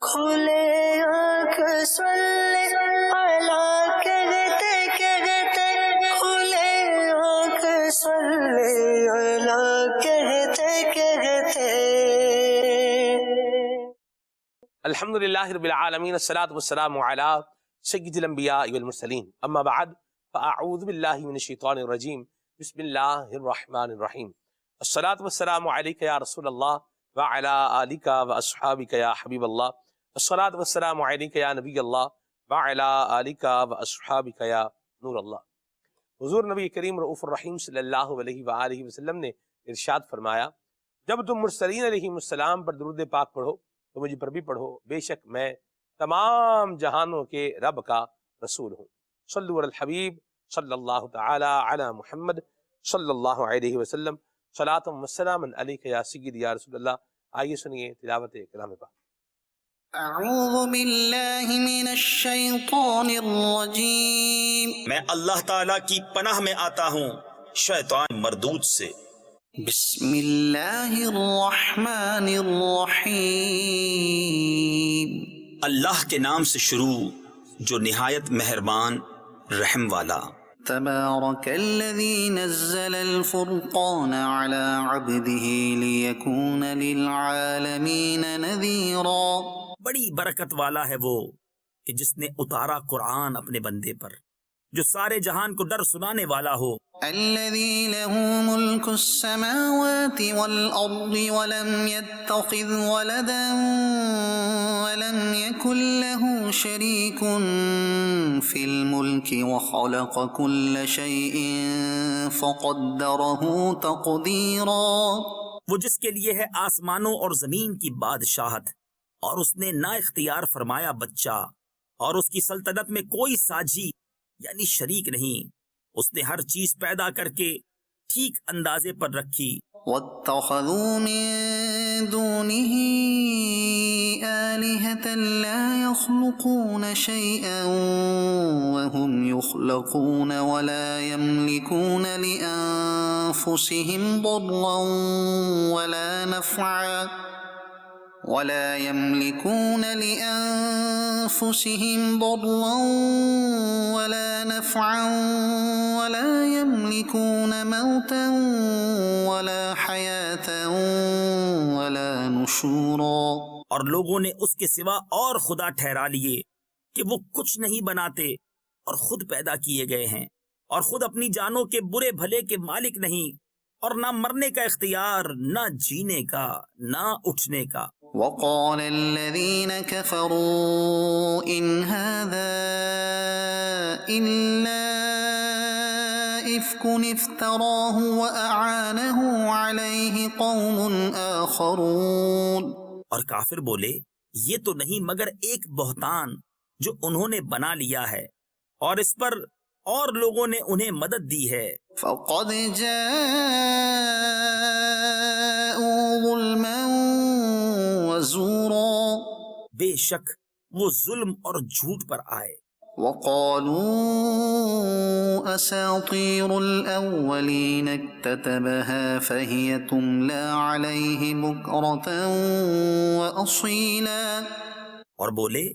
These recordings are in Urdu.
کھلے آنکھ صلی اللہ کہتے کہتے، کھلے آنکھ صلی اللہ کہتے کہتے۔ الحمدللہ رب العالمین، الصلاۃ والسلام علی سید الانبیاء والمرسلین، اما بعد فاعوذ باللہ من الشیطان الرجیم، بسم اللہ الرحمن الرحیم۔ الصلاۃ والسلام علیک یا رسول اللہ وعلی آلک واصحابک یا حبیب اللہ، الصلاۃ والسلام علیک یا نبی اللہ وعلی آلک واصحابک یا نور اللہ۔ حضور نبی کریم رؤوف الرحیم صلی اللہ علیہ وآلہ وسلم نے ارشاد فرمایا، جب تم مرسلین علیہ السلام پر درود پاک پڑھو تو مجھ پر بھی پڑھو، بے شک میں تمام جہانوں کے رب کا رسول ہوں۔ صلو علی الحبیب صلی اللہ تعالی علی محمد صلی اللہ علیہ وسلم، صلاۃ و سلام علیک یا سیدی یا رسول اللہ۔ آئیے سنیے تلاوت کلام پاک۔ اعوذ باللہ من الشیطان الرجیم، میں اللہ تعالیٰ کی پناہ میں آتا ہوں شیطان مردود سے۔ بسم اللہ الرحمن الرحیم، اللہ کے نام سے شروع جو نہایت مہربان رحم والا۔ تبارک الذی نزل الفرقان علی عبده لیکون للعالمین نذیرا۔ بڑی برکت والا ہے وہ کہ جس نے اتارا قرآن اپنے بندے پر، جو سارے جہان کو ڈر سنانے والا ہو۔ الذي له ملك السماوات والأرض ولم يتخذ ولدا ولم يكن له شريك في الملك وخلق كل شيء فقدره تقديرا۔ وہ جس کے لیے ہے آسمانوں اور زمین کی بادشاہت، اور اس نے نا اختیار فرمایا بچہ، اور اس کی سلطنت میں کوئی ساجی یعنی شریک نہیں، اس نے ہر چیز پیدا کر کے ٹھیک اندازے پر رکھی۔ واتخذوا من دونه آلهة لا يخلقون شيئا وهم يخلقون ولا يملكون لأنفسهم ضرا ولا نفعا ولا يملكون موتا ولا حياة ولا نشورا۔ اور لوگوں نے اس کے سوا اور خدا ٹھہرا لیے کہ وہ کچھ نہیں بناتے اور خود پیدا کیے گئے ہیں، اور خود اپنی جانوں کے برے بھلے کے مالک نہیں، اور نہ مرنے کا اختیار، نہ جینے کا، نہ اٹھنے کا۔ وقال الذين كفروا إن هذا إلا إفك افتراه وأعانه عليه قوم آخرون۔ اور کافر بولے، یہ تو نہیں مگر ایک بہتان جو انہوں نے بنا لیا ہے، اور اس پر اور لوگوں نے انہیں مدد دی ہے۔ فقد جاءوا ظلما وزورا، بے شک وہ ظلم اور جھوٹ پر آئے۔ وقالوا اساطیر الاولین اکتتبها فهي تملى عليه بکرة واصیلا، اور بولے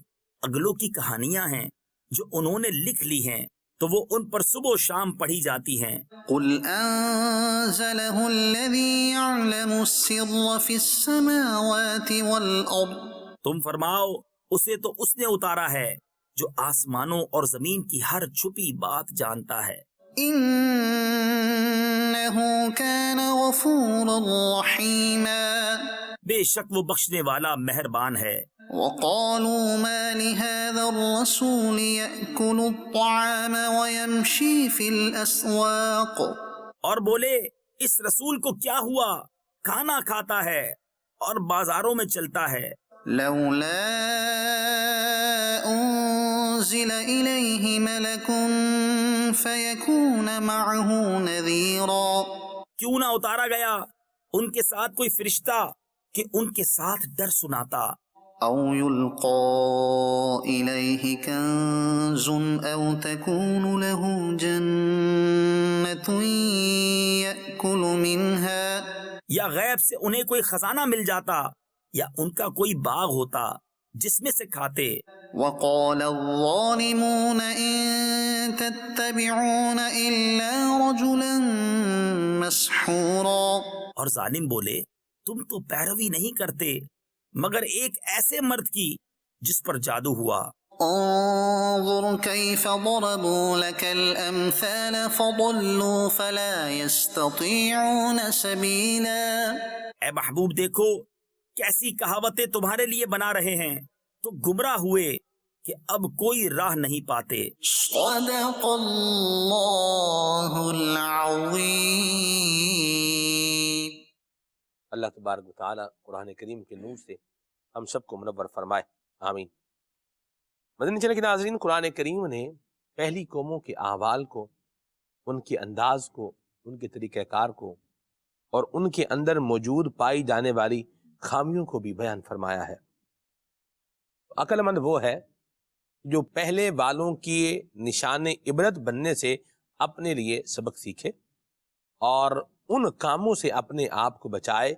اگلوں کی کہانیاں ہیں جو انہوں نے لکھ لی ہیں، تو وہ ان پر صبح و شام پڑھی جاتی ہیں۔ قل انزلہ الذی یعلم السر فی السماوات والارض، تم فرماؤ اسے تو اس نے اتارا ہے جو آسمانوں اور زمین کی ہر چھپی بات جانتا ہے۔ انہ کان غفورا رحیما، بے شک وہ بخشنے والا مہربان ہے۔ وقالوا ما لهذا الرسول يأكل الطعام ويمشي في الأسواق، اور بولے اس رسول کو کیا ہوا، کھانا کھاتا ہے اور بازاروں میں چلتا ہے۔ لولا أنزل إليه ملك فيكون معه نذيرا، کیوں نہ اتارا گیا ان کے ساتھ کوئی فرشتہ کہ ان کے ساتھ ڈر سناتا۔ أو يلقى إليه كنز أو تكون له جنة يأكل منها، یا غیب سے انہیں کوئی خزانہ مل جاتا یا ان کا کوئی باغ ہوتا جس میں سے کھاتے۔ وقال الظالمون إن تتبعون إلا رجلا مسحورا، اور ظالم بولے تم تو پیروی نہیں کرتے مگر ایک ایسے مرد کی جس پر جادو ہوا۔ انظر كيف ضربوا لك الأمثال فضلوا فلا يستطيعون سبيلا۔ اے محبوب دیکھو کیسی کہاوتیں تمہارے لیے بنا رہے ہیں تو گمراہ ہوئے کہ اب کوئی راہ نہیں پاتے۔ صدق اللہ العظیم۔ اللہ تبارک و تعالی قرآن کریم کے نور سے ہم سب کو منور فرمائے، آمین۔ مدنی چینل کے ناظرین، قرآن کریم نے پہلی قوموں کے احوال کو، ان کے انداز کو، ان کے طریقہ کار کو اور ان کے اندر موجود پائی جانے والی خامیوں کو بھی بیان فرمایا ہے۔ عقل مند وہ ہے جو پہلے والوں کی نشان عبرت بننے سے اپنے لیے سبق سیکھے اور ان کاموں سے اپنے آپ کو بچائے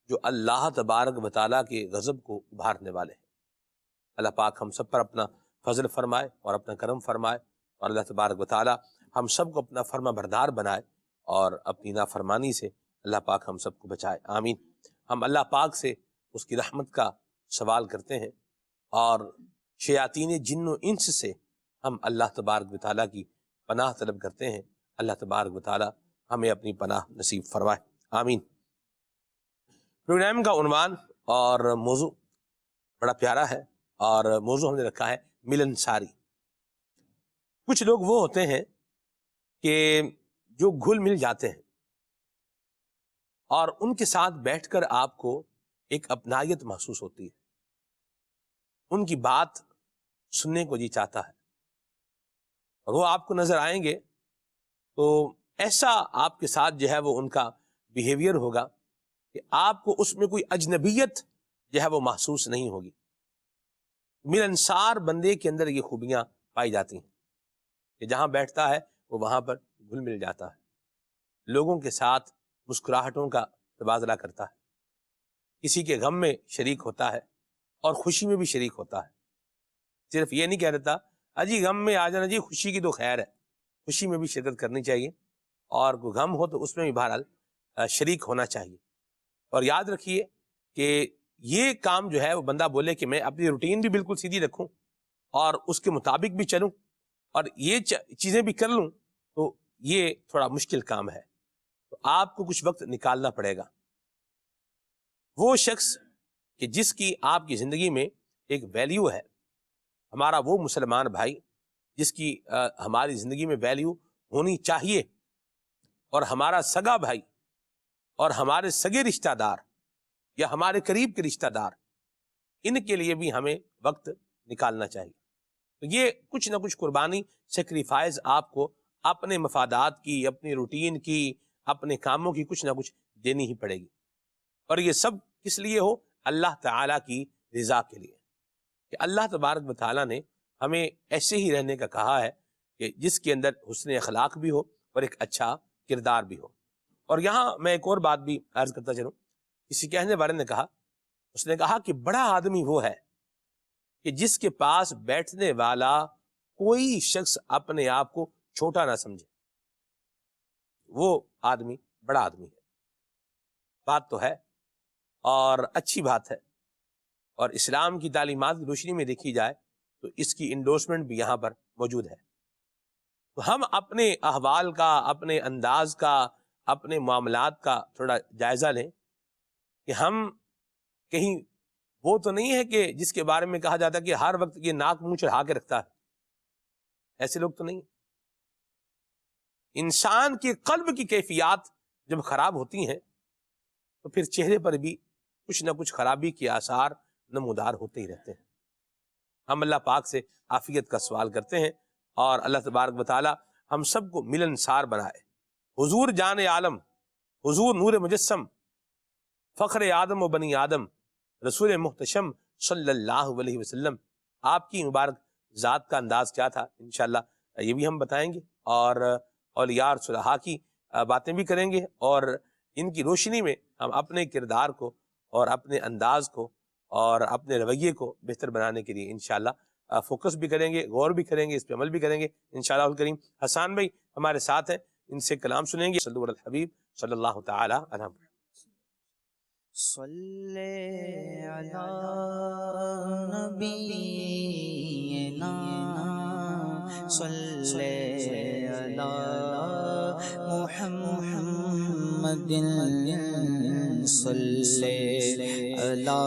جو اللہ تبارک و تعالیٰ کے غضب کو ابھارنے والے ہیں۔ اللہ پاک ہم سب پر اپنا فضل فرمائے اور اپنا کرم فرمائے، اور اللہ تبارک و تعالیٰ ہم سب کو اپنا فرما بردار بنائے اور اپنی نافرمانی سے اللہ پاک ہم سب کو بچائے، آمین۔ ہم اللہ پاک سے اس کی رحمت کا سوال کرتے ہیں اور شیاطین جن و انس سے ہم اللہ تبارک و تعالیٰ کی پناہ طلب کرتے ہیں۔ اللہ تبارک و تعالیٰ ہمیں اپنی پناہ نصیب فرمائے، آمین۔ پروگرام کا عنوان اور موضوع بڑا پیارا ہے، اور موضوع ہم نے رکھا ہے ملنساری۔ کچھ لوگ وہ ہوتے ہیں کہ جو گھل مل جاتے ہیں اور ان کے ساتھ بیٹھ کر آپ کو ایک اپنائیت محسوس ہوتی ہے، ان کی بات سننے کو جی چاہتا ہے، اور وہ آپ کو نظر آئیں گے تو ایسا آپ کے ساتھ جو ہے وہ ان کا بیہیویئر ہوگا کہ آپ کو اس میں کوئی اجنبیت جو ہے وہ محسوس نہیں ہوگی۔ ملنسار بندے کے اندر یہ خوبیاں پائی جاتی ہیں کہ جہاں بیٹھتا ہے وہ وہاں پر گھل مل جاتا ہے، لوگوں کے ساتھ مسکراہٹوں کا تبادلہ کرتا ہے، کسی کے غم میں شریک ہوتا ہے اور خوشی میں بھی شریک ہوتا ہے۔ صرف یہ نہیں کہہ دیتا اجی غم میں آ جانا جی، خوشی کی تو خیر ہے، خوشی میں بھی شرکت کرنی چاہیے، اور کوئی غم ہو تو اس میں بھی بہرحال شریک ہونا چاہیے۔ اور یاد رکھیے کہ یہ کام جو ہے وہ بندہ بولے کہ میں اپنی روٹین بھی بالکل سیدھی رکھوں اور اس کے مطابق بھی چلوں اور یہ چیزیں بھی کر لوں، تو یہ تھوڑا مشکل کام ہے، تو آپ کو کچھ وقت نکالنا پڑے گا۔ وہ شخص کہ جس کی آپ کی زندگی میں ایک ویلیو ہے، ہمارا وہ مسلمان بھائی جس کی ہماری زندگی میں ویلیو ہونی چاہیے، اور ہمارا سگا بھائی اور ہمارے سگے رشتہ دار یا ہمارے قریب کے رشتہ دار، ان کے لیے بھی ہمیں وقت نکالنا چاہیے۔ تو یہ کچھ نہ کچھ قربانی، سیکریفائز آپ کو اپنے مفادات کی، اپنی روٹین کی، اپنے کاموں کی کچھ نہ کچھ دینی ہی پڑے گی، اور یہ سب کس لیے ہو؟ اللہ تعالیٰ کی رضا کے لیے، کہ اللہ تبارک و تعالیٰ نے ہمیں ایسے ہی رہنے کا کہا ہے کہ جس کے اندر حسن اخلاق بھی ہو اور ایک اچھا کردار بھی ہو۔ اور یہاں میں ایک اور بات بھی عرض کرتا چلوں، کسی کہنے والے نے کہا، اس نے کہا کہ بڑا آدمی وہ ہے کہ جس کے پاس بیٹھنے والا کوئی شخص اپنے آپ کو چھوٹا نہ سمجھے، وہ آدمی بڑا آدمی ہے۔ بات تو ہے اور اچھی بات ہے، اور اسلام کی تعلیمات کی روشنی میں دیکھی جائے تو اس کی انڈورسمنٹ بھی یہاں پر موجود ہے۔ تو ہم اپنے احوال کا، اپنے انداز کا، اپنے معاملات کا تھوڑا جائزہ لیں کہ ہم کہیں وہ تو نہیں ہے کہ جس کے بارے میں کہا جاتا ہے کہ ہر وقت یہ ناک منہ چڑھا کے رکھتا ہے، ایسے لوگ تو نہیں۔ انسان کے قلب کی کیفیات جب خراب ہوتی ہیں تو پھر چہرے پر بھی کچھ نہ کچھ خرابی کے آثار نمودار ہوتے ہی رہتے ہیں۔ ہم اللہ پاک سے عافیت کا سوال کرتے ہیں، اور اللہ تبارک و تعالی ہم سب کو ملنسار بنائے۔ حضور جان عالم، حضور نور مجسم، فخر آدم و بنی آدم، رسول محتشم صلی اللہ علیہ وسلم، آپ کی مبارک ذات کا انداز کیا تھا، انشاءاللہ یہ بھی ہم بتائیں گے، اور اولیاء اور صلحاء کی باتیں بھی کریں گے، اور ان کی روشنی میں ہم اپنے کردار کو اور اپنے انداز کو اور اپنے رویے کو بہتر بنانے کے لیے انشاءاللہ فوکس بھی کریں گے، غور بھی کریں گے، اس پہ عمل بھی کریں گے انشاءاللہ الکریم۔ حسان بھائی ہمارے ساتھ ہیں، ان سے کلام سنیں گے۔ صلی اللہ الحبیب صلی اللہ تعالی علیہ وسلم۔ صلی علی نبینا صلی علی محمد صلی علی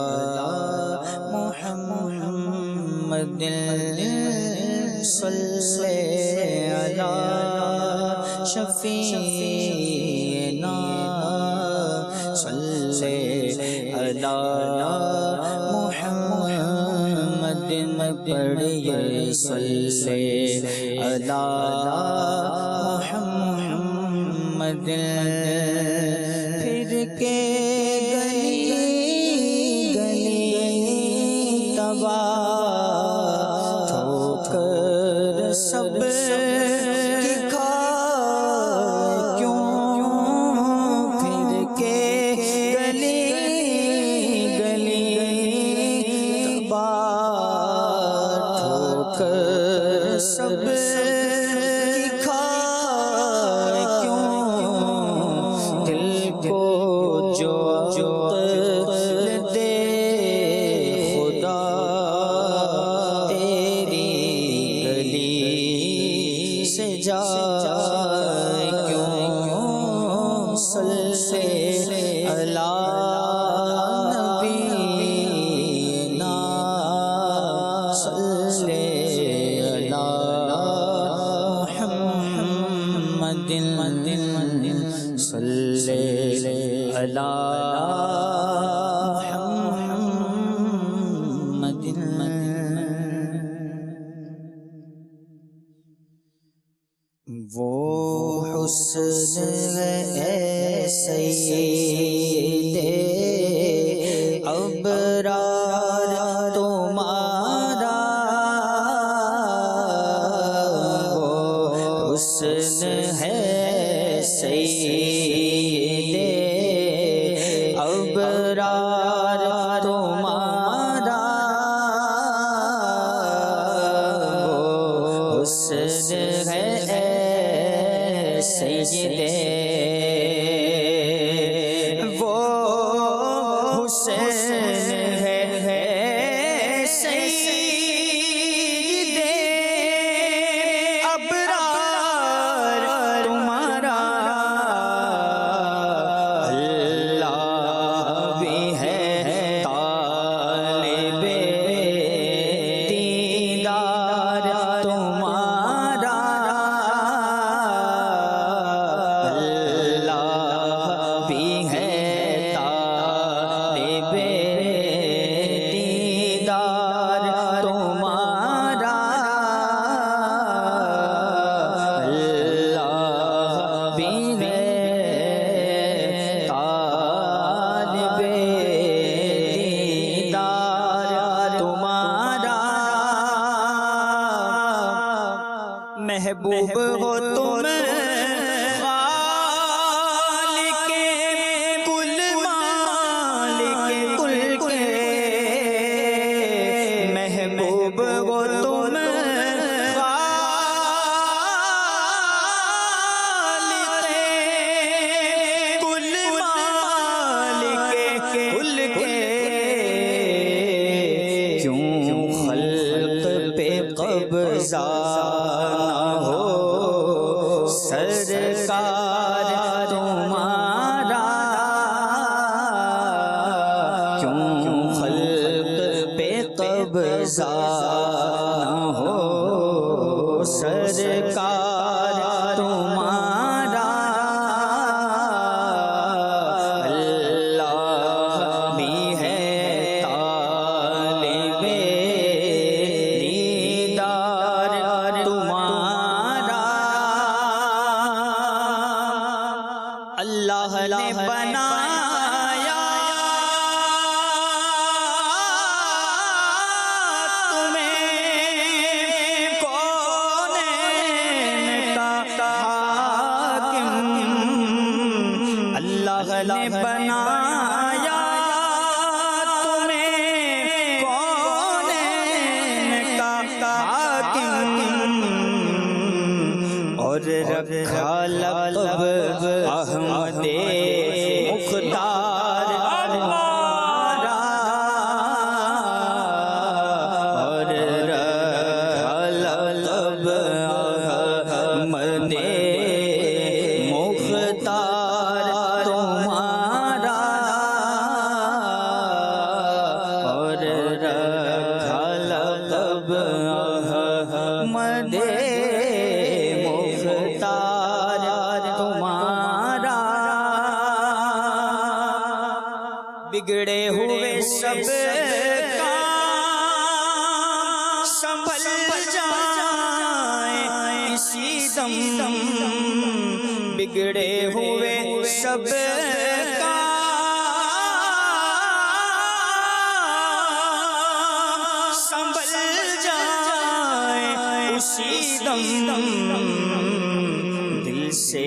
محمد صلی علی شفیعنا صلی علی محمد پڑھیے صلی علی محمد۔ پھر کے گلی گلی تباہ ٹھوکر سب کی کھائے کیوں، پھر کے گلی گلی تباہ ٹھوکر سب کی کھائے کیوں، دل کو جو عقل دے خدا تیری گلی سے جائے کیوں، صلی علی نبینا صلی علی محمد صلی علی محمد۔ وہ حسن ہے سید ابرار تمہارا، وہ حسن ہے سید ابرار تمہارا، وہ حسن ہے سید، وہ حسن ہے سید ابرار تمہارا، اللہ بھی ہے طالب دیدار تمہارا، اللہ بھی ہے طالب دیدار تمہارا، اللہ بھی ہے طالب دیدار تمہارا، محبوب ہو تم خالق کل مالک کل کے، محبوب ہو تم خالق کل مالک کل کے، کیوں خلق پہ قبضہ نہ ہو سرکار تمہارا، کیوں خلق پہ قبضہ نہ ہو سرکار تمہارا، اللہ بھی ہے طالب دیدار تمہارا، اللہ نے بنایا تمہیں کونین کا حاکم، اللہ نے بنایا تمہیں رکھا لقب احمد مختار تمہارا، اور رکھا لقب احمد مختار تمہارا، اور رکھا لقب احمد مختار تمہارا۔ بگڑے ہوئے سب کام سنبھل جائیں اسی دم، بگڑے ہوئے سب کام سنبھل جائیں اسی دم، دل سے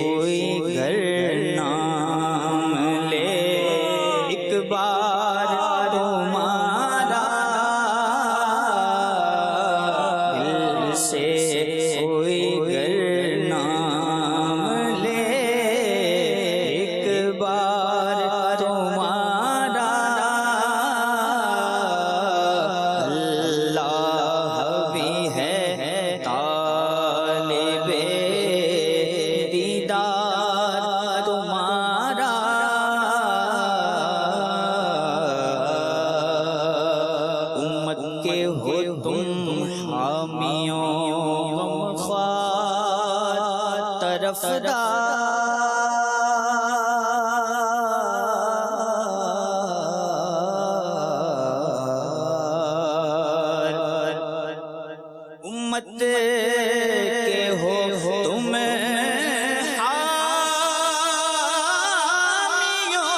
کوئی گر نام لے ایک بار تمہارا، دل سے کوئی گر نام لے ایک بار تمہارا، اللہ بھی ہے طالب دیدار تمہارا، امت کے ہو تم حامیوں غمخوار طرفدار، امت کے ہو تم حامیوں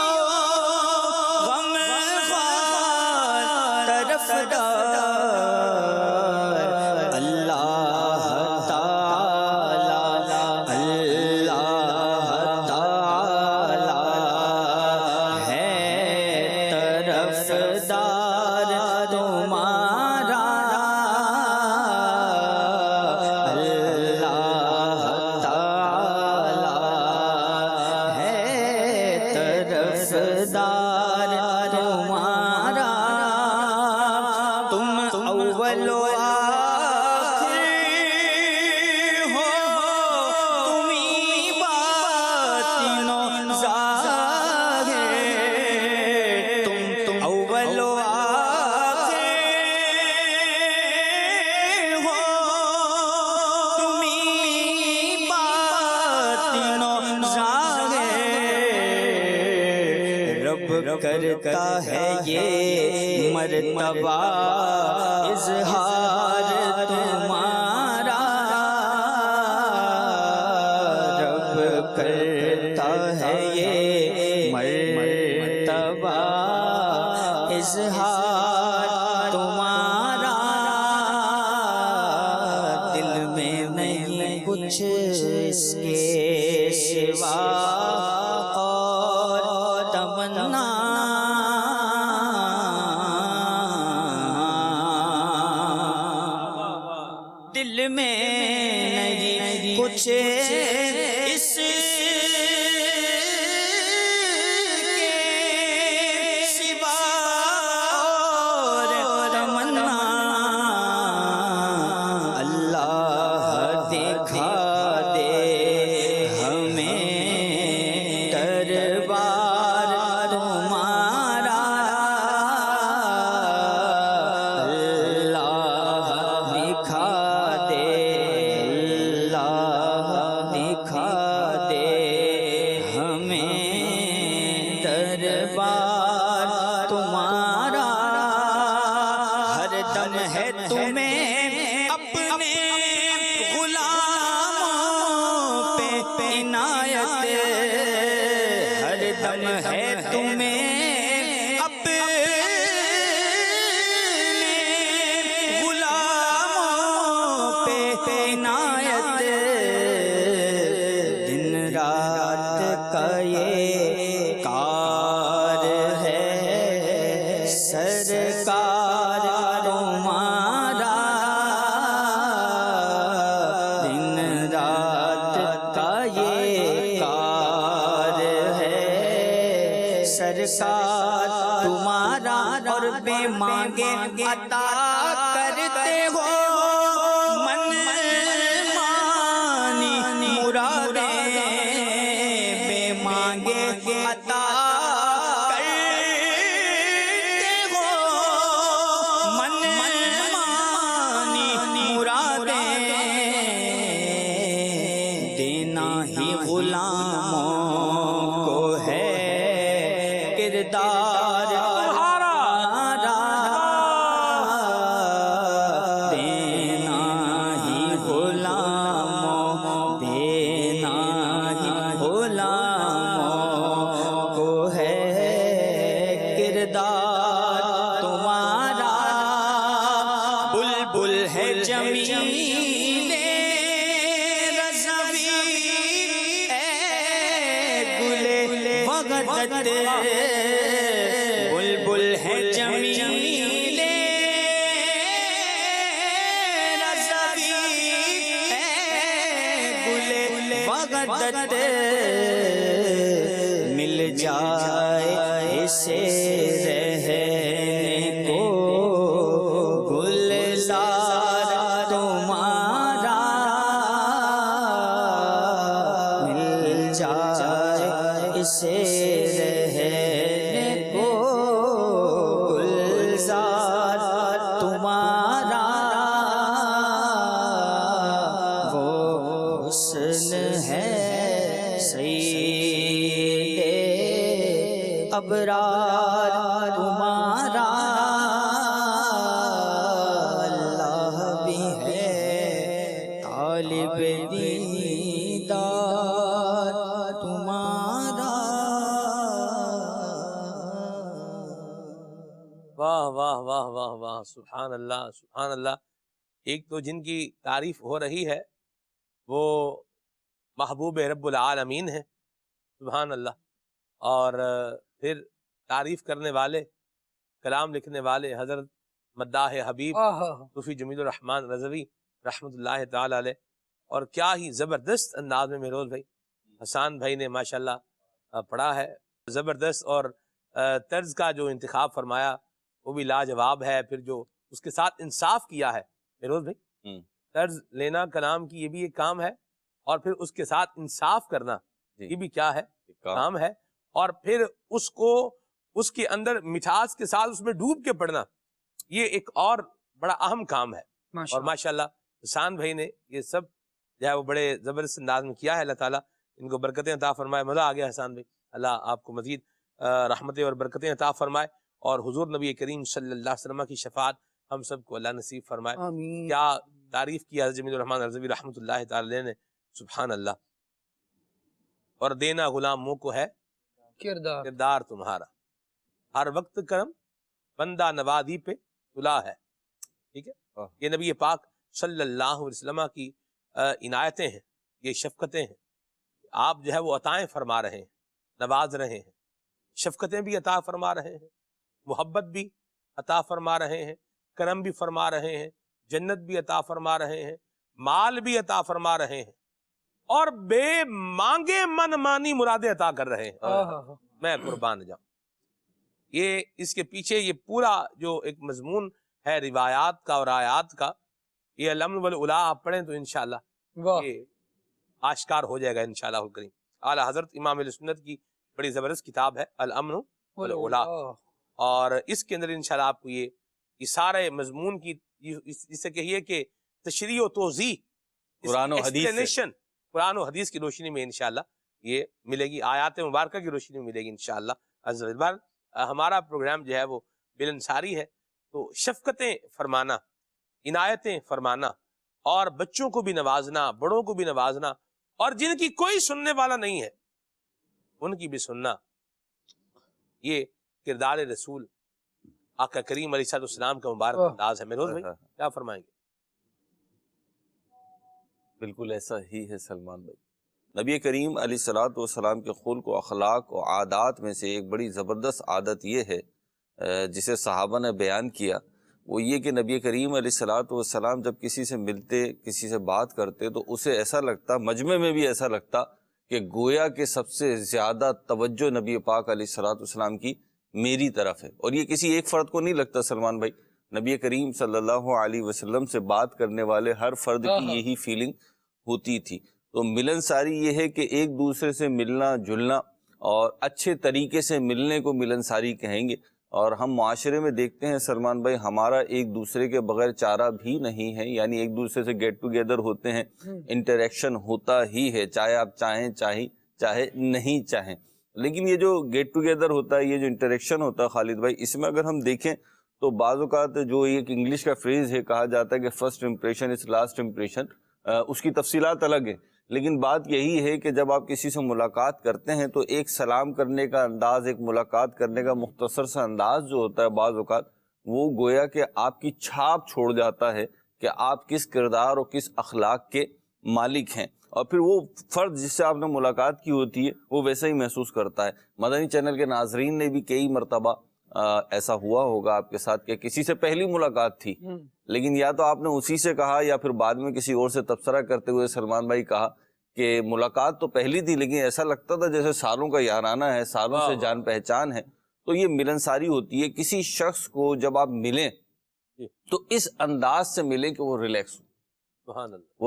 غمخوار طرفدار، اللہ تعالی ہے طرفدار تمہارا، اللہ تعالی ہے طرفدار تمہارا، تم اول و آخری ہو، تمہیں باطن و ظاہر، تم اول و آخری ہو، تمہیں باطن و ظاہر، رب کرتا ہے یہ مرتبہ اظہار تمہارا، رب کرتا ہے یہ مرتبہ اظہار تمہارا، دل میں نہیں کچھ اس کے سوا اور تمنا، دل میں نہیں کچھ اس کے سوا اور تمنا، اللہ دکھا دے ہمیں دربار تمہارا، اللہ دکھا دے، اللہ دکھا دے ہمیں دربار تمہارا، ہر دم ہے تمہیں اپنے غلاموں پہ عنایت، ہر دم ہے تمہیں اپنے غلاموں پہ عنایت، دن رات کا یہ کار ہے سرکار تمہارا، مانگے عطا کرتے ہو من مانی مرادیں بے مانگے عطا کرتے ہو من مانی مرادیں دینا ہی غلاموں کو ہے کردار دینا ہی غلاموں دینا ہی غلاموں کو ہے کردار تمہارا بلبل ہے جمیل رضوی اے گل وحدت بلبل ہے جمیل رضوی اے گل وحدت مل جائے اسے رہنے کو گلزار تمہارا مل جائے اسے رہنے کو گلزار تمہارا وہ حسن ہے سید ابرار تمہارا اللہ بھی ہے طالب دیدار تمہارا واہ واہ واہ واہ واہ، سبحان اللہ سبحان اللہ۔ ایک تو جن کی تعریف ہو رہی ہے وہ محبوب رب العالمین ہے، سبحان اللہ، اور پھر تعریف کرنے والے، کلام لکھنے والے حضرت مداح حبیب صوفی جمیل الرحمن رضوی رحمۃ اللہ تعالی علیہ، اور کیا ہی زبردست انداز میں مہروز بھائی حسان بھائی نے ماشاءاللہ پڑھا ہے، زبردست، اور طرز کا جو انتخاب فرمایا وہ بھی لاجواب ہے، پھر جو اس کے ساتھ انصاف کیا ہے مہروز بھائی، طرز لینا کلام کی یہ بھی ایک کام ہے، اور پھر اس کے ساتھ انصاف کرنا یہ بھی کیا ہے کام ہے، اور پھر اس کو اس کے اندر مٹھاس کے ساتھ اس میں ڈوب کے پڑھنا یہ ایک اور بڑا اہم کام ہے، اور ماشاءاللہ حسان بھائی نے یہ سب جو ہے وہ بڑے زبردست انداز میں کیا ہے۔ اللہ تعالیٰ ان کو برکتیں عطا فرمائے۔ مزہ آ گیا حسان بھائی، اللہ آپ کو مزید رحمتیں اور برکتیں عطا فرمائے، اور حضور نبی کریم صلی اللہ علیہ وسلم کی شفاعت ہم سب کو اللہ نصیب فرمائے۔ کیا تعریف کی حضرت جمیل الرحمن رضوی رحمۃ اللہ تعالی علیہ نے، سبحان اللہ۔ اور دینا غلاموں کو ہے کردار تمہارا، ہر وقت کرم بندہ نوازی پہ تلا ہے، ٹھیک ہے، یہ نبی پاک صلی اللہ علیہ وسلم کی عنایتیں ہیں، یہ شفقتیں ہیں، آپ جو ہے وہ عطائیں فرما رہے ہیں، نواز رہے ہیں، شفقتیں بھی عطا فرما رہے ہیں، محبت بھی عطا فرما رہے ہیں، کرم بھی فرما رہے ہیں، جنت بھی عطا فرما رہے ہیں، مال بھی عطا فرما رہے ہیں، اور بے مانگے من مانی مرادیں عطا کر رہے ہیں۔ میں قربان جاؤں، یہ اس کے پیچھے یہ پورا جو ایک مضمون ہے روایات کا اور آیات کا، یہ الامن والعلا آپ پڑھیں تو انشاءاللہ یہ آشکار ہو جائے گا انشاءاللہ الکریم۔ اعلی حضرت امام اہل سنت کی بڑی زبردست کتاب ہے الامن والعلا، اور اس کے اندر انشاءاللہ آپ کو یہ سارے مضمون کی جسے کہیے کہ تشریح و توضیح، قرآن و حدیث کی روشنی میں انشاءاللہ یہ ملے گی، آیات مبارکہ کی روشنی میں ملے گی انشاءاللہ عز و جل۔ ہمارا پروگرام جو ہے وہ بالانصاری ہے، تو شفقتیں فرمانا، عنایتیں فرمانا، اور بچوں کو بھی نوازنا، بڑوں کو بھی نوازنا، اور جن کی کوئی سننے والا نہیں ہے ان کی بھی سننا، یہ کردار رسول آقا کریم علیہ السلام کا مبارک انداز ہے۔ مہروز بھائی کیا فرمائیں گے؟ بالکل ایسا ہی ہے سلمان بھائی۔ نبی کریم علیہ السلام کے خلق و اخلاق و عادات میں سے ایک بڑی زبردست عادت یہ ہے جسے صحابہ نے بیان کیا، وہ یہ کہ نبی کریم علیہ السلام جب کسی سے ملتے، کسی سے بات کرتے تو اسے ایسا لگتا، مجمع میں بھی ایسا لگتا کہ گویا کہ سب سے زیادہ توجہ نبی پاک علیہ السلام کی میری طرف ہے. اور یہ کسی ایک فرد کو نہیں لگتا سلمان بھائی, نبی کریم صلی اللہ علیہ وسلم سے بات کرنے والے ہر فرد کی یہی فیلنگ ہوتی تھی. تو ملنساری یہ ہے کہ ایک دوسرے سے ملنا جلنا اور اچھے طریقے سے ملنے کو ملنساری کہیں گے. اور ہم معاشرے میں دیکھتے ہیں سلمان بھائی, ہمارا ایک دوسرے کے بغیر چارہ بھی نہیں ہے, یعنی ایک دوسرے سے گیٹ ٹوگیدر ہوتے ہیں, انٹریکشن ہوتا ہی ہے, چاہے آپ چاہے نہیں چاہیں. لیکن یہ جو گیٹ ٹوگیدر ہوتا ہے, یہ جو انٹریکشن ہوتا ہے خالد بھائی, اس میں اگر ہم دیکھیں تو بعض اوقات جو ایک انگلش کا فریز ہے, کہا جاتا ہے کہ first impression is last impression, اس کی تفصیلات الگ ہیں. لیکن بات یہی ہے کہ جب آپ کسی سے ملاقات کرتے ہیں تو ایک سلام کرنے کا انداز, ایک ملاقات کرنے کا مختصر سا انداز جو ہوتا ہے بعض اوقات, وہ گویا کہ آپ کی چھاپ چھوڑ جاتا ہے کہ آپ کس کردار اور کس اخلاق کے مالک ہیں. اور پھر وہ فرد جس سے آپ نے ملاقات کی ہوتی ہے وہ ویسا ہی محسوس کرتا ہے. مدنی چینل کے ناظرین نے بھی کئی مرتبہ ایسا ہوا ہوگا آپ کے ساتھ کہ کسی سے پہلی ملاقات تھی, لیکن یا تو آپ نے اسی سے کہا یا پھر بعد میں کسی اور سے تبصرہ کرتے ہوئے سلمان بھائی کہا کہ ملاقات تو پہلی تھی لیکن ایسا لگتا تھا جیسے سالوں کا یارانہ ہے, سالوں سے جان پہچان ہے. تو یہ ملنساری ہوتی ہے. کسی شخص کو جب آپ ملیں تو اس انداز سے ملیں کہ وہ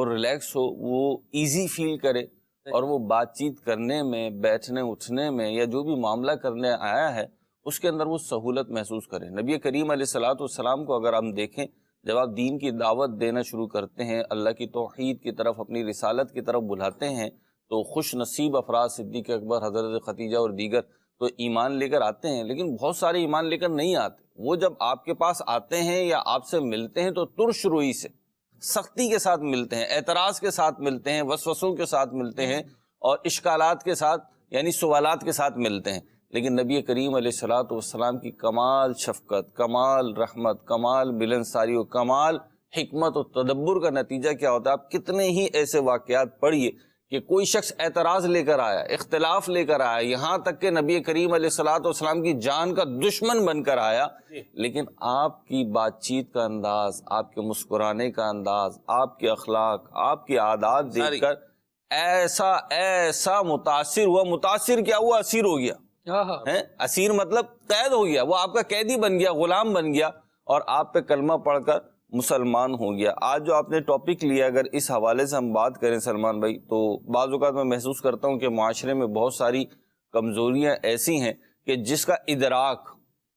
ریلیکس ہو, وہ ایزی فیل کرے, اور وہ بات چیت کرنے میں, بیٹھنے اٹھنے میں, یا جو بھی معاملہ کرنے آیا ہے اس کے اندر وہ سہولت محسوس کرے. نبی کریم علیہ الصلوۃ والسلام کو اگر ہم دیکھیں, جب آپ دین کی دعوت دینا شروع کرتے ہیں, اللہ کی توحید کی طرف, اپنی رسالت کی طرف بلاتے ہیں, تو خوش نصیب افراد صدیق اکبر, حضرت خدیجہ اور دیگر تو ایمان لے کر آتے ہیں. لیکن بہت سارے ایمان لے کر نہیں آتے. وہ جب آپ کے پاس آتے ہیں یا آپ سے ملتے ہیں تو ترش روئی سے, سختی کے ساتھ ملتے ہیں, اعتراض کے ساتھ ملتے ہیں, وسوسوں کے ساتھ ملتے ہیں, اور اشکالات کے ساتھ یعنی سوالات کے ساتھ ملتے ہیں. لیکن نبی کریم علیہ الصلوۃ والسلام کی کمال شفقت, کمال رحمت, کمال ملنساری و کمال حکمت و تدبر کا نتیجہ کیا ہوتا ہے؟ آپ کتنے ہی ایسے واقعات پڑھیے کہ کوئی شخص اعتراض لے کر آیا, اختلاف لے کر آیا, یہاں تک کہ نبی کریم علیہ الصلوۃ والسلام کی جان کا دشمن بن کر آیا, لیکن آپ کی بات چیت کا انداز, آپ کے مسکرانے کا انداز, آپ کے اخلاق, آپ کی عادات دیکھ کر ایسا متاثر ہوا. متاثر کیا ہوا؟ اسیر ہو گیا. اسیر مطلب قید ہو گیا, وہ آپ کا قیدی بن گیا, غلام بن گیا, اور آپ پہ کلمہ پڑھ کر مسلمان ہو گیا. آج جو آپ نے ٹاپک لیا, اگر اس حوالے سے ہم بات کریں سلمان بھائی, تو بعض اوقات میں محسوس کرتا ہوں کہ معاشرے میں بہت ساری کمزوریاں ایسی ہیں کہ جس کا ادراک,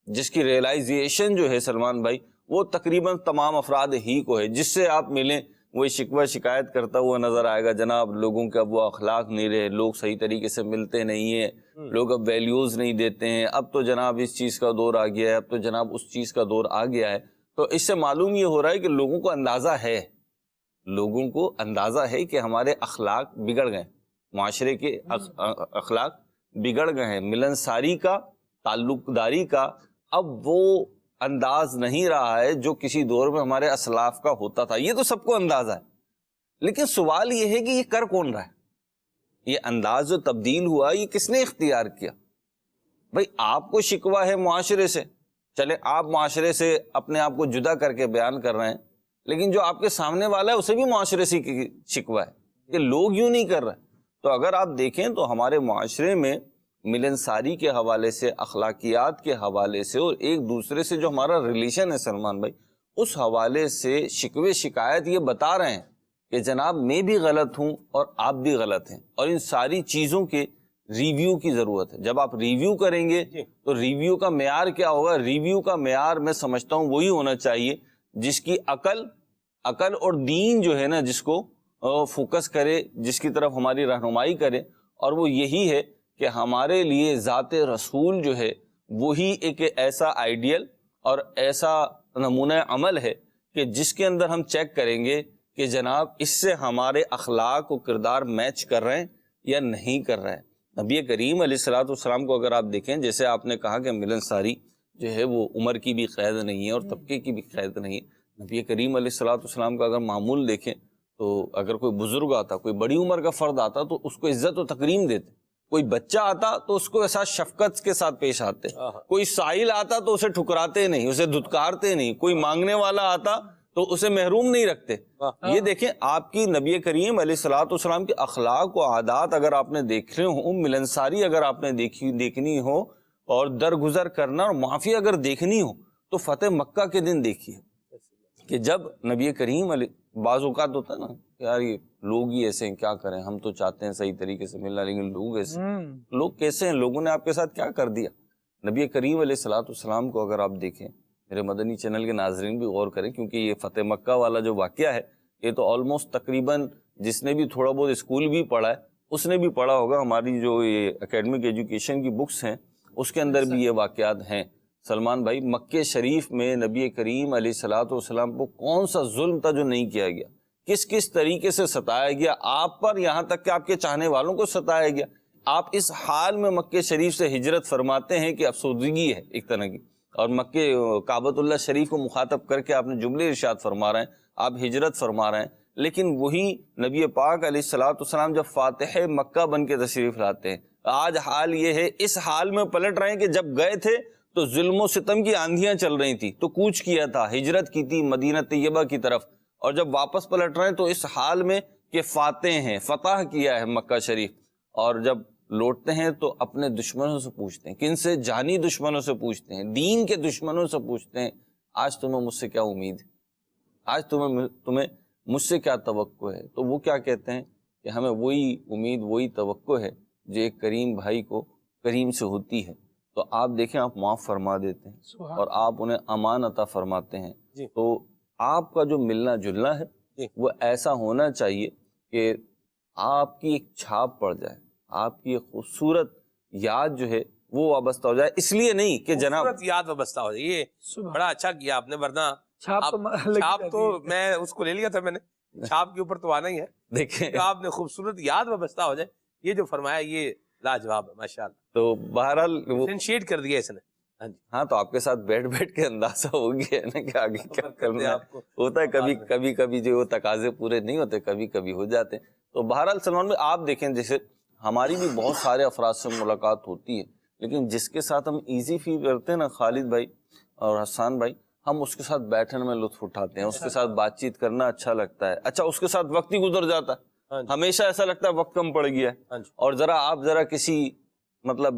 جس کی ریئلائزیشن جو ہے سلمان بھائی, وہ تقریباً تمام افراد ہی کو ہے. جس سے آپ ملیں وہ شکوہ شکایت کرتا ہوا نظر آئے گا, جناب لوگوں کے اب وہ اخلاق نہیں رہے, لوگ صحیح طریقے سے ملتے نہیں ہیں, لوگ اب ویلیوز نہیں دیتے ہیں, اب تو جناب اس چیز کا دور آ گیا ہے, اب تو جناب اس چیز کا دور آ گیا ہے. تو اس سے معلوم یہ ہو رہا ہے کہ لوگوں کو اندازہ ہے کہ ہمارے اخلاق بگڑ گئے, معاشرے کے اخلاق بگڑ گئے ہیں. ملنساری کا, تعلق داری کا اب وہ انداز نہیں رہا ہے جو کسی دور میں ہمارے اسلاف کا ہوتا تھا. یہ تو سب کو اندازہ ہے, لیکن سوال یہ ہے کہ یہ کر کون رہا ہے؟ یہ انداز جو تبدیل ہوا, یہ کس نے اختیار کیا؟ بھائی آپ کو شکوہ ہے معاشرے سے, چلے آپ معاشرے سے اپنے آپ کو جدا کر کے بیان کر رہے ہیں, لیکن جو آپ کے سامنے والا ہے اسے بھی معاشرے سے شکوہ ہے کہ لوگ یوں نہیں کر رہے. تو اگر آپ دیکھیں تو ہمارے معاشرے میں ملنساری کے حوالے سے, اخلاقیات کے حوالے سے, اور ایک دوسرے سے جو ہمارا ریلیشن ہے سلمان بھائی, اس حوالے سے شکوے شکایت یہ بتا رہے ہیں کہ جناب میں بھی غلط ہوں اور آپ بھی غلط ہیں, اور ان ساری چیزوں کے ریویو کی ضرورت ہے. جب آپ ریویو کریں گے تو ریویو کا معیار کیا ہوگا؟ ریویو کا معیار میں سمجھتا ہوں وہی ہونا چاہیے جس کی عقل اور دین جو ہے نا, جس کو فوکس کرے, جس کی طرف ہماری رہنمائی کرے, اور وہ یہی ہے کہ ہمارے لیے ذات رسول جو ہے وہی ایک ایسا آئیڈیل اور ایسا نمونہ عمل ہے کہ جس کے اندر ہم چیک کریں گے کہ جناب اس سے ہمارے اخلاق و کردار میچ کر رہے ہیں یا نہیں کر رہے ہیں. نبی کریم علیہ الصلوۃ والسلام کو اگر آپ دیکھیں, جیسے آپ نے کہا کہ ملنساری جو ہے وہ عمر کی بھی قید نہیں ہے اور طبقے کی بھی قید نہیں ہے. نبی کریم علیہ الصلوۃ والسلام کا اگر معمول دیکھیں تو اگر کوئی بزرگ آتا, کوئی بڑی عمر کا فرد آتا, تو اس کو عزت و تکریم دیتے. کوئی بچہ آتا تو اس کو ایسا شفقت کے ساتھ پیش آتے. کوئی سائل آتا تو اسے ٹھکراتے نہیں, اسے دھتکارتے نہیں. کوئی مانگنے والا آتا تو اسے محروم نہیں رکھتے. یہ دیکھیں آپ کی نبی کریم علیہ الصلوۃ والسلام کے اخلاق و عادات اگر آپ نے دیکھ رہے ہوں, ملنساری اگر آپ نے دیکھنی ہو, اور درگزر کرنا اور معافی اگر دیکھنی ہو تو فتح مکہ کے دن دیکھیے کہ جب نبی کریم علیہ بعض اوقات ہوتا ہے نا یار یہ لوگ ہی ایسے ہیں کیا کریں, ہم تو چاہتے ہیں صحیح طریقے سے ملنا لیکن لوگ ایسے, لوگ کیسے ہیں, لوگوں نے آپ کے ساتھ کیا کر دیا. نبی کریم علیہ السلام کو اگر آپ دیکھیں, میرے مدنی چینل کے ناظرین بھی غور کریں کیونکہ یہ فتح مکہ والا جو واقعہ ہے یہ تو آلموسٹ تقریباً جس نے بھی تھوڑا بہت اسکول بھی پڑھا ہے اس نے بھی پڑھا ہوگا. ہماری جو یہ اکیڈمک ایجوکیشن کی بکس ہیں اس کے اندر بھی یہ واقعات ہیں. سلمان بھائی, مکہ شریف میں نبی کریم علیہ السلام کو کون سا ظلم تھا جو نہیں کیا گیا, کس کس طریقے سے ستایا گیا آپ پر, یہاں تک کہ آپ کے چاہنے والوں کو ستایا گیا. آپ اس حال میں مکہ شریف سے ہجرت فرماتے ہیں کہ افسردگی ہے ایک طرح کی, اور مکہ کعبۃ اللہ شریف کو مخاطب کر کے آپ نے جملے ارشاد فرما رہے ہیں, آپ ہجرت فرما رہے ہیں. لیکن وہی نبی پاک علیہ السلام جب فاتح مکہ بن کے تشریف لاتے ہیں, آج حال یہ ہے اس حال میں پلٹ رہے ہیں کہ جب گئے تھے تو ظلم و ستم کی آندھیاں چل رہی تھی تو کوچ کیا تھا, ہجرت کی تھی مدینہ طیبہ کی طرف, اور جب واپس پلٹ رہے ہیں تو اس حال میں کہ فاتح ہیں, فتح کیا ہے مکہ شریف, اور جب لوٹتے ہیں تو اپنے دشمنوں سے پوچھتے ہیں, کن سے, جانی دشمنوں سے پوچھتے ہیں, دین کے دشمنوں سے پوچھتے ہیں آج تمہیں مجھ سے کیا امید ہے, آج تمہیں مجھ سے کیا توقع ہے. تو وہ کیا کہتے ہیں کہ ہمیں وہی امید وہی توقع ہے جو ایک کریم بھائی کو کریم سے ہوتی ہے. تو آپ دیکھیں آپ معاف فرما دیتے ہیں اور آپ انہیں امان عطا فرماتے ہیں. تو آپ کا جو ملنا جلنا ہے وہ ایسا ہونا چاہیے کہ آپ کی ایک چھاپ پڑ جائے, آپ کی ایک خوبصورت یاد جو ہے وہ وابستہ ہو جائے. اس لیے نہیں کہ جناب یاد وابستہ ہو جائے, یہ بڑا اچھا کیا آپ نے, ورنہ چھاپ تو میں اس کو لے لیا تھا, میں نے چھاپ کے اوپر تو آنا ہی ہے. دیکھیں آپ نے خوبصورت یاد وابستہ ہو جائے, یہ جو فرمایا یہ لاجواب ہے ماشاءاللہ. تو بہرحال ڈفرینشیٹ کر دیا اس نے. ہاں تو آپ کے ساتھ بیٹھ کے اندازہ ہو گیا نا کہ آگے کیا کرنا ہے. ہوتا ہے کبھی جو وہ تقاضے پورے نہیں ہوتے, کبھی کبھی ہو جاتے ہیں. تو بہرحال سلمان بھائی آپ دیکھیں, جیسے ہماری بھی بہت سارے افراد سے ملاقات ہوتی ہے, لیکن جس کے ساتھ ہم ایزی فیل کرتے ہیں نا, خالد بھائی اور حسان بھائی, ہم اس کے ساتھ بیٹھنے میں لطف اٹھاتے ہیں, اس کے ساتھ بات چیت کرنا اچھا لگتا ہے. اچھا اس کے ساتھ وقت ہی گزر جاتا ہے, ہمیشہ ایسا لگتا ہے وقت کم پڑ گیا ہے. اور ذرا کسی مطلب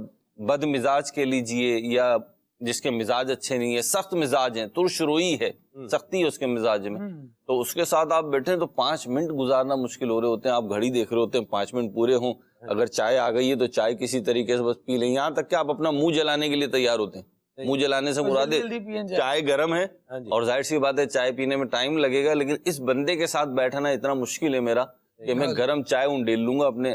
بد مزاج کے لیجئے یا جس کے مزاج اچھے نہیں ہے, سخت مزاج ہیں, ترش روئی ہے, سختی ہے اس کے مزاج میں, تو اس کے ساتھ آپ بیٹھیں تو 5 منٹ گزارنا مشکل ہو رہے ہوتے ہیں. آپ گھڑی دیکھ رہے ہوتے ہیں 5 منٹ پورے ہوں, اگر چائے آ گئی ہے تو چائے کسی طریقے سے بس پی لیں, یہاں تک کہ آپ اپنا منہ جلانے کے لیے تیار ہوتے ہیں. منہ جلانے سے مراد چائے گرم ہے, اور ظاہر سی بات ہے چائے پینے میں ٹائم لگے گا, لیکن اس بندے کے ساتھ بیٹھنا اتنا مشکل ہے میرا کہ میں گرم چائے ڈیل لوں گا اپنے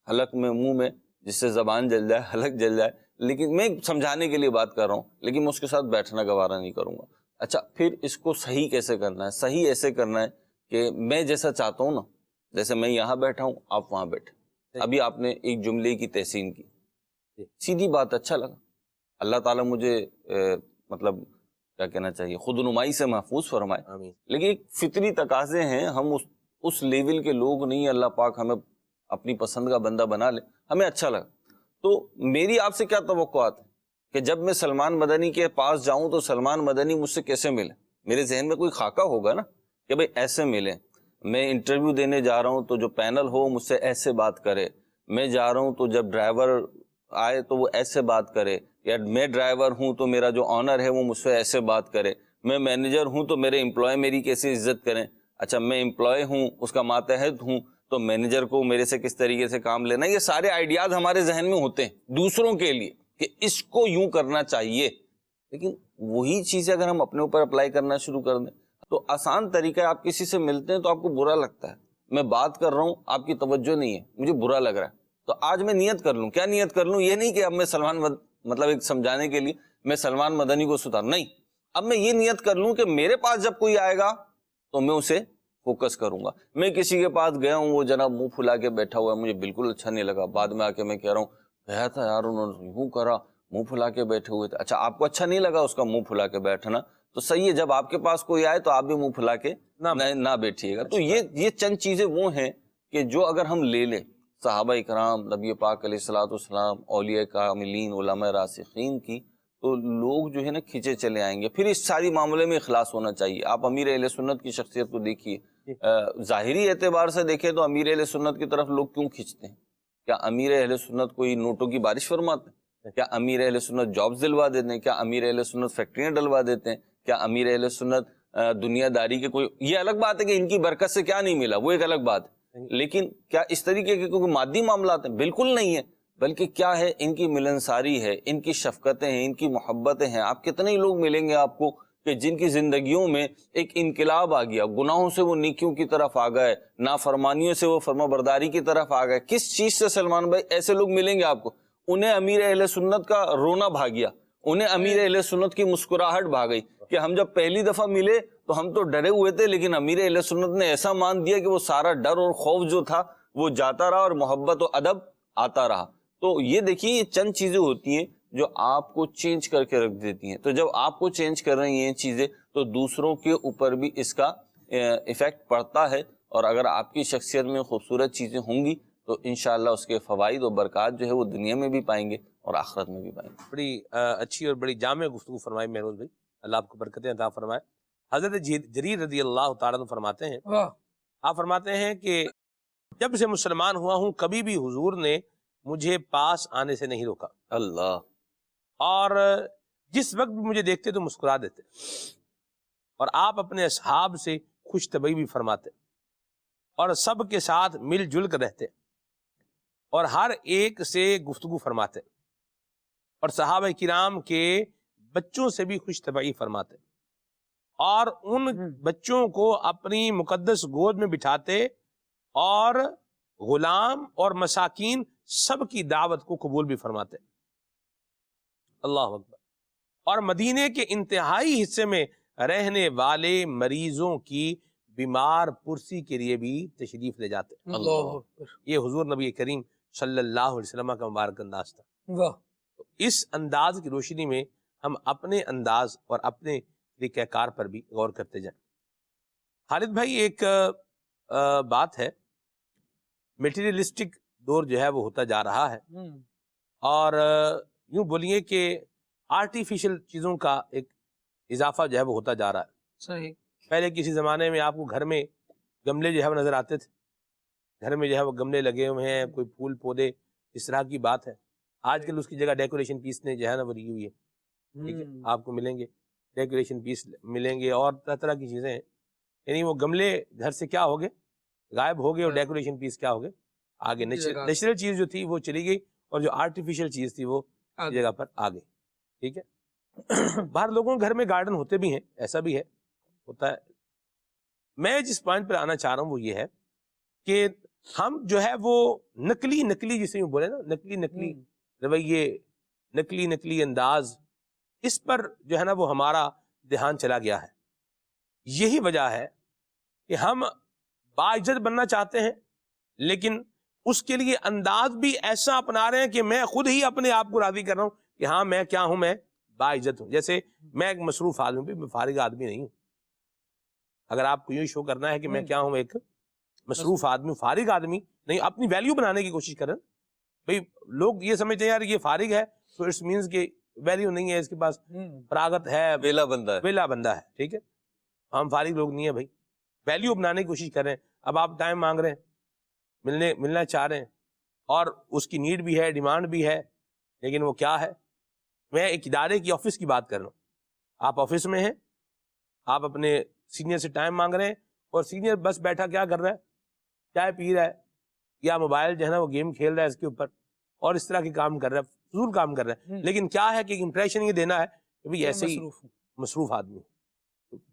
حلق میں, منہ میں, جس سے زبان جل جائے, حلق جل جائے. لیکن میں سمجھانے کے لیے بات کر رہا ہوں, لیکن میں اس کے ساتھ بیٹھنا گوارا نہیں کروں گا. اچھا پھر اس کو صحیح کیسے کرنا ہے؟ صحیح ایسے کرنا ہے کہ میں جیسا چاہتا ہوں نا, جیسے میں یہاں بیٹھا ہوں آپ وہاں بیٹھے. ابھی آپ نے ایک جملے کی تحسین کی, سیدھی بات, اچھا لگا. اللہ تعالیٰ مجھے مطلب کیا کہنا چاہیے, خود نمائی سے محفوظ فرمائے. لیکن ایک فطری تقاضے ہیں, ہم اس لیول کے لوگ نہیں, اللہ پاک ہمیں اپنی پسند کا بندہ بنا لے, ہمیں اچھا لگا. تو میری آپ سے کیا توقعات ہے کہ جب میں سلمان مدنی کے پاس جاؤں تو سلمان مدنی مجھ سے کیسے ملے؟ میرے ذہن میں کوئی خاکہ ہوگا نا کہ بھئی ایسے ملے. میں انٹرویو دینے جا رہا ہوں تو جو پینل ہو مجھ سے ایسے بات کرے, میں جا رہا ہوں تو جب ڈرائیور آئے تو وہ ایسے بات کرے, یا میں ڈرائیور ہوں تو میرا جو آنر ہے وہ مجھ سے ایسے بات کرے, میں مینیجر ہوں تو میرے امپلائی میری کیسے عزت کریں. اچھا میں امپلائی ہوں, اس کا ماتحت ہوں, تو مینیجر کو میرے سے کس طریقے سے کام لینا. یہ سارے آئیڈیاز ہمارے ذہن میں ہوتے ہیں دوسروں کے لیے کہ اس کو یوں کرنا چاہیے, لیکن وہی چیزیں اگر ہم اپنے اوپر اپلائی کرنا شروع کر دیں تو آسان طریقہ ہے. آپ کسی سے ملتے ہیں تو آپ کو برا لگتا ہے, میں بات کر رہا ہوں آپ کی توجہ نہیں ہے, مجھے برا لگ رہا ہے, تو آج میں نیت کر لوں. کیا نیت کر لوں؟ یہ نہیں کہ اب میں مطلب ایک سمجھانے کے لیے میں سلمان مدنی کو ستار, نہیں, اب میں یہ نیت کر لوں کہ میرے پاس جب کوئی آئے گا تو میں اسے فوکس کروں گا. میں کسی کے پاس گیا ہوں, وہ جناب منہ پھلا کے بیٹھا ہوا ہے, مجھے بالکل اچھا نہیں لگا, بعد میں آ کے میں کہہ رہا ہوں گیا تھا یار انہوں نے یوں کرا, منہ پھلا کے بیٹھے ہوئے تھے. اچھا آپ کو اچھا نہیں لگا اس کا منہ پھلا کے بیٹھنا, تو صحیح ہے, جب آپ کے پاس کوئی آئے تو آپ بھی منہ پھلا کے نہ بیٹھیے گا. تو یہ چند چیزیں وہ ہیں کہ جو اگر ہم لے لیں صحابہ اکرام, نبی پاک علیہ السلام, اولیاء کاملین, علماء راسخین کی, تو لوگ جو ہے نا کھینچے چلے آئیں گے. پھر اس ساری معاملے میں اخلاص ہونا چاہیے. آپ امیر اہل سنت کی شخصیت کو دیکھیے, ظاہری اعتبار سے دیکھیں تو امیر اہل سنت کی طرف لوگ کیوں کھینچتے ہیں؟ کیا امیر اہل سنت کوئی نوٹوں کی بارش فرماتے ہیں؟ کیا امیر اہل سنت جابز دلوا دیتے ہیں؟ کیا امیر اہل سنت فیکٹریاں ڈلوا دیتے ہیں؟ کیا امیر اہل سنت دنیا داری کے کوئی، یہ الگ بات ہے کہ ان کی برکت سے کیا نہیں ملا، وہ ایک الگ بات ہے، لیکن کیا اس طریقے کے کوئی مادی معاملات ہیں؟ بالکل نہیں ہے، بلکہ کیا ہے، ان کی ملنساری ہے، ان کی شفقتیں ہیں، ان کی محبتیں ہیں۔ آپ کتنے ہی لوگ ملیں گے آپ کو کہ جن کی زندگیوں میں ایک انقلاب آ گیا، گناہوں سے وہ نیکیوں کی طرف آ گئے، نافرمانیوں سے وہ فرما برداری کی طرف آ گئے۔ کس چیز سے سلمان بھائی ایسے لوگ ملیں گے آپ کو؟ انہیں امیر اہل سنت کا رونا بھاگیا، انہیں امیر اہل سنت کی مسکراہٹ بھاگئی کہ ہم جب پہلی دفعہ ملے تو ہم تو ڈرے ہوئے تھے، لیکن امیر اہل سنت نے ایسا مان دیا کہ وہ سارا ڈر اور خوف جو تھا وہ جاتا رہا اور محبت و ادب آتا رہا۔ تو یہ دیکھیے، یہ چند چیزیں ہوتی ہیں جو آپ کو چینج کر کے رکھ دیتی ہیں۔ تو جب آپ کو چینج کر رہی ہیں یہ چیزیں، تو دوسروں کے اوپر بھی اس کا ایفیکٹ پڑتا ہے، اور اگر آپ کی شخصیت میں خوبصورت چیزیں ہوں گی تو انشاءاللہ اس کے فوائد و برکات جو ہے وہ دنیا میں بھی پائیں گے اور آخرت میں بھی پائیں گے۔ بڑی اچھی اور بڑی جامع گفتگو فرمائی مہروز بھائی، اللہ آپ کو برکتیں عطا فرمائے۔ حضرت جریر رضی اللہ تعالیٰ عنہ فرماتے ہیں، آپ فرماتے ہیں کہ جب سے مسلمان ہوا ہوں کبھی بھی حضور نے مجھے پاس آنے سے نہیں روکا، اللہ، اور جس وقت بھی مجھے دیکھتے تو مسکرا دیتے، اور آپ اپنے اصحاب سے خوش طبعی بھی فرماتے، اور سب کے ساتھ مل جل کر رہتے، اور ہر ایک سے گفتگو فرماتے، اور صحابہ کرام کے بچوں سے بھی خوش طبعی فرماتے، اور ان بچوں کو اپنی مقدس گود میں بٹھاتے، اور غلام اور مساکین سب کی دعوت کو قبول بھی فرماتے۔ اللہ اکبر۔ اور مدینے کے انتہائی حصے میں رہنے والے مریضوں کی بیمار پرسی کے لیے بھی تشریف لے جاتے۔ اللہ یہ حضور نبی کریم صلی اللہ علیہ وسلم کا مبارک انداز تھا۔ واہ، تو اس انداز کی روشنی میں ہم اپنے انداز اور اپنے طریقہ کار پر بھی غور کرتے جائیں۔ خالد بھائی، ایک بات ہے، میٹیریلسٹک دور جو ہے وہ ہوتا جا رہا ہے، اور یوں بولیے کہ آرٹیفیشل چیزوں کا ایک اضافہ جو ہے وہ ہوتا جا رہا ہے۔ صحیح۔ پہلے کسی زمانے میں آپ کو گھر میں گملے جو ہے وہ نظر آتے تھے، گھر میں جو ہے وہ گملے لگے ہوئے ہیں، کوئی پھول پودے، اس طرح کی بات ہے۔ آج کل اس کی جگہ ڈیکوریشن پیس نے جو ہے نا وہ لگی ہوئی ہے، ٹھیک ہے، آپ کو ملیں گے ڈیکوریشن پیس ملیں گے، اور طرح طرح کی چیزیں ہیں، یعنی وہ گملے گھر سے کیا ہو گئے، غائب ہو گئے، اور ڈیکوریشن پیس کیا ہو گئے، آگے نیچرل چیز جو تھی وہ چلی گئی، اور جو آرٹیفیشل چیز تھی وہ جگہ پر آ گئی، ٹھیک ہے۔ باہر لوگوں کے گھر میں گارڈن ہوتے بھی ہیں، ایسا بھی ہے، ہوتا ہے۔ میں جس پوائنٹ پر آنا چاہ رہا ہوں وہ یہ ہے کہ ہم جو ہے وہ نقلی جسے یوں بولے نا، نقلی رویے، نقلی انداز، اس پر جو ہے نا وہ ہمارا دھیان چلا گیا ہے۔ یہی وجہ ہے کہ ہم باعزت بننا چاہتے ہیں، لیکن اس کے لیے انداز بھی ایسا اپنا رہے ہیں کہ میں خود ہی اپنے آپ کو راضی کر رہا ہوں کہ ہاں میں کیا ہوں، میں باعزت ہوں۔ جیسے میں ایک مصروف آدمی ہوں، میں فارغ آدمی نہیں ہوں۔ اگر آپ کو یوں شو کرنا ہے کہ میں کیا ہوں، ایک مصروف آدمی ہوں، فارغ آدمی نہیں، اپنی ویلیو بنانے کی کوشش کریں۔ بھئی لوگ یہ سمجھتے ہیں یار یہ فارغ ہے تو اٹس مینز کہ ویلیو نہیں ہے، اس کے پاس فراغت ہے، ویلا بندہ ہے، ٹھیک ہے۔ ہم فارغ لوگ نہیں ہیں بھائی، ویلیو بنانے کی کوشش کر رہے ہیں۔ اب آپ ٹائم مانگ رہے ہیں، ملنا چاہ رہے ہیں، اور اس کی نیڈ بھی ہے، ڈیمانڈ بھی ہے، لیکن وہ کیا ہے؟ میں ایک ادارے کی آفس کی بات کر رہا ہوں۔ آپ آفس میں ہیں، آپ اپنے سینئر سے ٹائم مانگ رہے ہیں، اور سینئر بس بیٹھا کیا کر رہا ہے؟ چائے پی رہا ہے، یا موبائل جو ہے نا وہ گیم کھیل رہا ہے اس کے اوپر، اور اس طرح کے کام کر رہا ہے، فضول کام کر رہا ہے۔ لیکن کیا ہے کہ امپریشن یہ دینا ہے کہ بھئی ایسے ہی مصروف آدمی،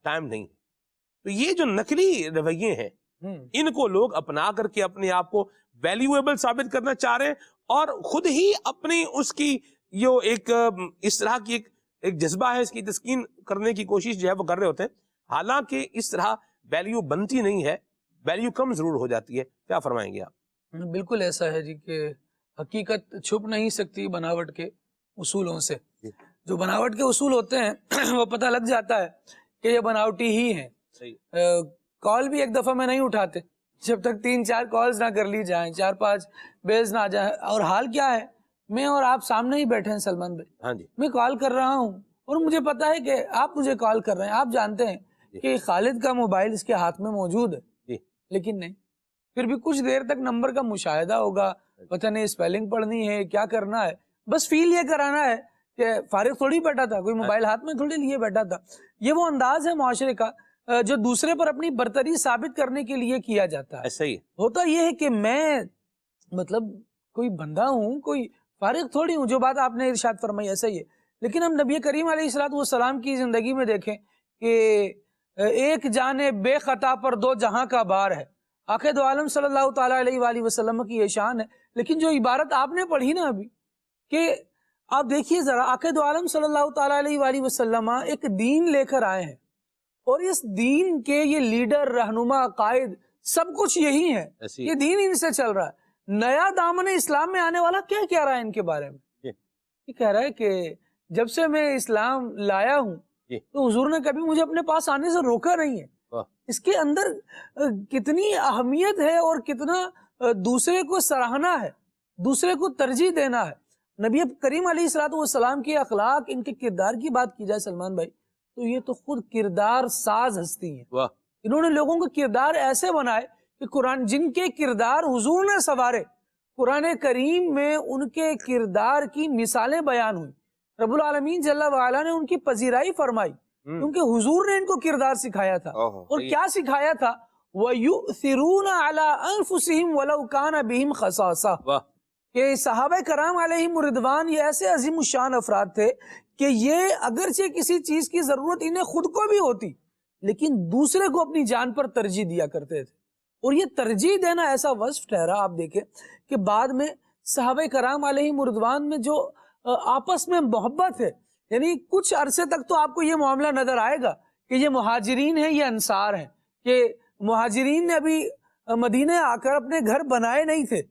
ٹائم نہیں ہے۔ تو یہ جو نقلی رویے ہیں، ان کو لوگ اپنا کر کے اپنے آپ کو ویلیویبل ثابت کرنا چاہ رہے ہیں، اور خود ہی اپنی اس کی جو ایک اس طرح کی ایک جذبہ ہے، اس کی تسکین کرنے کی کوشش جو ہے وہ کر رہے ہوتے ہیں۔ حالانکہ اس طرح ویلیو بنتی نہیں ہے، ویلیو کم ضرور ہو جاتی ہے۔ کیا فرمائیں گے آپ؟ بالکل ایسا ہے جی کہ حقیقت چھپ نہیں سکتی بناوٹ کے اصولوں سے۔ جو بناوٹ کے اصول ہوتے ہیں وہ پتہ لگ جاتا ہے کہ یہ بناوٹی ہی ہیں۔ کال بھی ایک دفعہ میں نہیں اٹھاتے جب تک 3-4 کالز نہ کر لی جائیں، 4-5 بیلز نہ آ جائیں۔ اور حال کیا ہے، میں اور آپ سامنے ہی بیٹھے ہیں سلمان بھائی، ہاں جی، میں کال کر رہا ہوں اور مجھے پتا ہے کہ آپ مجھے کال کر رہے ہیں، آپ جانتے ہیں کہ خالد کا موبائل اس کے ہاتھ میں موجود ہے، لیکن نہیں، پھر بھی کچھ دیر تک نمبر کا مشاہدہ ہوگا، پتہ نہیں اسپیلنگ پڑھنی ہے، کیا کرنا ہے، بس فیل یہ کرانا ہے کہ فارغ تھوڑی بیٹھا تھا، کوئی موبائل ہاتھ میں تھوڑی لیے بیٹھا تھا. یہ وہ انداز ہے معاشرے کا جو دوسرے پر اپنی برتری ثابت کرنے کے لیے کیا جاتا ہے. ایسا ہی ہوتا یہ ہے کہ میں مطلب کوئی بندہ ہوں، کوئی فارغ تھوڑی ہوں. جو بات آپ نے ارشاد فرمائی ایسا ہی ہے. لیکن ہم نبی کریم علیہ الصلوۃ والسلام کی زندگی میں دیکھیں کہ ایک جان بے خطا پر دو جہاں کا بار ہے. آخر دو عالم صلی اللہ تعالیٰ علیہ وآلہ وسلم کی یہ شان ہے. لیکن جو عبارت آپ نے پڑھی نا ابھی، کہ آپ دیکھیے ذرا، آخر دو عالم صلی اللہ تعالیٰ علیہ وآلہ وسلم ایک دین لے کر آئے ہیں، اور اس دین کے یہ لیڈر، رہنما، قائد، سب کچھ یہی ہے. ایسی یہ دین ان سے چل رہا ہے. نیا دامن اسلام میں آنے والا کیا کہہ رہا ہے ان کے بارے میں؟ یہ کہہ رہا ہے کہ جب سے میں اسلام لایا ہوں تو حضور نے کبھی مجھے اپنے پاس آنے سے روکا نہیں ہے. اس کے اندر کتنی اہمیت ہے اور کتنا دوسرے کو سراہنا ہے، دوسرے کو ترجیح دینا ہے. نبی کریم علیہ الصلوۃ والسلام کے اخلاق، ان کے کردار کی بات کی جائے سلمان بھائی، تو یہ تو خود کردار ساز ہستی ہیں. انہوں نے لوگوں کو کردار ایسے بنائے کہ قرآن، جن کے کردار حضور نے سنوارے، قرآن کریم میں ان کے کردار کی مثالیں بیان ہوئی. رب العالمین جل وعلا نے ان کی پذیرائی فرمائی کیونکہ حضور نے ان کو کردار سکھایا تھا. اور کیا سکھایا تھا؟ وَيُؤْثِرُونَ عَلَىٰ أَنفُسِهِمْ وَلَوْ كَانَ بِهِمْ خَصَاصَةٌ، کہ صحابہ کرام علیہم رضوان یہ ایسے عظیم الشان افراد تھے کہ یہ اگرچہ کسی چیز کی ضرورت انہیں خود کو بھی ہوتی، لیکن دوسرے کو اپنی جان پر ترجیح دیا کرتے تھے. اور یہ ترجیح دینا ایسا وصف ٹھہرا، آپ دیکھیں کہ بعد میں صحابہ کرام علیہم رضوان میں جو آپس میں محبت ہے، یعنی کچھ عرصے تک تو آپ کو یہ معاملہ نظر آئے گا کہ یہ مہاجرین ہیں، یہ انصار ہیں، کہ مہاجرین نے ابھی مدینے آ کر اپنے گھر بنائے نہیں تھے،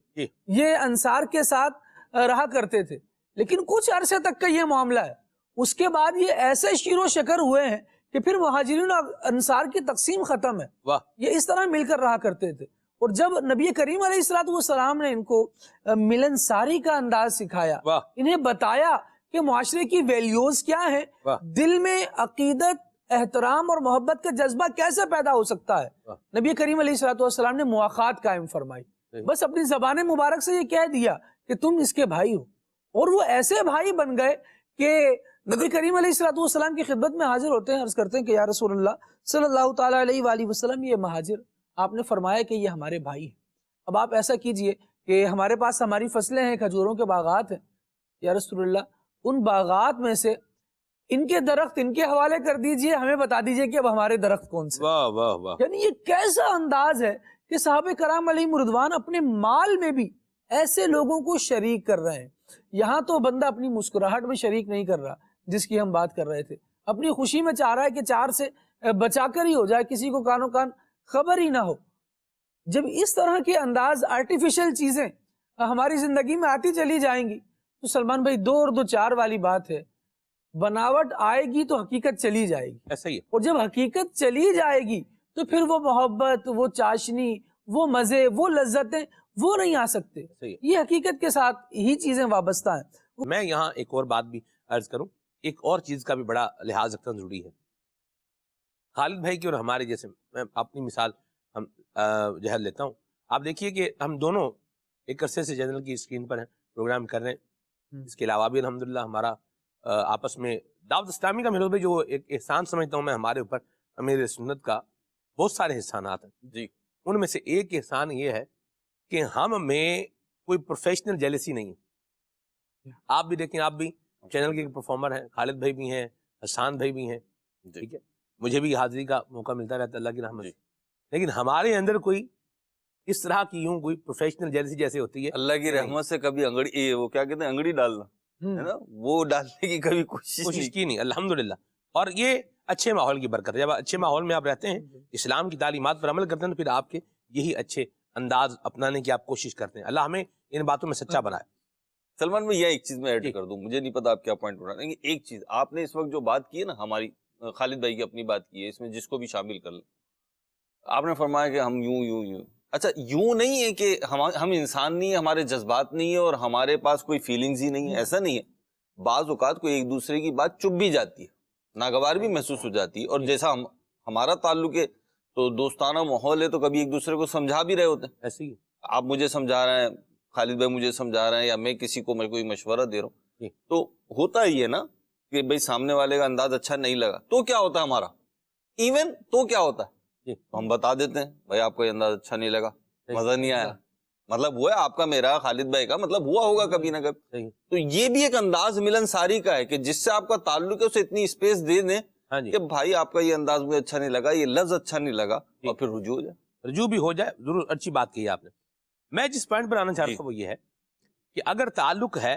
یہ انصار کے ساتھ رہا کرتے تھے. لیکن کچھ عرصے تک کا یہ معاملہ ہے. اس کے بعد یہ ایسے شیر و شکر ہوئے ہیں کہ پھر مہاجرین اور انصار کی تقسیم ختم ہے. یہ اس طرح مل کر رہا کرتے تھے. اور جب نبی کریم علیہ الصلوۃ والسلام نے ان کو ملنساری کا انداز سکھایا، انہیں بتایا کہ معاشرے کی ویلیوز کیا ہیں، دل میں عقیدت، احترام اور محبت کا جذبہ کیسے پیدا ہو سکتا ہے، نبی کریم علیہ الصلوۃ والسلام نے مواخات قائم فرمائی. بس اپنی زبان مبارک سے یہ کہہ دیا کہ تم اس کے بھائی ہو، اور وہ ایسے بھائی بن گئے کہ نبی کریم علیہ الصلوۃ والسلام کی خدمت میں حاضر ہوتے ہیں، عرض کرتے ہیں کہ یا رسول اللہ صلی اللہ تعالیٰ علیہ وآلہ وسلم، یہ مہاجر آپ نے فرمایا کہ یہ ہمارے بھائی ہیں. اب آپ ایسا کیجئے کہ ہمارے پاس ہماری فصلیں ہیں، کھجوروں کے باغات ہیں، یا رسول اللہ ان باغات میں سے ان کے درخت ان کے حوالے کر دیجئے، ہمیں بتا دیجئے کہ اب ہمارے درخت کون سے. یعنی یہ کیسا انداز ہے کہ صحابہ کرام علیہم رضوان اپنے مال میں بھی ایسے لوگوں کو شریک کر رہے ہیں. یہاں تو بندہ اپنی مسکراہٹ میں شریک نہیں کر رہا جس کی ہم بات کر رہے تھے، اپنی خوشی میں چاہ رہا ہے کہ چار سے بچا کر ہی ہو جائے، کسی کو کانوں کان خبر ہی نہ ہو. جب اس طرح کے انداز، آرٹیفیشل چیزیں ہماری زندگی میں آتی چلی جائیں گی تو سلمان بھائی 2 اور 2 4 والی بات ہے، بناوٹ آئے گی تو حقیقت چلی جائے گی. ایسا ہی ہے. اور جب حقیقت چلی جائے گی تو پھر وہ محبت، وہ چاشنی، وہ مزے، وہ لذتیں وہ نہیں آ سکتے. یہ حقیقت کے ساتھ ہی چیزیں وابستہ ہیں. میں یہاں ایک اور بات بھی عرض کروں، ایک اور چیز کا بھی بڑا لحاظ رکھنا ضروری ہے. خالد بھائی کی اور ہمارے جیسے، میں اپنی مثال ہم جو ہے لیتا ہوں. آپ دیکھیے کہ ہم دونوں ایک عرصے سے چینل کی اسکرین پر ہیں، پروگرام کر رہے ہیں. اس کے علاوہ بھی الحمدللہ ہمارا آپس میں دعوت اسلامی کا میرے جو ایک احسان سمجھتا ہوں میں ہمارے اوپر، امیر سنت کا بہت سارے احسانات ہیں جی. ان میں سے ایک احسان یہ ہے کہ ہم میں کوئی پروفیشنل جیلسی نہیں ہے. آپ بھی دیکھیں، آپ بھی چینل کے پرفارمر ہیں، خالد بھائی بھی ہیں، حسان بھائی بھی ہیں، ٹھیک ہے، مجھے بھی حاضری کا موقع ملتا رہتا اللہ کی رحمت سے. لیکن ہمارے اندر کوئی اس طرح کی یوں کوئی پروفیشنل جیلسی جیسے ہوتی ہے، اللہ کی رحمت سے کبھی انگڑی، وہ کیا کہتے ہیں، انگڑی ڈالنا ہے نا، وہ ڈالنے کی کبھی کوشش کی نہیں الحمدللہ. اور یہ اچھے ماحول کی برکت ہے. جب اچھے ماحول میں آپ رہتے ہیں، اسلام کی تعلیمات پر عمل کرتے ہیں، تو پھر آپ کے یہی اچھے انداز اپنانے کی آپ کوشش کرتے ہیں. اللہ ہمیں ان باتوں میں سچا بنائے. سلمان میں یہ ایک چیز میں ایڈ کر دوں، مجھے نہیں پتا آپ کیا پوائنٹ اٹھا رہے ہیں. ایک چیز آپ نے اس وقت جو بات کی ہے نا، ہماری خالد بھائی کی اپنی بات کی ہے، اس میں جس کو بھی شامل کر لیں. آپ نے فرمایا کہ ہم یوں یوں یوں. اچھا، یوں نہیں ہے کہ ہم انسان نہیں ہیں، ہمارے جذبات نہیں ہیں اور ہمارے پاس کوئی فیلنگز ہی نہیں ہے، ایسا نہیں ہے. بعض اوقات کوئی ایک دوسرے کی بات چپ بھی جاتی ہے، ناگوار بھی محسوس ہو جاتی ہے. اور جیسا ہمارا تعلق ہے تو دوستانہ ماحول ہے، تو کبھی ایک دوسرے کو سمجھا بھی رہے ہوتے ہیں. ایسے ہی آپ مجھے سمجھا رہے ہیں، خالد بھائی مجھے سمجھا رہے ہیں، یا میں کسی کو کوئی مشورہ دے رہا ہوں، تو ہوتا ہی ہے نا کہ بھائی سامنے والے کا انداز اچھا نہیں لگا تو کیا ہوتا ہے ہمارا ایون تو کیا ہوتا ہے تو ہم بتا دیتے ہیں بھائی آپ کو یہ انداز اچھا نہیں لگا, مزہ نہیں آیا, مطلب ہوا ہے آپ کا میرا خالد بھائی کا مطلب ہوا ہوگا کبھی نہ کبھی. تو یہ بھی ایک انداز ملنساری کا ہے کہ جس سے آپ کا تعلق ہے اسے اتنی اسپیس دے دیں کہ بھائی آپ کا یہ انداز مجھے اچھا نہیں لگا, یہ لفظ اچھا نہیں لگا, اور پھر رجوع ہو جائے. رجوع بھی ہو جائے, ضرور اچھی بات کی آپ نے. میں جس پوائنٹ پر آنا چاہتا ہوں وہ یہ ہے کہ اگر تعلق ہے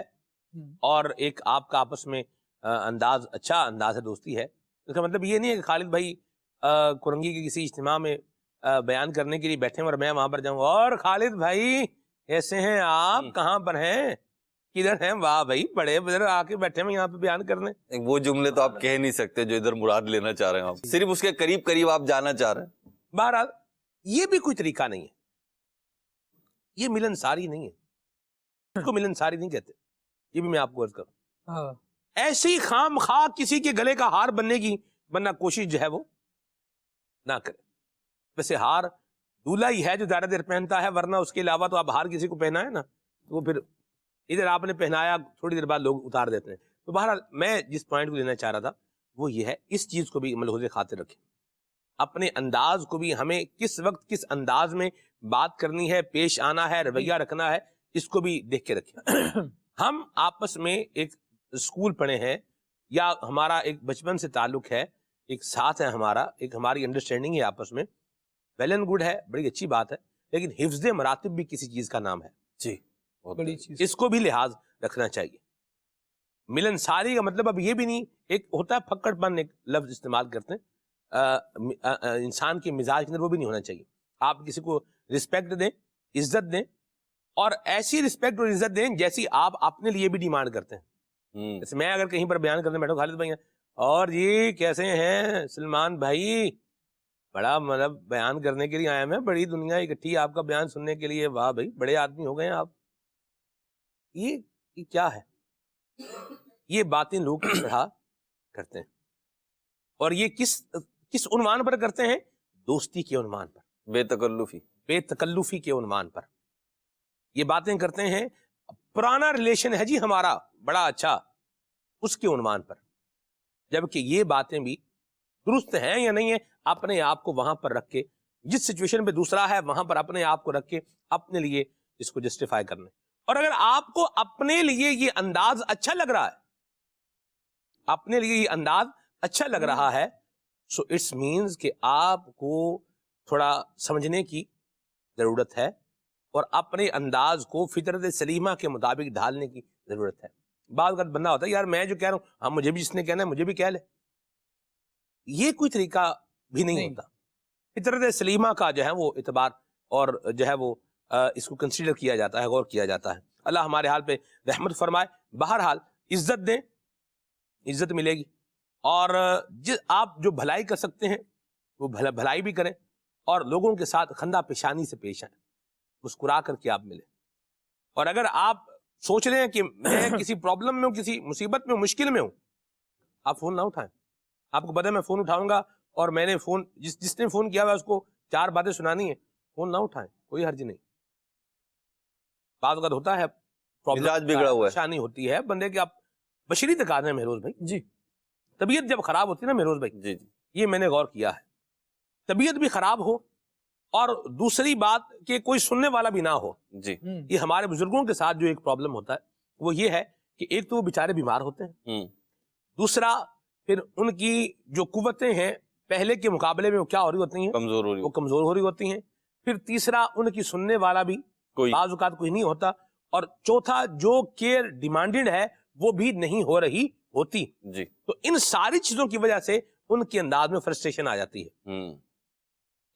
اور ایک آپ کا آپس میں انداز اچھا انداز ہے, دوستی ہے, اس کا مطلب یہ نہیں ہے کہ خالد بھائی کرنگی کے کسی اجتماع میں بیان کرنے کے لیے بیٹھے ہیں اور میں وہاں پر جاؤں اور خالد بھائی ایسے ہیں آپ, کہاں پر ہیں, کدھر ہیں, واہ بھائی بڑے بزرگ آ کے بیٹھے ہیں یہاں پہ بیان کرنے. وہ جملے تو آپ کہہ نہیں سکتے جو ادھر مراد لینا چاہ رہے ہیں آپ, صرف اس کے قریب قریب آپ جانا چاہ رہے ہیں. بہرحال یہ بھی کوئی طریقہ نہیں ہے, یہ ملنساری نہیں ہے, اس کو ملنساری نہیں کہتے. یہ بھی میں آپ کو عرض کروں, ایسے ہی خام خواہ کسی کے گلے کا ہار بننے کی بننا کوشش جو ہے وہ نہ کرے. ویسے ہار دولہا ہی ہے جو زیادہ دیر پہنتا ہے, ورنہ اس کے علاوہ تو آپ ہار کسی کو پہنا ہے نا تو وہ پھر ادھر آپ نے پہنایا تھوڑی دیر بعد لوگ اتار دیتے ہیں. تو بہرحال میں جس پوائنٹ کو لینا چاہ رہا تھا وہ یہ ہے, اس چیز کو بھی ملحوظ خاطر رکھیں, اپنے انداز کو بھی, ہمیں کس وقت کس انداز میں بات کرنی ہے, پیش آنا ہے, رویہ رکھنا ہے, اس کو بھی دیکھ کے رکھیں. ہم آپس میں ایک اسکول پڑھے ہیں یا ہمارا ایک بچپن سے تعلق ہے, ایک ساتھ ہے ہمارا, ایک ہماری انڈرسٹینڈنگ ہے آپس میں, ویل اینڈ گڈ ہے, بڑی اچھی بات ہے, لیکن حفظ مراتب بھی کسی چیز کا نام ہے. جی بڑی چیز, اس کو بھی لحاظ رکھنا چاہیے. ملنساری کا مطلب اب یہ بھی نہیں, ایک ہوتا ہے پھکڑ پن, ایک لفظ استعمال کرتے ہیں انسان کے مزاج کے اندر, وہ بھی نہیں ہونا چاہیے. آپ کسی کو رسپیکٹ دیں, عزت دیں, اور ایسی رسپیکٹ اور عزت دیں جیسی آپ اپنے لیے بھی ڈیمانڈ کرتے ہیں. جیسے میں اگر کہیں پر بیان کرنے بیٹھا خالد بھائی اور یہ کیسے ہیں سلمان بھائی, بڑا مطلب بیان کرنے کے لیے آئے ہیں, بڑی دنیا اکٹھی آپ کا بیان سننے کے لیے, واہ بھائی بڑے آدمی ہو گئے ہیں آپ. یہ کیا ہے, یہ باتیں لوگ کس طرح کرتے ہیں, اور یہ کس عنوان پر کرتے ہیں, دوستی کے عنوان پر, بے تکلفی کے عنوان پر یہ باتیں کرتے ہیں. پرانا ریلیشن ہے جی ہمارا بڑا اچھا, اس کے عنوان پر, جبکہ یہ باتیں بھی درست ہیں یا نہیں ہیں, اپنے آپ کو وہاں پر رکھ کے, جس سچویشن پہ دوسرا ہے وہاں پر اپنے آپ کو رکھ کے اپنے لیے اس کو جسٹیفائی کرنے. اور اگر آپ کو اپنے لیے یہ انداز اچھا لگ رہا ہے, اپنے لیے یہ انداز اچھا لگ رہا ہے, سو اٹس مینز کہ آپ کو تھوڑا سمجھنے کی ضرورت ہے اور اپنے انداز کو فطرت سلیمہ کے مطابق ڈھالنے کی ضرورت ہے. بعض اوقات بندہ ہوتا ہے یار میں جو کہہ رہا ہوں, ہاں مجھے بھی جس نے کہنا ہے مجھے بھی کہہ لے, یہ کوئی طریقہ بھی نہیں ہوتا. فطرت سلیمہ کا جو ہے وہ اعتبار اور جو ہے وہ اس کو کنسیڈر کیا جاتا ہے, غور کیا جاتا ہے. اللہ ہمارے حال پہ رحمت فرمائے. بہرحال عزت دیں, عزت ملے گی, اور آپ جو بھلائی کر سکتے ہیں وہ بھلائی بھی کریں, اور لوگوں کے ساتھ خندہ پیشانی سے پیش آئیں, مسکرا کر کے آپ ملیں. اور اگر آپ سوچ رہے ہیں کہ میں کسی پرابلم میں ہوں, کسی مصیبت میں ہوں, مشکل میں ہوں, آپ فون نہ اٹھائیں. آپ کو پتہ ہے میں فون اٹھاؤں گا اور میں نے فون جس نے فون کیا ہوا اس کو 4 باتیں سنانی ہیں, فون نہ اٹھائیں, کوئی حرج نہیں. بعض اوقات ہوتا ہے مزاج بگڑا ہوا ہے, پریشانی ہوتی ہے بندے کے, آپ بشری تقاضے ہیں مہروز بھائی جی, طبیعت جب خراب ہوتی ہے نا مہروز بھائی, جی جی یہ میں نے غور کیا ہے, طبیعت بھی خراب ہو اور دوسری بات کہ کوئی سننے والا بھی نہ ہو. جی یہ ہمارے بزرگوں کے ساتھ جو ایک پرابلم ہوتا ہے وہ یہ ہے کہ ایک تو وہ بیچارے بیمار ہوتے ہیں, دوسرا پھر ان کی جو قوتیں ہیں پہلے کے مقابلے میں وہ کیا ہو رہی ہوتی ہیں, وہ کمزور ہو رہی ہوتی ہیں. پھر تیسرا ان کی سننے والا بھی بعض اوقات کوئی نہیں ہوتا, اور چوتھا جو کیئر ڈیمانڈڈ ہے وہ بھی نہیں ہو رہی ہوتی. جی تو ان ساری چیزوں کی وجہ سے ان کے انداز میں فرسٹریشن آ جاتی ہے,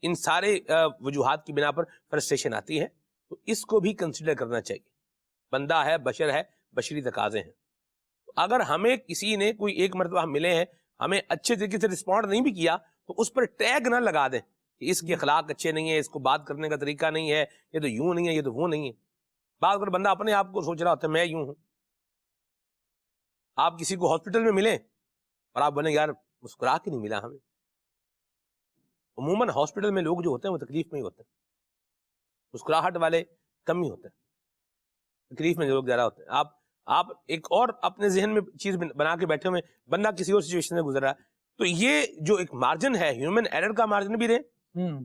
ان سارے وجوہات کی بنا پر فرسٹریشن آتی ہے. تو اس کو بھی کنسیڈر کرنا چاہیے. بندہ ہے, بشر ہے, بشری تقاضے ہیں. اگر ہمیں کسی نے کوئی ایک مرتبہ ہم ملے ہیں, ہمیں اچھے طریقے سے رسپونڈ نہیں بھی کیا, تو اس پر ٹیگ نہ لگا دیں کہ اس کے اخلاق اچھے نہیں ہیں, اس کو بات کرنے کا طریقہ نہیں ہے, یہ تو یوں نہیں ہے, یہ تو وہ نہیں ہے. بعض اگر بندہ اپنے آپ کو سوچ رہا ہوتا ہے میں یوں ہوں. آپ کسی کو ہاسپٹل میں ملیں اور آپ بولیں یار مسکرا کے نہیں ملا ہمیں. عموماً ہاسپٹل میں لوگ جو ہوتے ہیں وہ تکلیف میں ہی ہوتے ہیں, مسکراہٹ والے کم ہی ہوتے ہیں, تکلیف میں لوگ زیادہ ہوتے ہیں. آپ آپ ایک اور اپنے ذہن میں چیز بنا کے بیٹھے ہوئے، بندہ کسی اور سچویشن سے گزر رہا ہے، تو یہ جو ایک مارجن ہے، ہیومن ایرر کا مارجن بھی دیں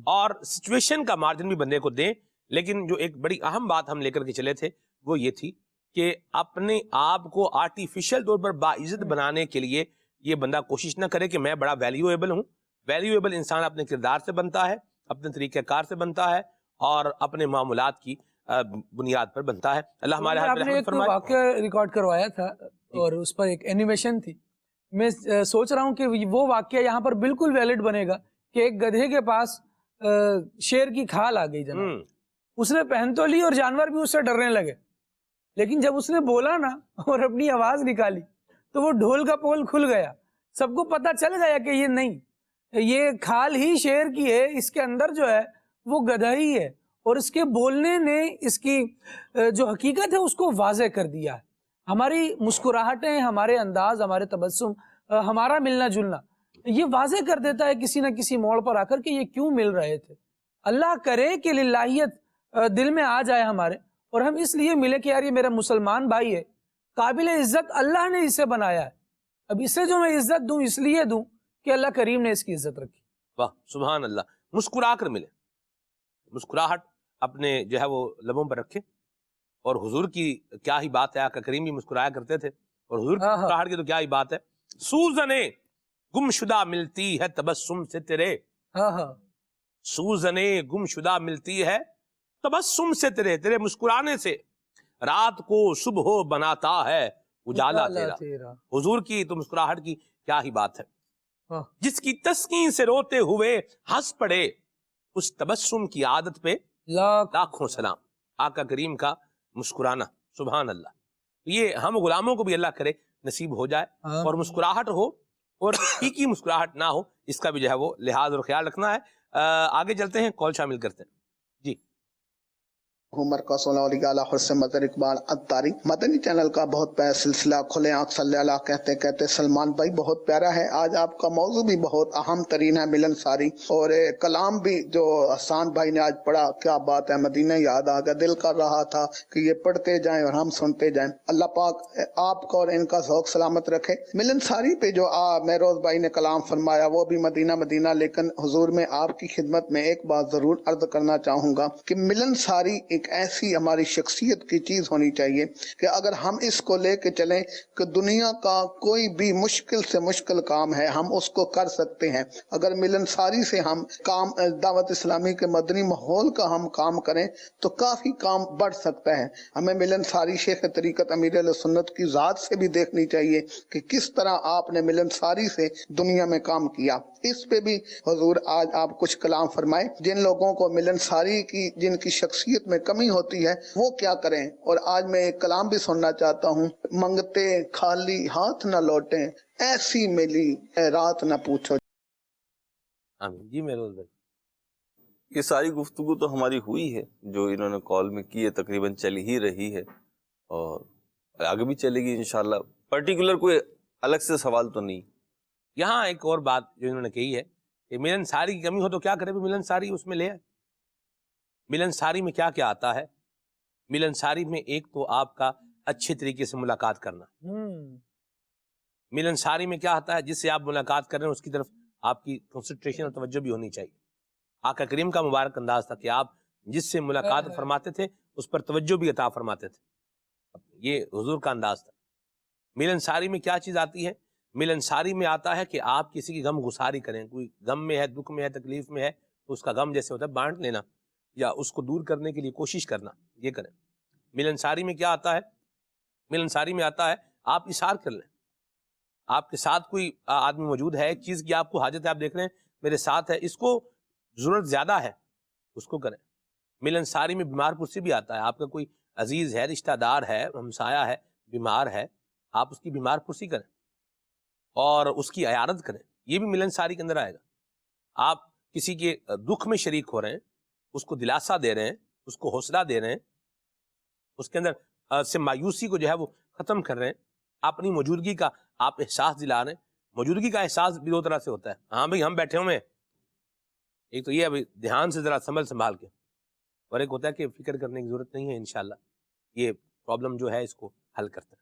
اور سچویشن کا مارجن بھی بندے کو دیں. لیکن جو ایک بڑی اہم بات ہم لے کر کے چلے تھے وہ یہ تھی کہ اپنے آپ کو آرٹیفیشل طور پر باعزت بنانے کے لیے یہ بندہ کوشش نہ کرے کہ میں بڑا ویلیویبل ہوں. ویلیویبل انسان اپنے کردار سے بنتا ہے، اپنے طریقہ کار سے بنتا ہے اور اپنے معاملات کی بنیاد پر بنتا ہے. اللہ ہمارے آپ نے ایک واقعہ ریکارڈ کروایا تھا اور اس پر ایک اینیمیشن تھی. میں سوچ رہا ہوں کہ وہ واقعہ یہاں پر بالکل ویلڈ بنے گا کہ ایک گدھے کے پاس شیر کی کھال آ گئی جناب، اس نے پہن تو لی اور جانور بھی اس سے ڈرنے لگے، لیکن جب اس نے بولا نا اور اپنی آواز نکالی تو وہ ڈھول کا پول کھل گیا. سب کو پتا چل گیا کہ یہ نہیں، یہ کھال ہی شیر کی ہے، اس کے اندر جو ہے وہ گدھا ہی ہے، اور اس کے بولنے نے اس کی جو حقیقت ہے اس کو واضح کر دیا ہے. ہماری مسکراہٹیں، ہمارے انداز، ہمارے تبسم، ہمارا ملنا جلنا یہ واضح کر دیتا ہے کسی نہ کسی موڑ پر آ کر کہ یہ کیوں مل رہے تھے. اللہ کرے کہ للہیت دل میں آ جائے ہمارے، اور ہم اس لیے ملے کہ یار یہ میرا مسلمان بھائی ہے، قابل عزت اللہ نے اسے بنایا ہے، اب اسے جو میں عزت دوں اس لیے دوں کہ اللہ کریم نے اس کی عزت رکھی. واہ سبحان اللہ. مسکرا کر ملے، مسکراہٹ اپنے جو ہے وہ لبوں پر رکھے. اور حضور کی کیا ہی بات ہے، آقا کریم بھی مسکرایا کرتے تھے، اور حضور کی مسکراہٹ کی تو کیا ہی بات ہے. سوزنے گم شدہ ملتی ہے تبسم سے تیرے، سوزنے گم شدہ ملتی ہے تبسم سے تیرے، تیرے مسکرانے سے رات کو صبح بناتا ہے اجالا تیرا. حضور کی تو مسکراہٹ کی کیا ہی بات ہے. جس کی تسکین سے روتے ہوئے ہنس پڑے، اس تبسم کی عادت پہ لاکھوں سلام. آقا کریم کا مسکرانا سبحان اللہ. یہ ہم غلاموں کو بھی اللہ کرے نصیب ہو جائے، اور مسکراہٹ ہو اور حقیقی مسکراہٹ نہ ہو، اس کا بھی جو ہے وہ لحاظ اور خیال رکھنا ہے. آگے چلتے ہیں، کال شامل کرتے ہیں. جی عمر کا صلی اللہ علیہ حسن مظہر اقبال اتاری مدنی چینل کا بہت پیارا سلسلہ کھلے آنکھ صلی اللہ کہتے کہتے سلمان بھائی بہت پیارا ہے. آج آپ کا موضوع بھی بہت اہم ترین ہے، ملن ساری، اور کلام بھی جو حسان بھائی نے آج پڑھا، کیا بات ہے، مدینہ یاد آ گیا. دل کر رہا تھا کہ یہ پڑھتے جائیں اور ہم سنتے جائیں. اللہ پاک آپ کا اور ان کا ذوق سلامت رکھے. ملن ساری پہ جو مہروز بھائی نے کلام فرمایا وہ بھی مدینہ مدینہ، لیکن حضور میں آپ کی خدمت میں ایک بات ضرور عرض کرنا چاہوں گا کہ ملن ساری ایک ایسی ہماری شخصیت کی چیز ہونی چاہیے کہ اگر ہم اس کو لے کے چلیں کہ دنیا کا کوئی بھی مشکل سے مشکل کام ہے ہم اس کو کر سکتے ہیں. اگر ملن ساری سے ہم کام دعوت اسلامی کے مدنی ماحول کا ہم کام کریں تو کافی کام بڑھ سکتا ہے. ہمیں ملن ساری شیخ طریقت امیر علیہ سنت کی ذات سے بھی دیکھنی چاہیے کہ کس طرح آپ نے ملن ساری سے دنیا میں کام کیا. اس پہ بھی حضور آج آپ کچھ کلام فرمائے. جن لوگوں کو ملن ساری کی جن کی شخصیت میں کمی ہوتی ہے وہ کیا کریں. اور آج میں ایک کلام بھی سننا چاہتا ہوں، منگتے خالی ہاتھ نہ لوٹیں، ایسی ملی اے رات نہ پوچھو. آمین. جی مہروز بھائی، یہ ساری گفتگو تو ہماری ہوئی ہے جو انہوں نے کال میں کی ہے، تقریباً چل ہی رہی ہے اور آگے بھی چلے گی انشاءاللہ. پرٹیکولر کوئی الگ سے سوال تو نہیں. یہاں ایک اور بات جو انہوں نے کہی ہے کہ ملن ساری کی کمی ہو تو کیا کرے، ملن ساری اس میں لے آئے. ملن ساری میں کیا کیا آتا ہے؟ ملن ساری میں ایک تو آپ کا اچھے طریقے سے ملاقات کرنا. ملن ساری میں کیا آتا ہے؟ جس سے آپ ملاقات کر رہے ہیں اس کی طرف آپ کی کنسنٹریشن اور توجہ بھی ہونی چاہیے. آقا کریم کا مبارک انداز تھا کہ آپ جس سے ملاقات فرماتے تھے اس پر توجہ بھی عطا فرماتے تھے. یہ حضور کا انداز تھا. ملن ساری میں کیا چیز آتی ہے؟ ملن ساری میں آتا ہے کہ آپ کسی کی غم گساری کریں. کوئی غم میں ہے، دکھ میں ہے، تکلیف میں ہے تو اس کا غم جیسے ہوتا ہے بانٹ لینا یا اس کو دور کرنے کے لیے کوشش کرنا، یہ کریں. ملن ساری میں کیا آتا ہے؟ ملن ساری میں آتا ہے آپ اشار کر لیں. آپ کے ساتھ کوئی آدمی موجود ہے، ایک چیز کی آپ کو حاجت ہے، آپ دیکھ رہے ہیں میرے ساتھ ہے، اس کو ضرورت زیادہ ہے، اس کو کریں. ملن ساری میں بیمار پرسی بھی آتا ہے. آپ کا کوئی عزیز ہے، رشتہ دار ہے، ہمسایہ ہے، بیمار ہے، آپ اس کی بیمار پرسی کریں اور اس کی عیادت کریں. یہ بھی ملن ساری کے اندر آئے گا. آپ کسی کے دکھ میں شریک ہو رہے ہیں، اس کو دلاسا دے رہے ہیں، اس کو حوصلہ دے رہے ہیں، اس کے اندر سے مایوسی کو جو ہے وہ ختم کر رہے ہیں، اپنی موجودگی کا آپ احساس دلا رہے ہیں. موجودگی کا احساس بھی دو طرح سے ہوتا ہے. ہاں بھئی ہم بیٹھے ہوئے ہیں، ایک تو یہ ابھی دھیان سے ذرا سنبھال کے، اور ایک ہوتا ہے کہ فکر کرنے کی ضرورت نہیں ہے، انشاءاللہ یہ پرابلم جو ہے اس کو حل کرتے ہیں.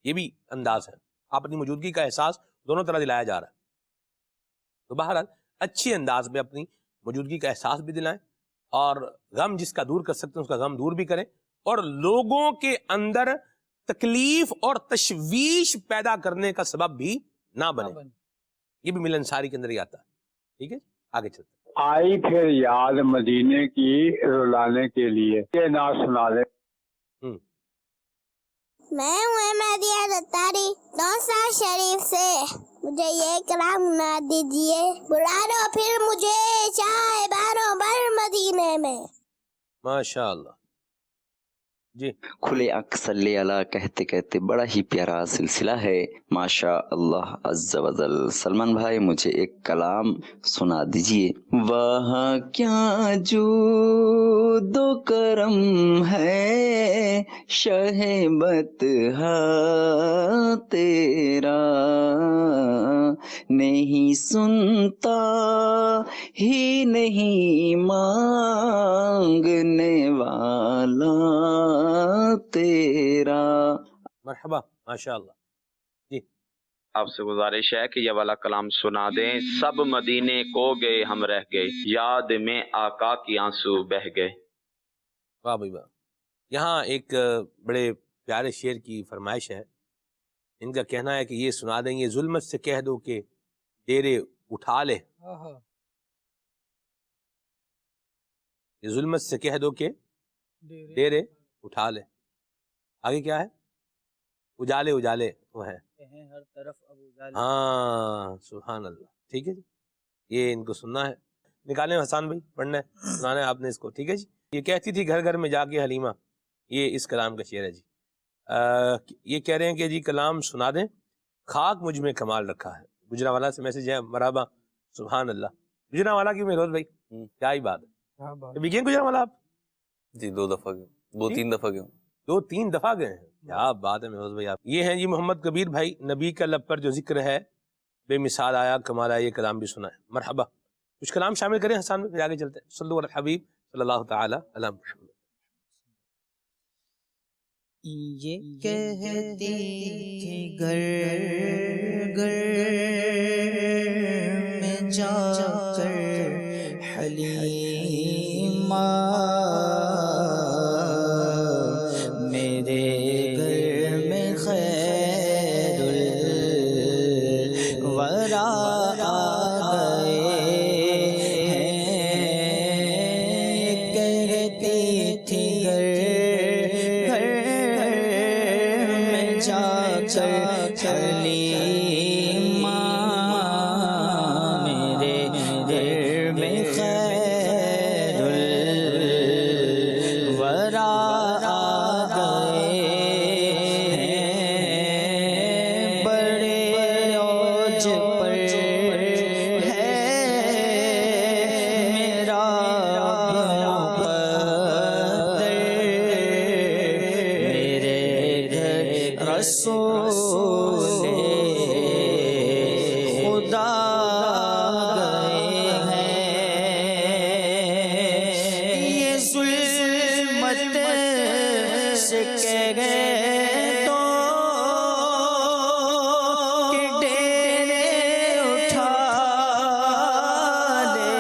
یہ بھی انداز ہے، آپ اپنی موجودگی کا احساس دونوں طرح دلایا جا رہا ہے. تو بہرحال اچھی انداز میں اپنی موجودگی کا احساس بھی دلائیں، اور غم جس کا دور کر سکتے ہیں اس کا غم دور بھی کریں، اور لوگوں کے اندر تکلیف اور تشویش پیدا کرنے کا سبب بھی نہ بنے. یہ بھی مل انصاری کے اندر ہی آتا ہے. ٹھیک ہے، آگے چلتے ہیں. آئی پھر یاد مدینے کی رلانے کے لیے، یہ نعت سنا دیں. میں ہوں احمدیہ اتاری دوسا شریف سے، مجھے یہ کلام سنا دیجئے. بلا لو پھر مجھے چاہے باروں بر مدینے میں. ماشاء اللہ جی. کھلے آنکھ صلی اللہ کہتے کہتے بڑا ہی پیارا سلسلہ ہے، ماشاء اللہ عز و جل. سلمان بھائی مجھے ایک کلام سنا دیجئے. وہاں کیا جود و کرم ہے شہ بطحا تیرا، نہیں سنتا ہی نہیں مانگنے والا تیرا. مرحبا ماشاء اللہ جی. آپ سے گزارش ہے کہ یہ والا کلام سنا دیں. سب مدینے کو گئے ہم رہ گئے، یاد میں آقا کی آنسو بہ گئے. واہ بھائی واہ. یہاں ایک بڑے پیارے شعر کی فرمائش ہے. ان کا کہنا ہے کہ یہ سنا دیں، یہ ظلمت سے کہہ دو کہ ڈیرے اٹھا لے. یہ ظلمت سے کہہ دو کہ ڈیرے اٹھا لے. آگے کیا ہے؟ اجالے اجالے وہ ہے ہر طرف ابو جالے. ہاں سبحان اللہ. ٹھیک ہے جی، یہ ان کو سننا ہے. نکالیں حسان بھائی، پڑھنا ہے، سنانا ہے آپ نے اس کو. ٹھیک ہے جی. یہ کہتی تھی گھر گھر میں جا کے حلیمہ، یہ اس کلام کا شعر ہے جی. یہ کہہ رہے ہیں کہ جی کلام سنا دیں، خاک مجھ میں کمال رکھا ہے. گجرانوالہ سے میسج ہے. مرحبا سبحان اللہ. گجرانوالہ کی میروز بھائی کیا ہی بات ہے. بھی گئے گجرانوالہ آپ؟ جی 2 دفعہ گئے، 2-3 دفعہ گئے. 2-3 دفعہ گئے ہیں. کیا بات ہے میروز بھائی آپ. یہ ہیں جی محمد کبیر بھائی. نبی کا لب پر جو ذکر ہے بے مثال آیا کمال آیا، یہ کلام بھی سنا ہے. مرحبا. کچھ کلام شامل کریں حسان میں، پھر آگے چلتے ہیں. صلو علی الحبیب صلی اللہ تعالی علی محمد. یہ کہتی تھی گھر گھر میں جا کر حلیمہ، میرے گھر میں خیر الورا آ گئے ہیں. کہتی تھی گھر جا کر حلیمہ، میرے گھر میں خیر الورا آ گئے ہیں. بڑے اوج پر ہے میرا مقدر، میرے گھر رسول خدا گئے ہیں. یہ ظلمت سے کہہ گئے تو کہ ڈیرے اٹھا لے،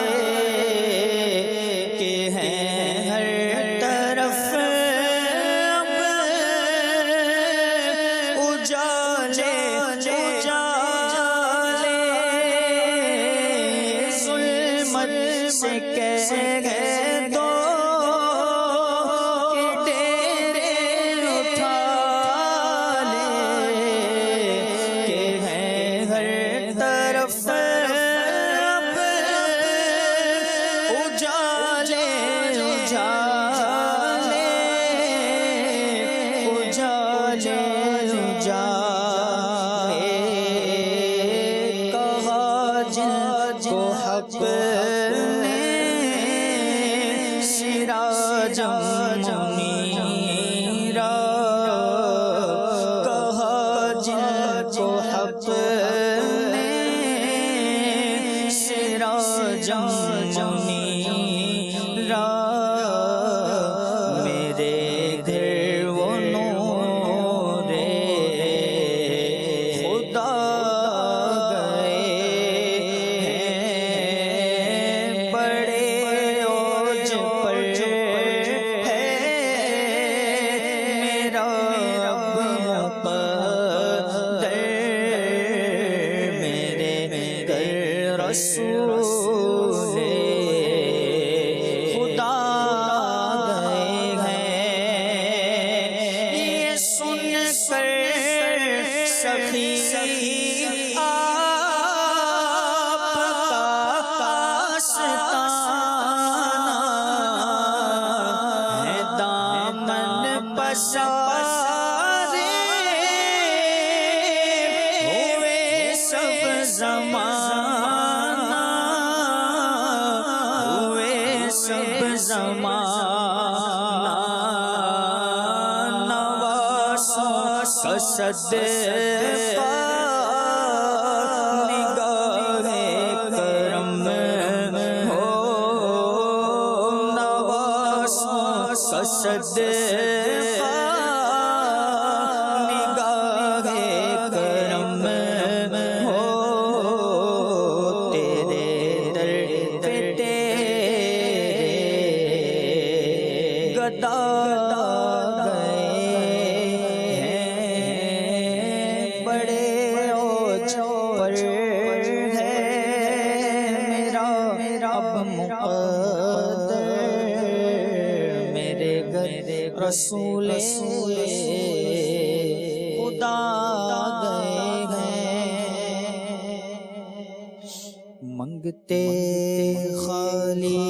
کہ ہیں ہر طرف اب اجالے اجالے. ظلمت سے کہہ گئے تو کہ ڈیرے اٹھا لے، کہ ہیں ہر طرف اب اجالے اجالے اجالے اجالے. کہا جن کو حق نے سراج منیرا، کہا جن کو حق نے سراج منیرا، میرے گھر وہ نور پسارے ہوئے سب زمانہ ہوئے سب زمانہ نواسوں کا صدقہ نگاہ کرم ہو نواسوں کا صدقہ نگاہ کرم ہو تیرے در پہ تیرے گدا گئے ہیں بڑے اوج پر ہے میرا اب مقدر میرے گھر رسول خدا گئے ہیں منگتے خالی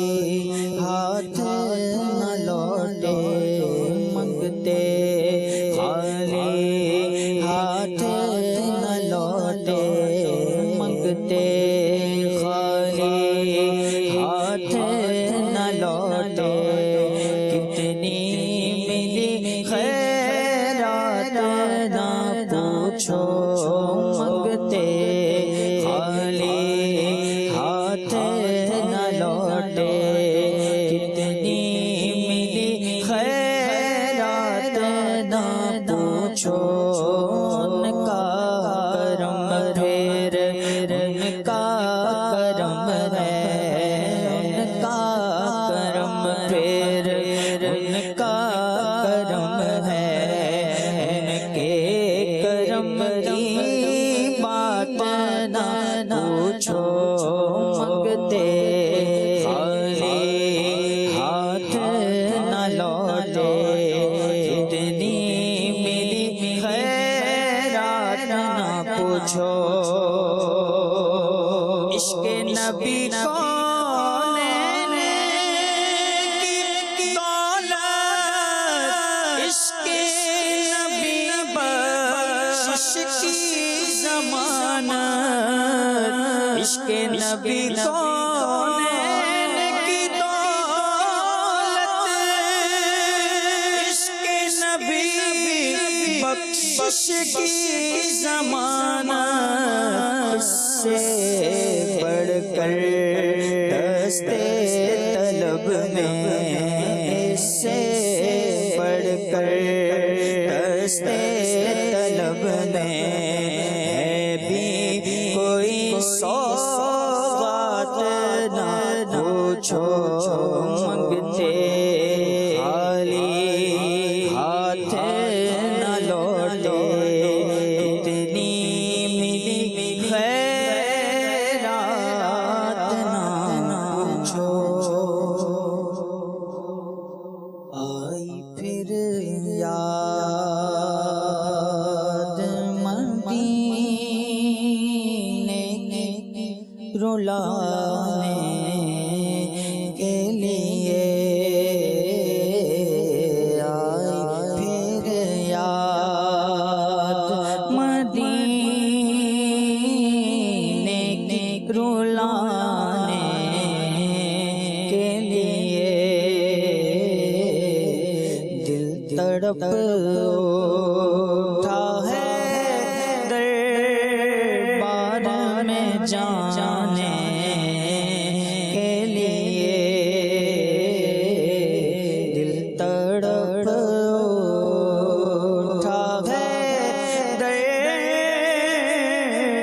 ہاتھ نہ لوٹے منگتے خالی ہاتھ نہ لوٹے منگتے خالی ہاتھ نہ لوٹے کتنی ملی خیرات نہ پوچھو منگتے خالی ہاتھ نہ لوٹے کتنی ملی خیرات نہ پوچھو ان کا کرم پھر ان کا کرم ہے ان کا کرم پھر ان کا کرم ہے ان کے کرم کی بات نہ پوچھو منگتے خالی ہاتھ نہ لوٹے کتنی ملی خیرات نہ پوچھو عشق نبی کونین کی دولت عشق نبی بخشش کی ضمانت عشق نبی کونین کی دولت عشق نبی بخشش کی ضمانت اس سے بڑھ کر دستے طلب میں اس سے بڑھ کر دستے طلب میں ہے بھی کوئی سوغات نہ پوچھو منگتے خالی ہاتھ نہ لوٹے کتنی ملی خیرات نہ پوچھو آئی پھر یاد مدینے کی رلانے کے لیے آئی پھر یاد مدینے کی رلانے کے لیے دل تڑپ اٹھا ہے دربار میں جانے کے لیے دل تڑپ اٹھا ہے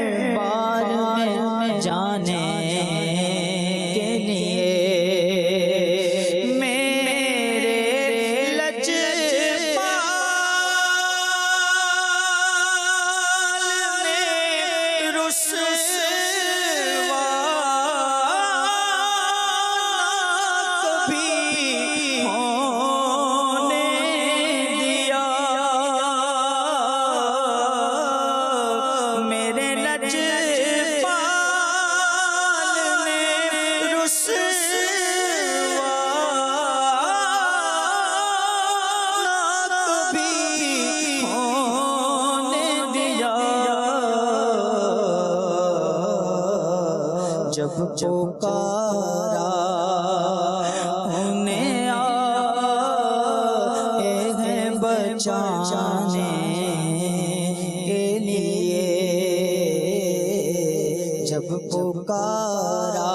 دربار میں جانے کے لیے میرے لجپال جب پکارا انہیں آئے ہیں بچانے کے لیے، جب پکارا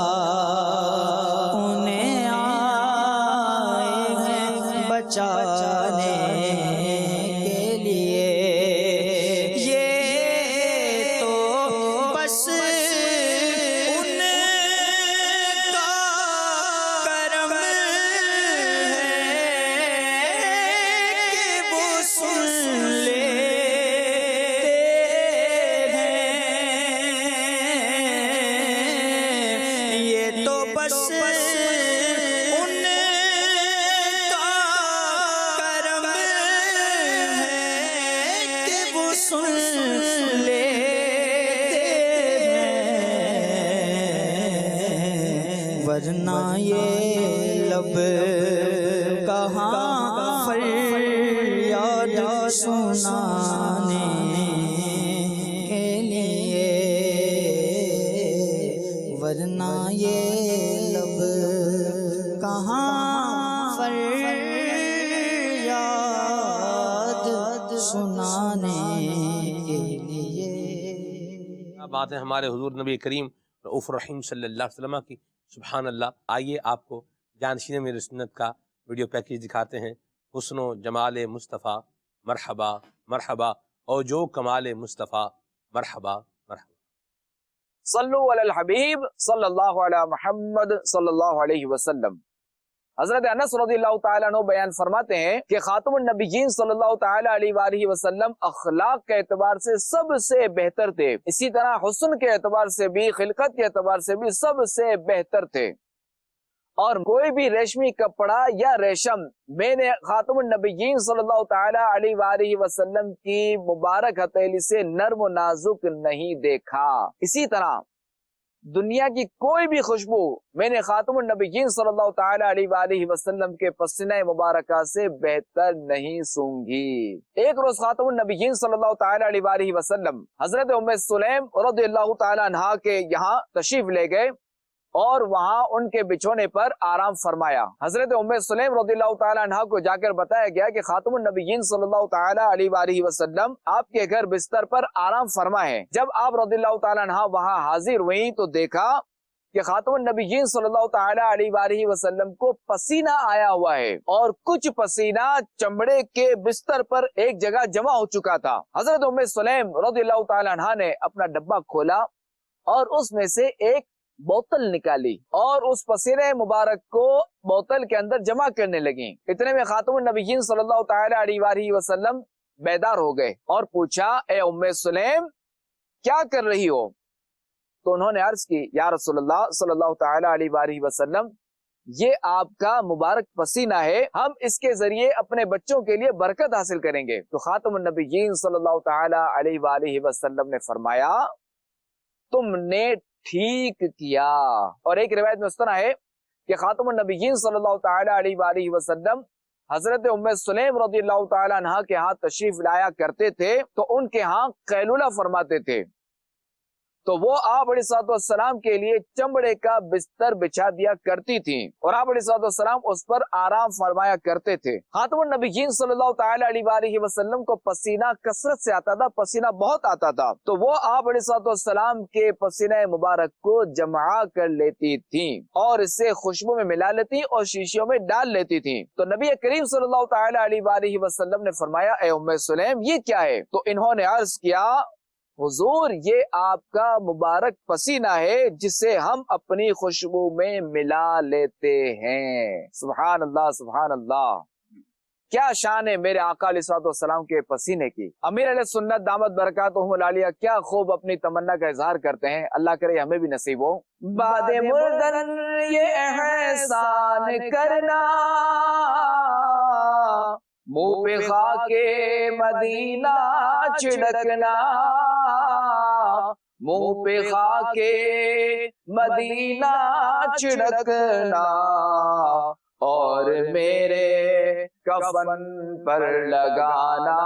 انہیں آئے ہیں بچانے کے لیے، یہ تو بس ان کا کرم ہے کہ وہ سن لیتے ہیں، یہ تو بس ان کا کرم ہے کہ وہ سن لیتے ہیں، ورنہ یہ لب کہاں فریاد سنانے کے لیے، ورنہ یہ لب کہاں فریاد سنانے کے لیے۔ کیا بات ہے ہمارے حضور نبی کریم رؤوف الرحیم صلی اللہ علیہ وسلم کی، سبحان اللہ۔ آئیے آپ کو جانشین میرے سنت کا ویڈیو پیکیج دکھاتے ہیں۔ حسن و جمال مصطفیٰ مرحبا مرحبا، اور جو کمال مصطفیٰ مرحبا مرحبا۔ صلو علی الحبیب صلی اللہ علی محمد صلی اللہ علیہ وسلم۔ حضرت انس رضی اللہ تعالیٰ عنہ بیان فرماتے ہیں کہ خاتم النبیین صلی اللہ تعالیٰ علیہ وآلہ وسلم اخلاق کے اعتبار سے سب سے بہتر تھے، اسی طرح حسن کے اعتبار سے بھی، خلقت کے اعتبار سے بھی سب سے بہتر تھے، اور کوئی بھی ریشمی کپڑا یا ریشم میں نے خاتم النبیین صلی اللہ تعالیٰ علیہ وآلہ وسلم کی مبارک ہتھیلی سے نرم و نازک نہیں دیکھا۔ اسی طرح دنیا کی کوئی بھی خوشبو میں نے خاتم النبیین صلی اللہ تعالیٰ علیہ وآلہ وسلم کے پسینہ مبارکہ سے بہتر نہیں سونگھی۔ ایک روز خاتم النبیین صلی اللہ تعالیٰ علیہ وآلہ وسلم حضرت ام سلیم رضی اللہ تعالیٰ عنہا کے یہاں تشریف لے گئے اور وہاں ان کے بچھونے پر آرام فرمایا۔ حضرت ام سلیم رضی اللہ تعالیٰ عنہ کو جا کر بتایا گیا کہ خاتم النبیین صلی اللہ تعالیٰ علیہ وآلہ وسلم آپ کے گھر بستر پر آرام فرما ہے۔ جب آپ رضی اللہ تعالیٰ عنہ وہاں حاضر ہوئیں تو دیکھا کہ خاتم النبیین صلی اللہ تعالیٰ علیہ وآلہ وسلم کو پسینہ آیا ہوا ہے، اور کچھ پسینہ چمڑے کے بستر پر ایک جگہ جمع ہو چکا تھا۔ حضرت ام سلیم رضی اللہ تعالیٰ عنہ نے اپنا ڈبہ کھولا اور اس میں سے ایک بوتل نکالی اور اس پسینے مبارک کو بوتل کے اندر جمع کرنے لگیں۔ اتنے میں خاتم النبیین صلی اللہ تعالیٰ علیہ وآلہ وسلم بیدار ہو گئے اور پوچھا، اے ام سلیم کیا کر رہی ہو؟ تو انہوں نے عرض کی، یا رسول اللہ صلی اللہ تعالیٰ علیہ وآلہ وسلم، یہ آپ کا مبارک پسینہ ہے، ہم اس کے ذریعے اپنے بچوں کے لیے برکت حاصل کریں گے۔ تو خاتم النبیین صلی اللہ تعالیٰ علیہ وآلہ وسلم نے فرمایا، تم نے ٹھیک کیا۔ اور ایک روایت میں اس طرح ہے کہ خاتم النبیین صلی اللہ تعالیٰ علیہ وآلہ وسلم حضرت ام سلیم رضی اللہ تعالیٰ عنہ کے ہاں تشریف لایا کرتے تھے تو ان کے ہاں قیلولہ فرماتے تھے، تو وہ آپ علیہ الصلوۃ والسلام کے لیے چمڑے کا بستر بچھا دیا کرتی تھیں اور آپ علیہ الصلوۃ والسلام اس پر آرام فرمایا کرتے تھے۔ خاتم النبیین صلی اللہ تعالیٰ علیہ وآلہ وسلم کو پسینہ کثرت سے آتا تھا، پسینہ بہت آتا تھا، تو وہ آپ علیہ الصلوۃ والسلام کے پسینہ مبارک کو جمع کر لیتی تھیں اور اسے خوشبو میں ملا لیتی اور شیشیوں میں ڈال لیتی تھیں۔ تو نبی کریم صلی اللہ تعالیٰ علیہ وآلہ وسلم نے فرمایا، اے ام سلیم یہ کیا ہے؟ تو انہوں نے عرض کیا، حضور یہ آپ کا مبارک پسینہ ہے جسے ہم اپنی خوشبو میں ملا لیتے ہیں۔ سبحان اللہ سبحان اللہ، کیا شان ہے میرے آقا علیہ الصلوۃ والسلام کے پسینے کی۔ امیر علیہ سنت دامت برکاتہم العالیہ کیا خوب اپنی تمنا کا اظہار کرتے ہیں، اللہ کرے ہمیں بھی نصیب ہو۔ بعد مردن یہ احسان کرنا، منہ پہ خاک مدینہ چھڑکنا، منہ پہ خاک مدینہ چھڑکنا، اور میرے کفن پر لگانا،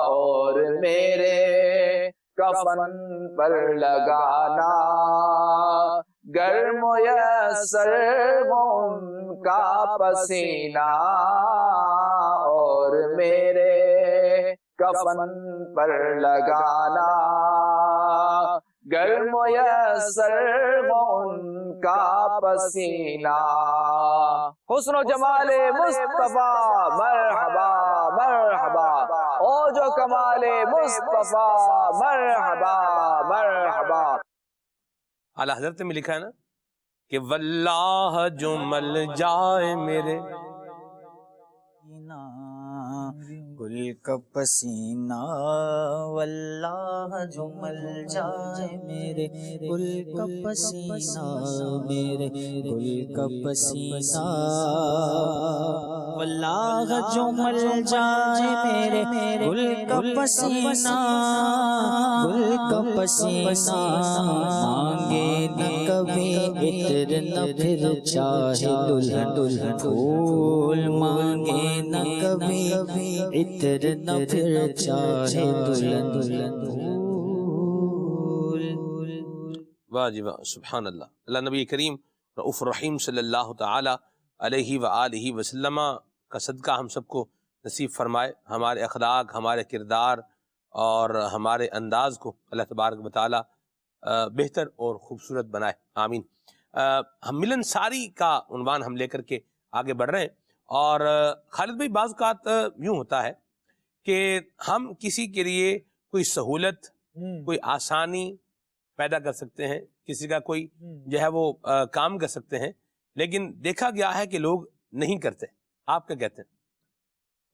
اور میرے کفن پر لگانا۔ گر میسر ہو ان کا پسینہ اور میرے کفن پر لگانا، گر میسر ہو ان کا پسینہ، حسن و جمال مصطفیٰ مرحبا مرحبا، او جو کمال مصطفیٰ مرحبا مرحبا۔ اعلیٰ حضرت میں لکھا ہے نا کہ واللہ جو مل جائے میرے، گل کا پسینہ واللہ جو مل جائے میرے، گل کا پسینہ میرے گل کا پسینہ، واللہ جو مل جائے میرے گل کا پسینہ، گل کا پسینہ، مانگے نہ کبھی عطر نہ پھر چاہے دلہن دلہن پھول، مانگے نہ کبھی عطر نہ پھر چاہے دلہن دلہن پھول۔ واہ جی واہ، سبحان اللہ۔ اللہ نبی کریم رؤوف الرحیم صلی اللہ تعالی علیہ وآلہ وسلم کا صدقہ ہم سب کو نصیب فرمائے، ہمارے اخلاق، ہمارے کردار اور ہمارے انداز کو اللہ تبارک و تعالی بہتر اور خوبصورت بنائے، آمین۔ ہم ملن ساری کا عنوان ہم لے کر کے آگے بڑھ رہے ہیں، اور خالد بھائی بعض اوقات یوں ہوتا ہے کہ ہم کسی کے لیے کوئی سہولت، کوئی آسانی پیدا کر سکتے ہیں، کسی کا کوئی جو ہے وہ کام کر سکتے ہیں، لیکن دیکھا گیا ہے کہ لوگ نہیں کرتے۔ آپ کیا کہتے ہیں؟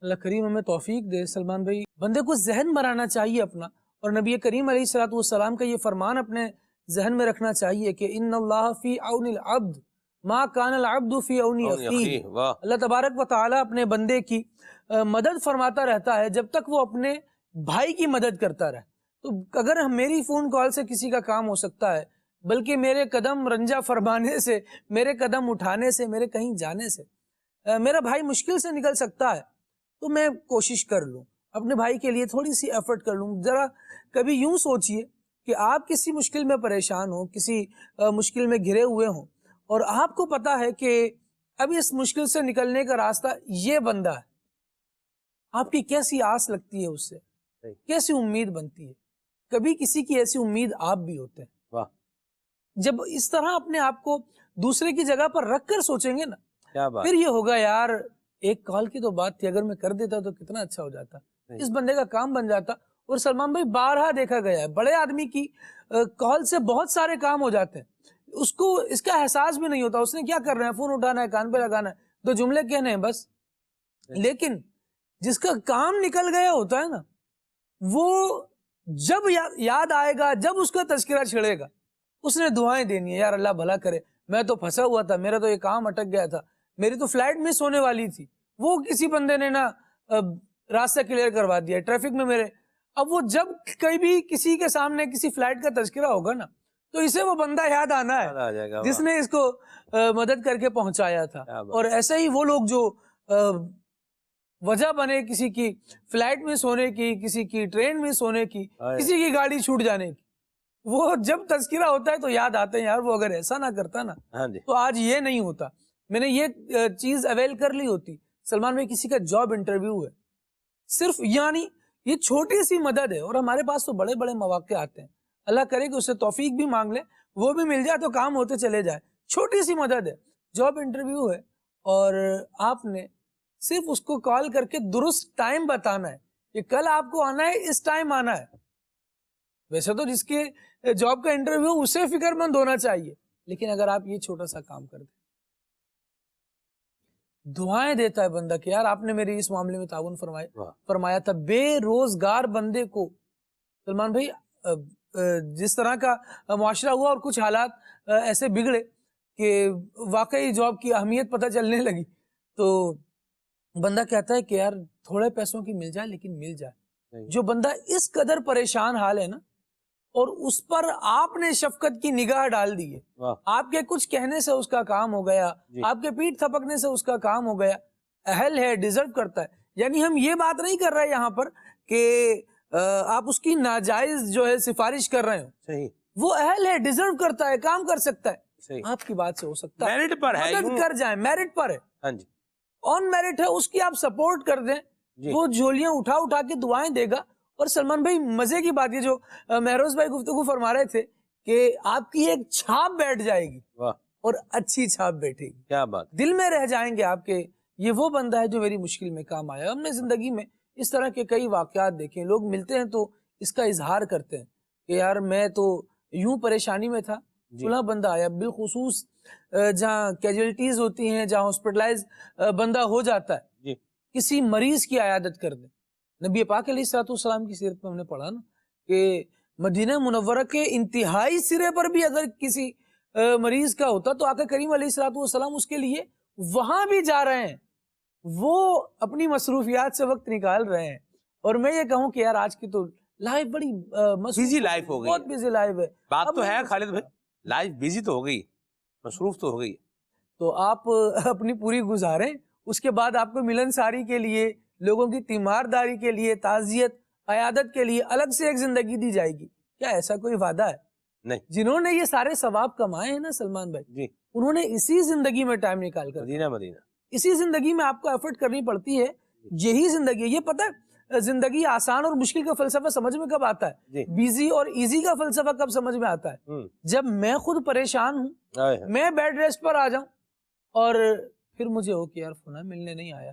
اللہ کریم ہمیں توفیق دے سلمان بھائی، بندے کو ذہن بنانا چاہیے اپنا، اور نبی کریم علیہ الصلوۃ والسلام کا یہ فرمان اپنے ذہن میں رکھنا چاہیے کہ ان اللہ فی عون العبد ما کان العبد فی عون اخیہ۔ اللہ تبارک و تعالیٰ اپنے بندے کی مدد فرماتا رہتا ہے جب تک وہ اپنے بھائی کی مدد کرتا رہے۔ تو اگر میری فون کال سے کسی کا کام ہو سکتا ہے، بلکہ میرے قدم رنجا فرمانے سے، میرے قدم اٹھانے سے، میرے کہیں جانے سے میرا بھائی مشکل سے نکل سکتا ہے، تو میں کوشش کر لوں اپنے بھائی کے لیے تھوڑی سی ایفرٹ کر لوں۔ ذرا کبھی یوں سوچئے کہ آپ کسی مشکل میں پریشان ہوں، کسی مشکل میں گھرے ہوئے ہوں، اور آپ کو پتا ہے کہ اب اس مشکل سے نکلنے کا راستہ یہ بندہ ہے، آپ کی کیسی آس لگتی ہے اس سے، کیسی امید بنتی ہے۔ کبھی کسی کی ایسی امید آپ بھی ہوتے ہیں۔ واہ، جب اس طرح اپنے آپ کو دوسرے کی جگہ پر رکھ کر سوچیں گے نا، کیا بات، پھر یہ ہوگا یار ایک کال کی تو بات تھی، اگر میں کر دیتا تو کتنا اچھا ہو جاتا، اس بندے کا کام بن جاتا۔ اور سلمان بھائی بارہا دیکھا گیا ہے، بڑے آدمی کی کال سے بہت سارے کام ہو جاتے ہیں، اس کو اس کا احساس بھی نہیں ہوتا، اس نے کیا کرنا ہے، فون اٹھانا ہے، کان پہ لگانا ہے، دو جملے کہنے ہیں بس۔ لیکن جس کا کام نکل گیا ہوتا ہے نا، وہ جب یاد آئے گا، جب اس کا تذکرہ چھڑے گا، اس نے دعائیں دینی ہے، یار اللہ بھلا کرے، میں تو پھنسا ہوا تھا، میرا تو یہ کام اٹک گیا تھا، میری تو فلائٹ مس ہونے والی تھی، وہ کسی بندے نے نا راستہ کلیئر کروا دیا ٹریفک میں میرے۔ اب وہ جب کبھی کسی کے سامنے کسی فلائٹ کا تذکرہ ہوگا نا، تو اسے وہ بندہ یاد آنا ہے جس نے اس کو مدد کر کے پہنچایا تھا۔ اور ایسے ہی وہ لوگ جو وجہ بنے کسی کی فلائٹ مس ہونے کی، کسی کی ٹرین مس ہونے کی، کسی کی گاڑی چھوٹ جانے کی، وہ جب تذکرہ ہوتا ہے تو یاد آتے ہیں، یار وہ اگر ایسا نہ کرتا نا تو آج یہ نہیں ہوتا، میں نے یہ چیز اویل کر لی ہوتی۔ سلمان بھائی کسی کا جاب انٹرویو ہے، صرف یعنی یہ چھوٹی سی مدد ہے، اور ہمارے پاس تو بڑے بڑے مواقع آتے ہیں، اللہ کرے کہ اس سے توفیق بھی مانگ لیں، وہ بھی مل جائے تو کام ہوتے چلے جائے۔ چھوٹی سی مدد ہے، جاب انٹرویو ہے، اور آپ نے صرف اس کو کال کر کے درست ٹائم بتانا ہے کہ کل آپ کو آنا ہے، اس ٹائم آنا ہے۔ ویسے تو جس کے جاب کا انٹرویو اسے فکر مند ہونا چاہیے، لیکن اگر آپ یہ چھوٹا سا کام کر دیں، دعائیں دیتا ہے بندہ کہ یار آپ نے میری اس معاملے میں تعاون فرمایا تھا۔ بے روزگار بندے کو سلمان بھائی جس طرح کا معاشرہ ہوا اور کچھ حالات ایسے بگڑے کہ واقعی جاب کی اہمیت پتہ چلنے لگی، تو بندہ کہتا ہے کہ یار تھوڑے پیسوں کی مل جائے لیکن مل جائے۔ جو بندہ اس قدر پریشان حال ہے نا، اور اس پر آپ نے شفقت کی نگاہ ڈال دی ہے، آپ کے کچھ کہنے سے اس کا کام ہو گیا، آپ کے پیٹھ تھپکنے سے اس کا کام ہو گیا، اہل ہے، ڈیزرو کرتا ہے۔ یعنی ہم یہ بات نہیں کر رہے یہاں پر کہ آپ اس کی ناجائز جو ہے سفارش کر رہے ہو، وہ اہل ہے، ڈیزرو کرتا ہے، کام کر سکتا ہے، صحیح. آپ کی بات سے ہو سکتا ہے, میرٹ پر ہے, مدد کر جائیں, میرٹ پر ہے, ہاں جی, آن میرٹ ہے, اس کی آپ سپورٹ کر دیں, جی. وہ جھولیاں اٹھا اٹھا کے دعائیں دے گا. اور سلمان بھائی مزے کی بات یہ جو مہروز بھائی گفتگو فرما رہے تھے کہ آپ کی ایک چھاپ بیٹھ جائے گی, واہ اور اچھی چھاپ بیٹھے گی, کیا بات, دل میں رہ جائیں گے آپ کے, یہ وہ بندہ ہے جو میری مشکل میں کام آیا. ہم نے زندگی میں اس طرح کے کئی واقعات دیکھے, لوگ ملتے ہیں تو اس کا اظہار کرتے ہیں کہ یار میں تو یوں پریشانی میں تھا, فلاں بندہ آیا, بالخصوص جہاں کیجویلٹیز ہوتی ہیں, جہاں ہاسپٹلائز بندہ ہو جاتا ہے, جی, کسی مریض کی عیادت کر دیں. نبی پاک علیہ الصلوۃ والسلام کی سیرت میں ہم نے پڑھا نا کہ مدینہ منورہ کے انتہائی سرے پر بھی اگر کسی مریض کا ہوتا تو آقا کریم علیہ الصلوۃ والسلام اس کے لیے وہاں بھی جا رہے ہیں, وہ اپنی مصروفیات سے وقت نکال رہے ہیں. اور میں یہ کہوں کہ یار آج کی تو لائف بڑی بزی لائف ہو گئی, بہت بزی لائف ہے. بات تو ہے خالد بھائی, لائف بزی تو ہو گئی, مصروف تو ہو گئی, تو آپ اپنی پوری گزاریں, اس کے بعد آپ کو ملن ساری کے لیے, لوگوں کی تیمارداری کے لیے, تعزیت عیادت کے لیے الگ سے ایک زندگی دی جائے گی. کیا ایسا کوئی وعدہ ہے؟ نہیں. جنہوں نے یہ سارے ثواب کمائے ہیں نا سلمان بھائی, جی, انہوں نے اسی زندگی میں ٹائم نکال کر, مدینہ اسی زندگی میں آپ کو ایفرٹ کرنی پڑتی ہے. یہی زندگی ہے. یہ پتہ ہے زندگی آسان اور مشکل کا فلسفہ سمجھ میں کب آتا ہے؟ بیزی اور ایزی کا فلسفہ کب سمجھ میں آتا ہے؟ جب میں خود پریشان ہوں, میں بیڈ ریسٹ پر آ جاؤں, اور پھر مجھے ہو کہ یار فلاں ملنے نہیں آیا,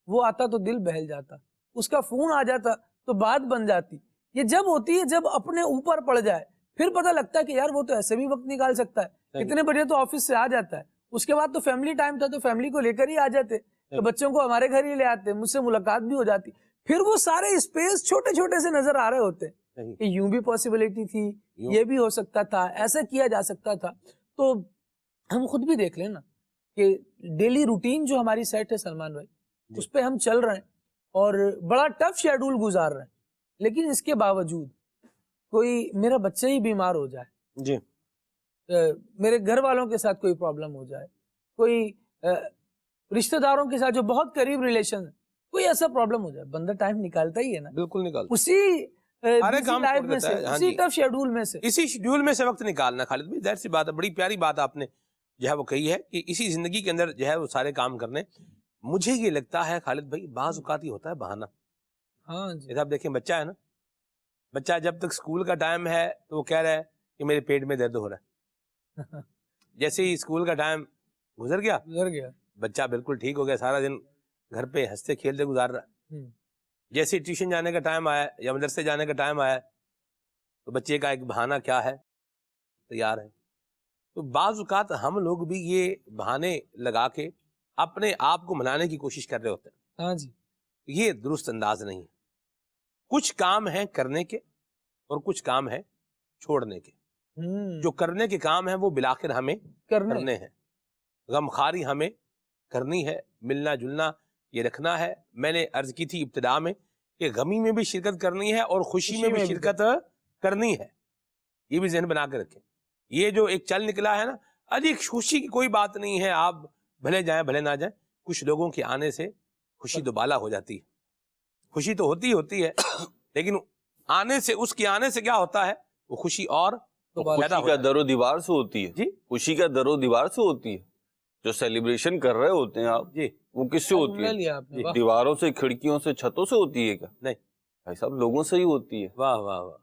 وہ آتا تو دل بہل جاتا, اس کا فون آ جاتا تو بات بن جاتی. یہ جب ہوتی ہے جب اپنے اوپر پڑ جائے, پھر پتہ لگتا ہے کہ یار وہ تو ایسے بھی وقت نکال سکتا ہے, اتنے بجے تو آفس سے آ جاتا ہے, اس کے بعد تو فیملی ٹائم تھا تو فیملی کو لے کر ہی آ جاتے, تو بچوں کو ہمارے گھر ہی لے آتے, مجھ سے ملاقات بھی ہو جاتی. پھر وہ سارے اسپیس چھوٹے چھوٹے سے نظر آ رہے ہوتے کہ یوں بھی پاسبلٹی تھی, یہ بھی ہو سکتا تھا, ایسا کیا جا سکتا تھا. تو ہم خود بھی دیکھ لیں نا کہ ڈیلی روٹین جو ہماری سیٹ ہے سلمان بھائی, اس پہ ہم چل رہے ہیں اور بڑا ٹف شیڈول گزار رہے ہیں, لیکن اس کے باوجود کوئی میرا بچہ ہی بیمار ہو جائے, جی, میرے گھر والوں کے ساتھ کوئی پرابلم ہو جائے, کوئی رشتہ داروں کے ساتھ جو بہت قریب ریلیشن ہے, کوئی ایسا پرابلم ہو جائے, بندہ ٹائم نکالتا ہی ہے نا, بالکل نکالتا, اسی لائف میں سے, اسی ٹف شیڈول میں سے, اسی شیڈول میں سے وقت نکالنا. خالد بھائی ظاہر سی بات ہے, بڑی پیاری بات آپ نے جو ہے وہ کہی ہے کہ اسی زندگی کے اندر جو ہے وہ سارے کام کرنے. مجھے یہ لگتا ہے خالد بھائی بعض اوقات ہی ہوتا ہے بہانہ. ہاں جی, جیسے آپ دیکھیں بچہ ہے نا, بچہ جب تک اسکول کا ٹائم ہے تو وہ کہہ رہا ہے کہ میرے پیٹ میں درد ہو رہا ہے, جیسے ہی اسکول کا ٹائم گزر گیا بچہ بالکل ٹھیک ہو گیا, سارا دن گھر پہ ہنستے کھیلتے گزار رہا ہے. جیسے ٹیوشن جانے کا ٹائم آیا یا مدرسے جانے کا ٹائم آیا تو بچے کا ایک بہانہ کیا ہے, تیار ہے. تو بعض اوقات ہم لوگ بھی یہ بہانے لگا کے اپنے آپ کو منانے کی کوشش کر رہے ہوتے ہیں. ہاں جی, یہ درست انداز نہیں ہے. کچھ کام ہیں کرنے کے اور کچھ کام ہیں چھوڑنے کے. جو کرنے کے کام ہیں وہ بالآخر ہمیں کرنے ہیں, غمخواری ہمیں کرنی ہے, ملنا جلنا یہ رکھنا ہے. میں نے عرض کی تھی ابتدا میں کہ غمی میں بھی شرکت کرنی ہے اور خوشی میں بھی شرکت کرنی ہے, یہ بھی ذہن بنا کے رکھیں. یہ جو ایک چل نکلا ہے نا, اجی خوشی کی کوئی بات نہیں ہے, آپ بھلے جائیں بھلے نہ جائیں, کچھ لوگوں کے آنے سے خوشی دوبالا ہو جاتی ہے. خوشی تو ہوتی ہے لیکن آنے سے, اس کے آنے سے کیا ہوتا ہے, وہ خوشی اور خوشی کا در و دیوار سے ہوتی ہے. جی, خوشی کا در و دیوار سے ہوتی ہے. جو سیلیبریشن کر رہے ہوتے ہیں آپ, جی, وہ کس سے ہوتی ہے؟ دیواروں سے, کھڑکیوں سے, چھتوں سے ہوتی ہے کیا؟ نہیں بھائی صاحب, لوگوں سے ہی ہوتی ہے. واہ واہ واہ.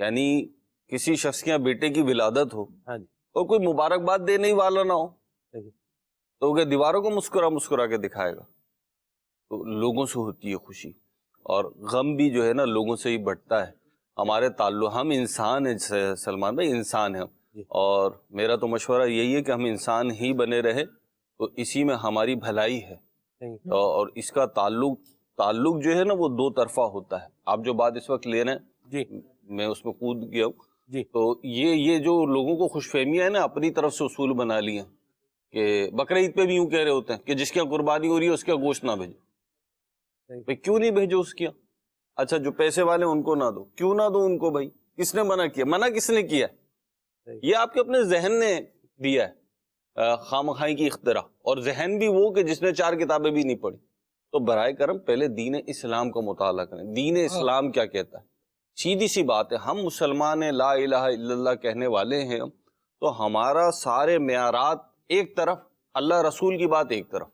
یعنی کسی شخص کے بیٹے کی ولادت ہو اور کوئی مبارکباد دینے ہی والا نہ ہو تو کہ دیواروں کو مسکرا مسکرا کے دکھائے گا. تو لوگوں سے ہوتی ہے خوشی, اور غم بھی جو ہے نا لوگوں سے ہی بڑھتا ہے. ہمارے تعلق, ہم انسان ہیں سلمان بھائی, انسان ہیں, اور میرا تو مشورہ یہی ہے کہ ہم انسان ہی بنے رہے, تو اسی میں ہماری بھلائی ہے. اور اس کا تعلق جو ہے نا وہ دو طرفہ ہوتا ہے. آپ جو بات اس وقت لے رہے ہیں, جی, میں اس میں کود گیا ہوں. جی, تو یہ جو لوگوں کو خوش فہمیاں ہے نا, اپنی طرف سے اصول بنا لیے کہ بقرعید پہ بھی یوں کہہ رہے ہوتے ہیں کہ جس کی قربانی ہو رہی ہے اس کا گوشت نہ بھیجو. بھائی کیوں نہیں بھیجو اس کی؟ اچھا جو پیسے والے ان کو نہ دو, کیوں نہ دو ان کو بھائی؟ کس نے منع کیا؟ منع کس نے کیا؟ یہ آپ کے اپنے ذہن نے دیا ہے, خامخواہی کی اختراع, اور ذہن بھی وہ کہ جس نے 4 کتابیں بھی نہیں پڑھی. تو برائے کرم پہلے دین اسلام کا مطالعہ کریں. دین اسلام کیا کہتا ہے؟ سیدھی سی بات ہے, ہم مسلمان ہیں, لا الہ الا اللہ کہنے والے ہیں ہم, تو ہمارا سارے معیارات ایک طرف، اللہ رسول کی بات ایک طرف.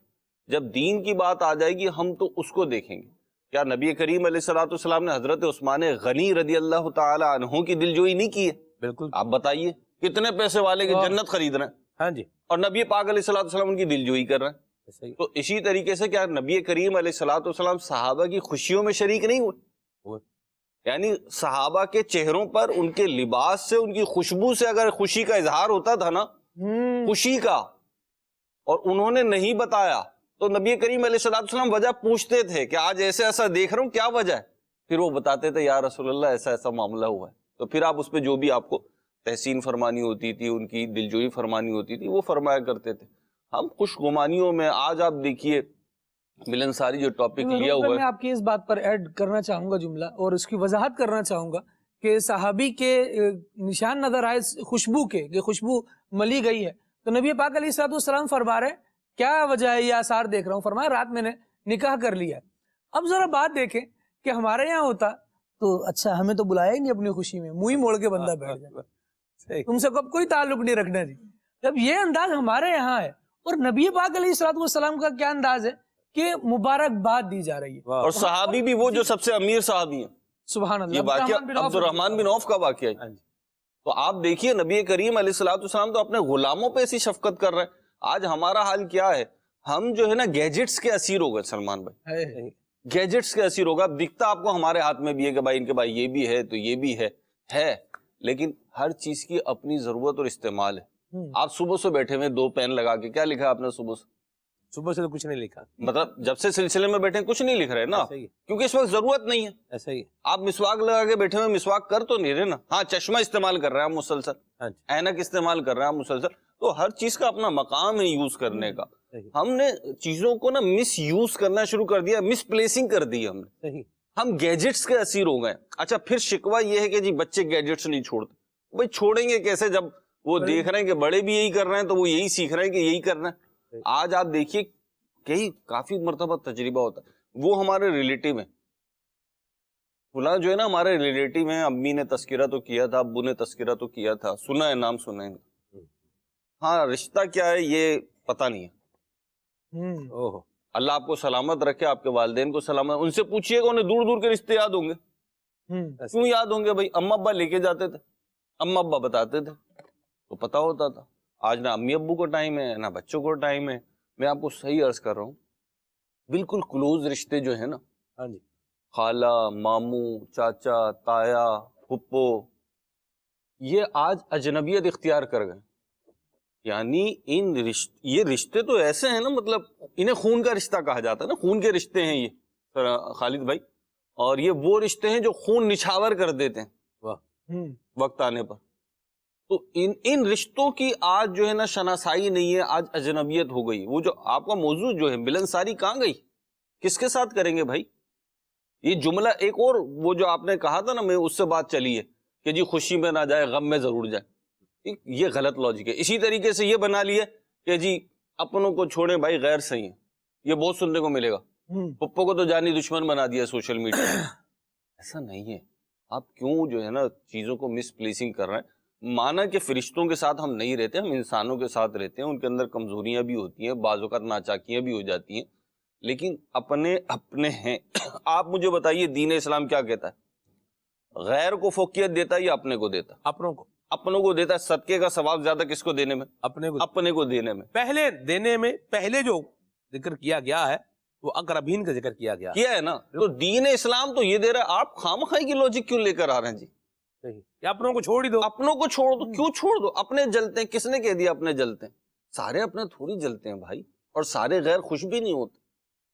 جب دین کی بات آ جائے گی ہم تو اس کو دیکھیں گے. کیا نبی کریم علیہ الصلوۃ والسلام نے حضرت عثمان غنی رضی اللہ تعالی عنہ کی دلجوئی نہیں کی ہے؟ بالکل. آپ بتائیے کتنے پیسے والے کے جنت خرید رہے ہیں، ہاں جی، اور نبی پاک علیہ الصلوۃ والسلام ان کی دلجوئی کر رہے ہیں. تو اسی طریقے سے کیا نبی کریم علیہ الصلوۃ والسلام صحابہ کی خوشیوں میں شریک نہیں ہوئے؟ یعنی صحابہ کے چہروں پر ان کے لباس سے، ان کی خوشبو سے اگر خوشی کا اظہار ہوتا تھا نا، خوشی کا، اور انہوں نے نہیں بتایا تو نبی کریم علیہ الصلوۃ والسلام وجہ پوچھتے تھے کہ آج ایسے ایسا دیکھ رہا ہوں، کیا وجہ ہے؟ پھر وہ بتاتے تھے یا رسول اللہ ایسا ایسا معاملہ ہوا ہے. تو پھر آپ اس پہ جو بھی آپ کو تحسین فرمانی ہوتی تھی، ان کی دلجوئی فرمانی ہوتی تھی، وہ فرمایا کرتے تھے. ہم خوش گمانیوں میں آج آپ دیکھیے ملنساری جو ٹاپک لیا ہوا ہے. میں آپ کی اس بات پر ایڈ کرنا چاہوں گا جملہ، اور اس کی وضاحت کرنا چاہوں گا کہ صحابی کے نشان نظر آئے خوشبو کے، کہ خوشبو ملی گئی ہے، تو نبی پاک علیہ الصلوۃ والسلام فرما رہے کیا وجہ ہے، یہ آثار دیکھ رہا ہوں. فرمایا رات میں نے نکاح کر لیا. اب ذرا بات دیکھیں کہ ہمارے یہاں ہوتا تو اچھا ہمیں تو بلایا ہی نہیں اپنی خوشی میں، منہ ہی موڑ کے بندہ بیٹھ جائے، تم سے کوئی تعلق نہیں رکھنا جی. جب یہ انداز ہمارے یہاں ہے، اور نبی پاک علیہ الصلوۃ والسلام کا کیا انداز ہے کہ مبارکباد دی جا رہی ہے. اور صحابی بھی وہ جو سب سے امیر صحابی ہیں. سبحان اللہ. یہ واقعہ عبد الرحمن بن عوف کا واقعہ ہے. تو آپ دیکھیے نبی کریم علیہ الصلوۃ والسلام تو اپنے غلاموں پہ ایسی شفقت کر رہے ہیں. آج ہمارا حال کیا ہے؟ ہم جو ہے نا گیجٹس کے اسیر ہو گئے سلمان بھائی، گیجٹس کے اسیر ہوگا. اب دکھتا آپ کو ہمارے ہاتھ میں بھی ہے کہ بھائی ان کے بھائی یہ بھی ہے تو یہ بھی ہے، لیکن ہر چیز کی اپنی ضرورت اور استعمال ہے. آپ صبح سے بیٹھے ہوئے 2 پین لگا کے، کیا لکھا آپ نے صبح سے تو کچھ نہیں لکھا، مطلب جب سے سلسلے میں بیٹھے کچھ نہیں لکھ رہے نا، کیونکہ اس وقت ضرورت نہیں ہے. ایسا ہی آپ مسواک لگا کے بیٹھے ہوئے، مسواک کر تو نہیں رہے نا. ہاں چشمہ استعمال کر رہے ہیں آپ مسلسل، اینک استعمال کر رہے ہیں آپ مسلسل. تو ہر چیز کا اپنا مقام ہے یوز کرنے کا. ہم نے چیزوں کو نا مس یوز کرنا شروع کر دیا، مس پلیسنگ کر دی ہم نے. ہم گیجٹس کے اسیر ہو گئے. اچھا پھر شکوہ یہ ہے کہ جی بچے گیجٹس نہیں چھوڑتے. بھائی چھوڑیں گے کیسے جب وہ دیکھ رہے ہیں کہ بڑے بھی یہی کر رہے ہیں، تو وہ یہی سیکھ رہے ہیں کہ یہی کرنا ہے. آج آپ دیکھیے کئی کافی مرتبہ تجربہ ہوتا ہے، وہ ہمارے ریلیٹیو ہیں، فلاں جو ہے نا ہمارے ریلیٹیو ہیں، امی نے تذکرہ تو کیا تھا، ابو نے تذکرہ تو کیا تھا، سنا ہے، نام سنا ہے، ہاں رشتہ کیا ہے یہ پتہ نہیں ہے. اللہ آپ کو سلامت رکھے، آپ کے والدین کو سلامت. ان سے پوچھئے گا انہیں دور دور کے رشتے یاد ہوں گے. کیوں یاد ہوں گے بھائی؟ اما ابا لے کے جاتے تھے، اما ابا بتاتے تھے تو پتا ہوتا تھا. آج نہ امی ابو کو ٹائم ہے نہ بچوں کو ٹائم ہے. میں آپ کو صحیح عرض کر رہا ہوں، بالکل کلوز رشتے جو ہیں نا، خالہ، ماموں، چاچا، تایا، پھپھو، یہ آج اجنبیت اختیار کر گئے. یعنی یہ رشتے تو ایسے ہیں نا، مطلب انہیں خون کا رشتہ کہا جاتا ہے نا، خون کے رشتے ہیں یہ خالد بھائی. اور یہ وہ رشتے ہیں جو خون نچھاور کر دیتے ہیں وقت آنے پر. تو ان رشتوں کی آج جو ہے نا شناسائی نہیں ہے، آج اجنبیت ہو گئی. وہ جو آپ کا موضوع جو ہے ملنساری کہاں گئی؟ کس کے ساتھ کریں گے بھائی؟ یہ جملہ ایک اور وہ جو آپ نے کہا تھا نا، میں اس سے بات چلی ہے کہ جی خوشی میں نہ جائے غم میں ضرور جائے. یہ غلط لاجک ہے. اسی طریقے سے یہ بنا لیے کہ جی اپنوں کو چھوڑیں بھائی، غیر صحیح ہے. یہ بہت سننے کو ملے گا. پپو کو تو جانی دشمن بنا دیا سوشل میڈیا. ایسا نہیں ہے. آپ کیوں جو ہے نا چیزوں کو مس پلیسنگ کر رہے ہیں؟ مانا کہ فرشتوں کے ساتھ ہم نہیں رہتے، ہم انسانوں کے ساتھ رہتے ہیں. ان کے اندر کمزوریاں بھی ہوتی ہیں، بعض اوقات ناچاکیاں بھی ہو جاتی ہیں، لیکن اپنے ہیں. آپ مجھے بتائیے دین اسلام کیا کہتا ہے؟ غیر کو فوقیت دیتا ہے یا اپنے کو دیتا؟ اپنوں کو دیتا ہے. صدقے کا ثواب زیادہ کس کو دینے میں؟ اپنے کو دینے میں. پہلے دینے میں پہلے جو ذکر کیا گیا ہے وہ اقربین کا ذکر کیا ہے نا. تو دین اسلام تو یہ دے رہا ہے. آپ خامخواہی کی لاجک کیوں لے کر آ رہے ہیں جی؟ اپنوں کو چھوڑ ہی دو. اپنوں کو چھوڑ دو. کیوں چھوڑ دو؟ اپنے جلتے ہیں. کس نے کہہ دیا اپنے جلتے ہیں؟ سارے اپنے تھوڑی جلتے ہیں بھائی، اور سارے غیر خوش بھی نہیں ہوتے.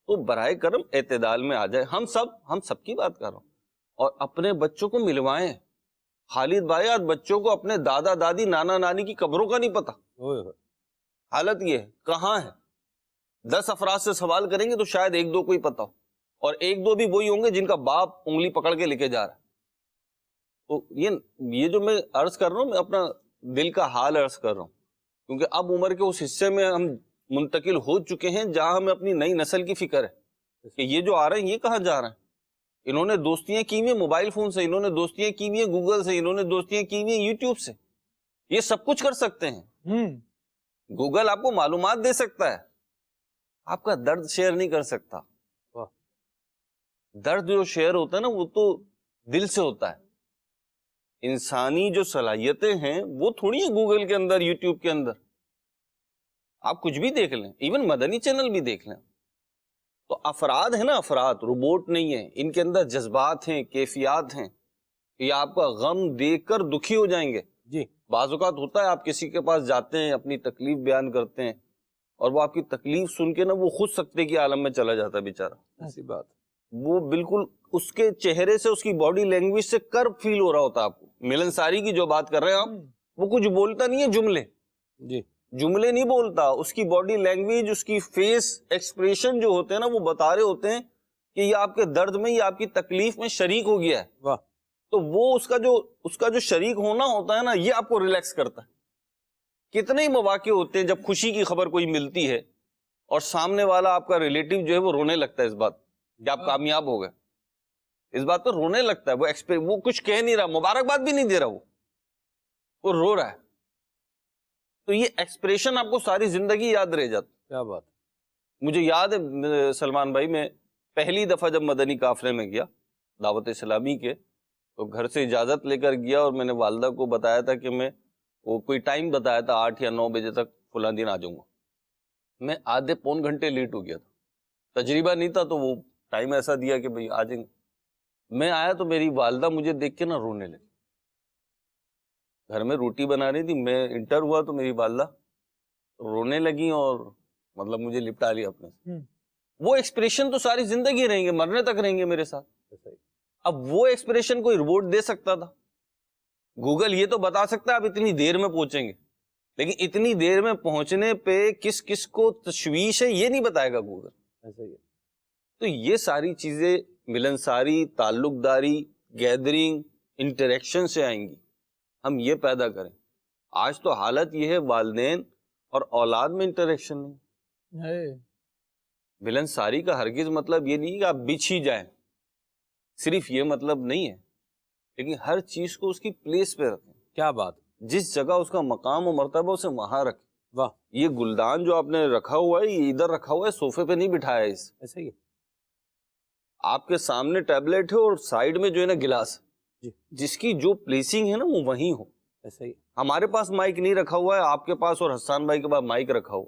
تو برائے کرم اعتدال میں آ جائے. ہم سب کی بات کر رہا ہوں. اور اپنے بچوں کو ملوائیں. خالد بھائی آج بچوں کو اپنے دادا دادی نانا نانی کی قبروں کا نہیں پتا. حالت یہ ہے. کہاں ہے؟ 10 افراد سے سوال کریں گے تو شاید 1-2 کو ہی پتا ہو، اور 1-2 بھی وہی ہوں گے جن کا باپ انگلی پکڑ کے لے کے جا رہا ہے. تو یہ جو میں عرض کر رہا ہوں، میں اپنا دل کا حال عرض کر رہا ہوں، کیونکہ اب عمر کے اس حصے میں ہم منتقل ہو چکے ہیں جہاں ہمیں اپنی نئی نسل کی فکر ہے کہ یہ جو آ رہے ہیں یہ کہاں جا رہے ہیں. انہوں نے دوستیاں کی ہوئی موبائل فون سے، انہوں نے دوستیاں کی ہوئی گوگل سے، انہوں نے دوستیاں کی ہوئی یوٹیوب سے. یہ سب کچھ کر سکتے ہیں. گوگل آپ کو معلومات دے سکتا ہے, آپ کا درد شیئر نہیں کر سکتا. درد جو شیئر ہوتا ہے نا وہ تو دل سے ہوتا ہے. انسانی جو صلاحیتیں ہیں وہ تھوڑی ہیں گوگل کے اندر, یوٹیوب کے اندر. آپ کچھ بھی دیکھ لیں, ایون مدنی چینل بھی دیکھ لیں. تو افراد ہیں نا, افراد, روبوٹ نہیں ہیں. ان کے اندر جذبات ہیں, کیفیات ہیں. یہ آپ کا غم دیکھ کر دکھی ہو جائیں گے. جی بعض اوقات ہوتا ہے آپ کسی کے پاس جاتے ہیں, اپنی تکلیف بیان کرتے ہیں, اور وہ آپ کی تکلیف سن کے نا وہ خود سکتے کی عالم میں چلا جاتا ہے بیچارہ. ایسی بات. وہ بالکل اس کے چہرے سے, اس کی باڈی لینگویج سے کرب فیل ہو رہا ہوتا ہے آپ کو. ملنساری کی جو بات کر رہے ہیں آپ, وہ کچھ بولتا نہیں ہے جملے, جی جملے نہیں بولتا, اس کی باڈی لینگویج, اس کی فیس ایکسپریشن جو ہوتے ہیں نا وہ بتا رہے ہوتے ہیں کہ یہ آپ کے درد میں, یہ آپ کی تکلیف میں شریک ہو گیا ہے. واہ. تو وہ اس کا جو شریک ہونا ہوتا ہے نا, یہ آپ کو ریلیکس کرتا ہے. کتنے ہی مواقع ہوتے ہیں جب خوشی کی خبر کوئی ملتی ہے اور سامنے والا آپ کا ریلیٹیو جو ہے وہ رونے لگتا ہے اس بات کہ آپ کامیاب ہو گئے. اس بات پر رونے لگتا ہے. وہ کچھ کہہ نہیں رہا, مبارکباد بھی نہیں دے رہا, وہ رو رہا ہے. تو یہ ایکسپریشن آپ کو ساری زندگی یاد رہ جاتا. کیا بات. مجھے یاد ہے سلمان بھائی, میں پہلی دفعہ جب مدنی قافلے میں گیا دعوت اسلامی کے, تو گھر سے اجازت لے کر گیا, اور میں نے والدہ کو بتایا تھا کہ میں وہ کوئی ٹائم بتایا تھا 8 یا 9 بجے تک فلاں دن آ جاؤں گا. میں آدھے پون گھنٹے لیٹ ہو گیا تھا, تجربہ نہیں تھا, تو وہ ٹائم ایسا دیا کہ بھئی آ جائیں گے. میں آیا تو میری والدہ مجھے دیکھ کے نہ رونے لگی. گھر میں روٹی بنا رہی تھی, میں انٹر ہوا تو میری والدہ رونے لگی اور مطلب مجھے لپٹا لیا اپنے سے. وہ ایکسپریشن تو ساری زندگی رہیں گے, مرنے تک رہیں گے میرے ساتھ. اب وہ ایکسپریشن کوئی روبوٹ دے سکتا تھا؟ گوگل یہ تو بتا سکتا ہے آپ اتنی دیر میں پہنچیں گے, لیکن اتنی دیر میں پہنچنے پہ کس کس کو تشویش ہے یہ نہیں بتائے گا گوگل. ایسا ہی. تو یہ ساری چیزیں ملنساری, تعلق داری, گیدرنگ, انٹریکشن سے آئیں گی. ہم یہ پیدا کریں. آج تو حالت یہ ہے والدین اور اولاد میں انٹریکشن نہیں. ملنساری کا ہرگز مطلب یہ نہیں کہ آپ بچھ ہی جائیں, صرف یہ مطلب نہیں ہے, لیکن ہر چیز کو اس کی پلیس پہ رکھیں. کیا بات. جس جگہ اس کا مقام و مرتبہ اسے وہاں رکھیں. واہ. یہ گلدان جو آپ نے رکھا ہوا ہے, یہ ادھر رکھا ہوا ہے, صوفے پہ نہیں بٹھایا ہے اس. ایسا ہی. آپ کے سامنے ٹیبلٹ ہے اور سائیڈ میں جو ہے نا گلاس, جس کی جو پلیسنگ ہے نا وہ وہیں ہو. ایسا ہی. ہمارے پاس مائک نہیں رکھا ہوا ہے, آپ کے پاس اور حسان بھائی کے پاس مائک رکھا ہوا,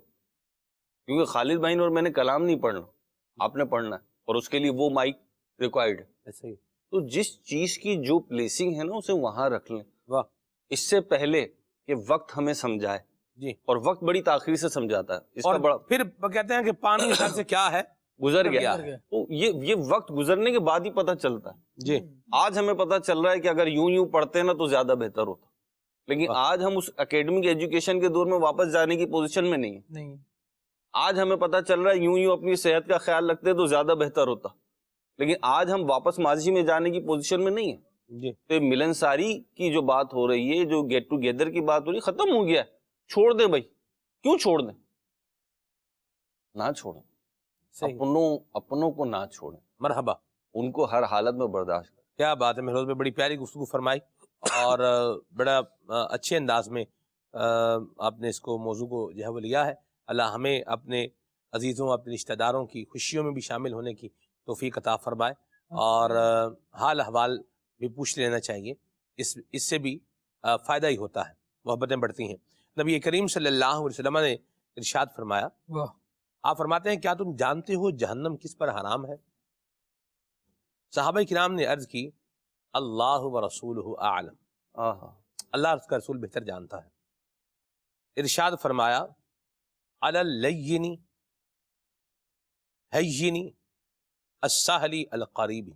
کیونکہ خالد بھائی نے اور میں نے کلام نہیں پڑھنا, آپ نے پڑھنا ہے, اور اس کے لیے وہ مائک ریکوائرڈ ہے. ایسا ہی. تو جس چیز کی جو پلیسنگ ہے نا اسے وہاں رکھ لیں. واہ. اس سے پہلے کہ وقت ہمیں سمجھائے. جی. اور وقت بڑی تاخیر سے سمجھاتا ہے. اس اور کا بڑا پھر کہتے ہیں کہ پانی گھر سے کیا ہے گزر گیا. تو یہ وقت گزرنے کے بعد ہی پتہ چلتا ہے. جی. آج ہمیں پتہ چل رہا ہے کہ اگر یوں پڑھتے نا تو زیادہ بہتر ہوتا, لیکن آج ہم اس اکیڈمک ایجوکیشن کے دور میں واپس جانے کی پوزیشن میں نہیں ہیں. آج ہمیں پتہ چل رہا ہے یوں اپنی صحت کا خیال رکھتے تو زیادہ بہتر ہوتا, لیکن آج ہم واپس ماضی میں جانے کی پوزیشن میں نہیں ہیں. جی. تو ملنساری کی جو بات ہو رہی ہے, جو گیٹ ٹو گیدر کی بات ہو رہی ہے, ختم ہو گیا ہے. چھوڑ دیں بھائی, کیوں چھوڑ دیں, نہ چھوڑیں. اپنوں کو نہ چھوڑیں. مرحبا. ان کو ہر حالت میں برداشت کریں. کیا بات ہے مہروز میں, بڑی پیاری گفتگو فرمائی اور بڑا اچھے انداز میں آپ نے اس کو موضوع کو جو ہے وہ لیا ہے. اللہ ہمیں اپنے عزیزوں, اپنے رشتہ داروں کی خوشیوں میں بھی شامل ہونے کی توفیق عطا فرمائے, اور حال احوال بھی پوچھ لینا چاہیے, اس سے بھی فائدہ ہی ہوتا ہے, محبتیں بڑھتی ہیں. نبی کریم صلی اللہ علیہ وسلم نے ارشاد فرمایا, آپ فرماتے ہیں کیا تم جانتے ہو جہنم کس پر حرام ہے؟ صحابہ کرام نے عرض کی اللہ و رسولہ اعلم, اللہ اور اس کا رسول بہتر جانتا ہے. ارشاد فرمایا علی اللین ہین السہل القریب,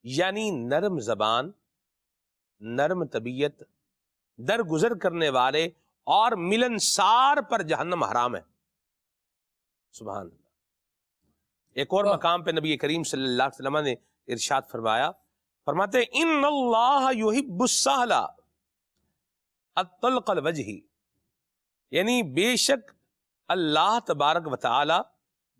یعنی نرم زبان, نرم طبیعت, درگزر کرنے والے اور ملنسار پر جہنم حرام ہے. سبحان اللہ. ایک اور مقام پہ نبی کریم صلی اللہ علیہ وسلم نے ارشاد فرمایا, فرماتے ان اللہ یحب السہل الطلق الوجہ, یعنی بے شک اللہ تبارک و تعالی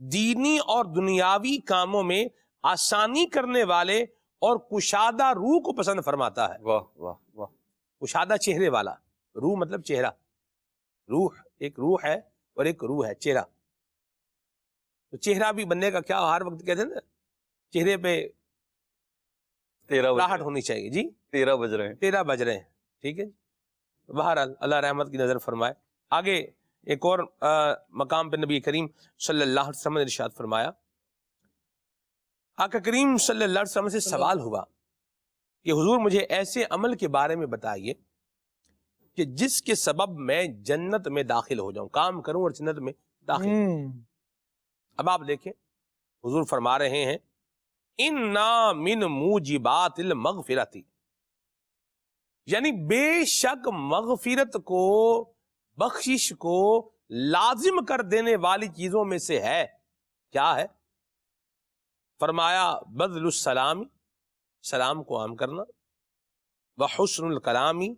دینی اور دنیاوی کاموں میں آسانی کرنے والے اور کشادہ روح کو پسند فرماتا ہے. واہ واہ واہ. کشادہ چہرے والا, روح مطلب چہرہ، روح ایک روح ہے اور ایک روح ہے چہرہ. تو چہرہ بھی بننے کا کیا ہر وقت کہتے ہیں نا چہرے پہ 13 راحت ہونی چاہیے. جی 13 بج رہے ہیں. 13 بج رہے ہیں. ٹھیک ہے. بہرحال اللہ رحمت کی نظر فرمائے. آگے ایک اور مقام پہ نبی کریم صلی اللہ علیہ وسلم نے ارشاد فرمایا. آقا کریم صلی اللہ علیہ وسلم سے سوال ہوا کہ حضور مجھے ایسے عمل کے بارے میں بتائیے کہ جس کے سبب میں جنت میں داخل ہو جاؤں، کام کروں اور جنت میں داخل ہوں. اب آپ دیکھیں حضور فرما رہے ہیں اِنَّا مِن مُوجِبَاتِ الْمَغْفِرَةِ، یعنی بے شک مغفرت کو، بخشش کو لازم کر دینے والی چیزوں میں سے ہے. کیا ہے؟ فرمایا بذل السلام، سلام کو عام کرنا، وحسن الکلامی،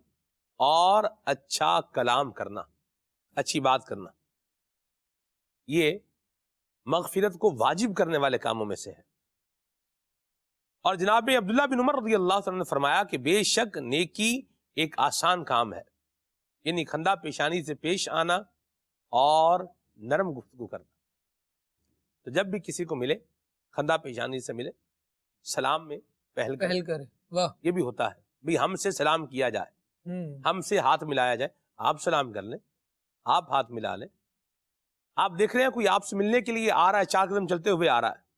اور اچھا کلام کرنا، اچھی بات کرنا. یہ مغفرت کو واجب کرنے والے کاموں میں سے ہے. اور جناب عبداللہ بن عمر رضی اللہ عنہ نے فرمایا کہ بے شک نیکی ایک آسان کام ہے، یعنی خندہ پیشانی سے پیش آنا اور نرم گفتگو کرنا. تو جب بھی کسی کو ملے خندہ پیشانی سے ملے، سلام میں پہل کرے. واہ، یہ بھی ہوتا ہے بھی ہم سے سلام کیا جائے، ہم سے ہاتھ ملایا جائے. آپ سلام کر لیں، آپ ہاتھ ملا لیں. آپ دیکھ رہے ہیں کوئی آپ سے ملنے کے لیے آ رہا ہے، 4 قدم چلتے ہوئے آ رہا ہے،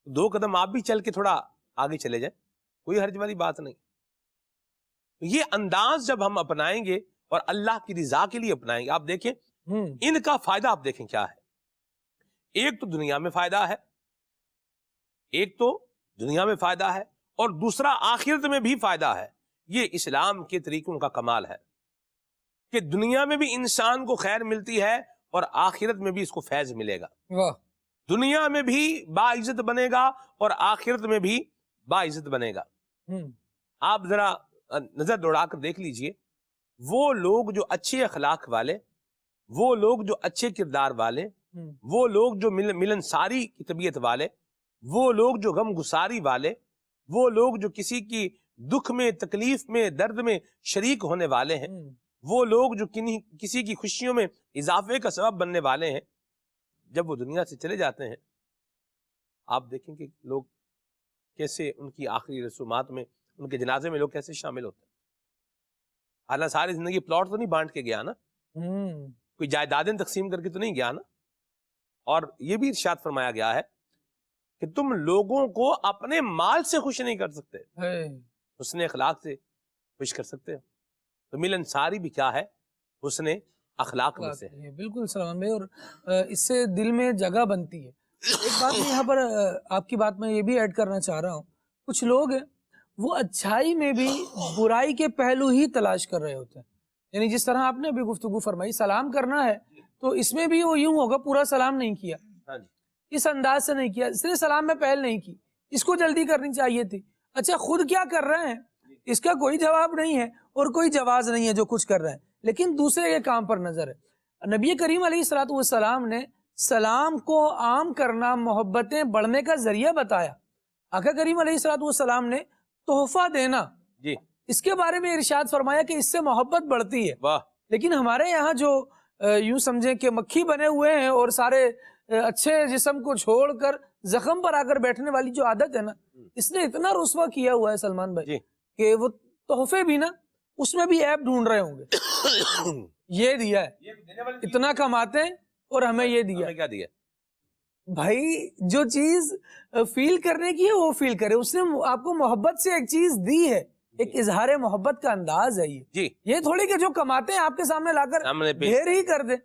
2 قدم آپ بھی چل کے تھوڑا آگے چلے جائیں، کوئی حرج والی بات نہیں. یہ انداز جب ہم اپنائیں گے اور اللہ کی رضا کے لیے اپنائیں گے، آپ دیکھیں ان کا فائدہ آپ دیکھیں کیا ہے. ایک تو دنیا میں فائدہ ہے، ایک تو دنیا میں فائدہ ہے، اور دوسرا آخرت میں بھی فائدہ ہے. یہ اسلام کے طریقوں کا کمال ہے کہ دنیا میں بھی انسان کو خیر ملتی ہے اور آخرت میں بھی اس کو فیض ملے گا. واہ، دنیا میں بھی باعزت بنے گا اور آخرت میں بھی باعزت بنے گا. آپ ذرا نظر دوڑا کر دیکھ لیجئے، وہ لوگ جو اچھے اخلاق والے، وہ لوگ جو اچھے کردار والے، وہ لوگ جو ملنساری کی طبیعت والے، وہ لوگ جو غم گساری والے، وہ لوگ جو کسی کی دکھ میں، تکلیف میں، درد میں شریک ہونے والے ہیں، وہ لوگ جو کسی کی خوشیوں میں اضافے کا سبب بننے والے ہیں، جب وہ دنیا سے چلے جاتے ہیں آپ دیکھیں کہ لوگ کیسے ان کی آخری رسومات میں، ان کے جنازے میں لوگ کیسے شامل ہوتے ہیں. حالانکہ ساری زندگی پلاٹ تو نہیں بانٹ کے گیا نا، کوئی جائیدادیں تقسیم کر کے تو نہیں گیا نا. اور یہ بھی ارشاد فرمایا گیا ہے کہ تم لوگوں کو اپنے مال سے خوش نہیں کر سکتے، حسن اخلاق سے خوش کر سکتے ہو. تو ملنساری بھی کیا ہے؟ حسن اخلاق میں سے ہے. بالکل سلمان بھائی، اور اس سے دل میں جگہ بنتی ہے. ایک بات میں یہاں پر آپ کی بات میں یہ بھی ایڈ کرنا چاہ رہا ہوں، کچھ لوگ ہیں وہ اچھائی میں بھی برائی کے پہلو ہی تلاش کر رہے ہوتے ہیں. یعنی جس طرح آپ نے ابھی گفتگو فرمائی، سلام کرنا ہے تو اس میں بھی وہ یوں ہوگا پورا سلام نہیں کیا، اس انداز سے نہیں کیا، اس نے سلام میں پہل نہیں کی، اس کو جلدی کرنی چاہیے تھی. اچھا خود کیا کر رہے ہیں اس کا کوئی جواب نہیں ہے اور کوئی جواز نہیں ہے جو کچھ کر رہے ہیں، لیکن دوسرے کے کام پر نظر ہے. نبی کریم علیہ الصلوۃ والسلام نے سلام کو عام کرنا محبتیں بڑھنے کا ذریعہ بتایا. آقا کریم علیہ الصلوۃ والسلام نے تحفہ دینا، جی، اس کے بارے میں ارشاد فرمایا کہ اس سے محبت بڑھتی ہے. واہ. لیکن ہمارے یہاں جو یوں سمجھیں کہ مکھی بنے ہوئے ہیں اور سارے اچھے جسم کو چھوڑ کر زخم پر آ کر بیٹھنے والی جو عادت ہے نا، اس نے اتنا رسوا کیا ہوا ہے سلمان بھائی کہ وہ تحفے بھی نا اس میں بھی عیب ڈھونڈ رہے ہوں گے. یہ دیا ہے، اتنا کماتے ہیں اور ہمیں یہ دیا. کیا دیا بھائی؟ جو چیز فیل کرنے کی ہے وہ فیل کرے. اس نے آپ کو محبت سے ایک چیز دی ہے، ایک اظہار محبت کا انداز ہے یہ. یہ تھوڑی کہ جو کماتے ہیں آپ کے سامنے لا کر ڈھیر ہی کر دیں.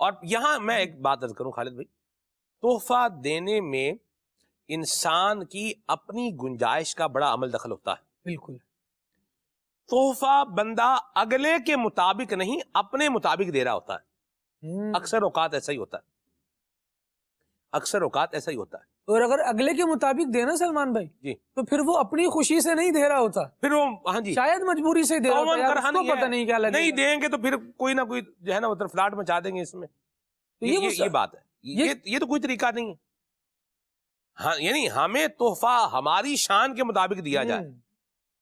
اور یہاں میں ایک بات عرض کروں خالد بھائی، تحفہ دینے میں انسان کی اپنی گنجائش کا بڑا عمل دخل ہوتا ہے. بالکل. تحفہ بندہ اگلے کے مطابق نہیں اپنے مطابق دے رہا ہوتا ہے. اکثر اوقات ایسا ہی ہوتا ہے، اکثر اوقات ایسا ہی ہوتا ہے. اور اگر اگلے کے مطابق دینا سلمان بھائی جی، تو پھر وہ اپنی خوشی سے نہیں دے رہا ہوتا، پھر وہ ہاں جی شاید مجبوری سے دے رہا ہوتا ہے. اس کو پتہ نہیں کیا لگے، نہیں دیں گے تو پھر کوئی نہ کوئی جو ہے نا ادھر فلاٹ مچا دیں گے. اس میں یہ بات ہے، یہ تو کوئی طریقہ نہیں ہے. ہاں یعنی ہمیں تحفہ ہماری شان کے مطابق دیا جائے،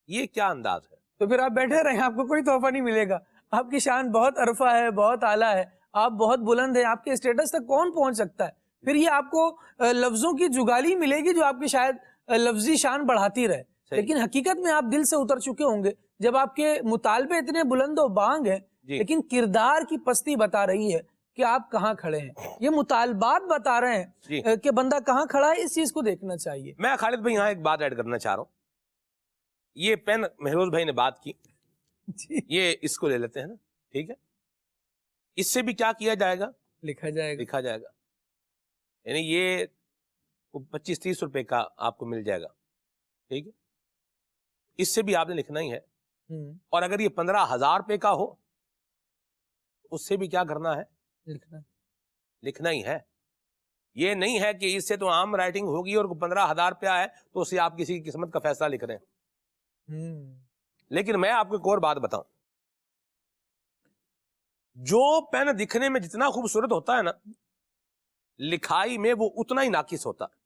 یہ کیا انداز ہے؟ تو پھر آپ بیٹھے رہیں، آپ کو کوئی تحفہ نہیں ملے گا. آپ کی شان بہت عرفہ ہے، بہت اعلیٰ ہے، آپ بہت بلند ہیں، آپ کے اسٹیٹس تک کون پہنچ سکتا ہے؟ پھر یہ آپ کو لفظوں کی جگالی ملے گی جو آپ کی شاید لفظی شان بڑھاتی رہے، لیکن حقیقت میں آپ دل سے اتر چکے ہوں گے جب آپ کے مطالبے اتنے بلند و بانگ ہیں لیکن کردار کی پستی بتا رہی ہے کہ آپ کہاں کھڑے ہیں، یہ مطالبات بتا رہے ہیں کہ بندہ کہاں کھڑا ہے، اس چیز کو دیکھنا چاہیے۔ میں خالد بھائی یہاں ایک بات ایڈ کرنا چاہ رہا ہوں، یہ پین مہروز بھائی نے بات کی، یہ اس کو لے لیتے ہیں نا، ٹھیک ہے، اس سے بھی کیا کیا جائے گا؟ لکھا جائے گا، یعنی یہ 25-30 روپے کا آپ کو مل جائے گا، ٹھیک ہے، اس سے بھی آپ نے لکھنا ہی ہے، اور اگر یہ 15,000 روپے کا ہو اس سے بھی کیا کرنا ہے؟ لکھنا ہی ہے۔ یہ نہیں ہے کہ اس سے تو عام رائٹنگ ہوگی اور 15,000 روپیہ ہے تو اسے آپ کسی کی قسمت کا فیصلہ لکھ رہے ہیں۔ لیکن میں آپ کو ایک اور بات بتاؤں، جو پین دکھنے میں جتنا خوبصورت ہوتا ہے نا، لکھائی میں وہ اتنا ہی ناقص ہوتا ہے۔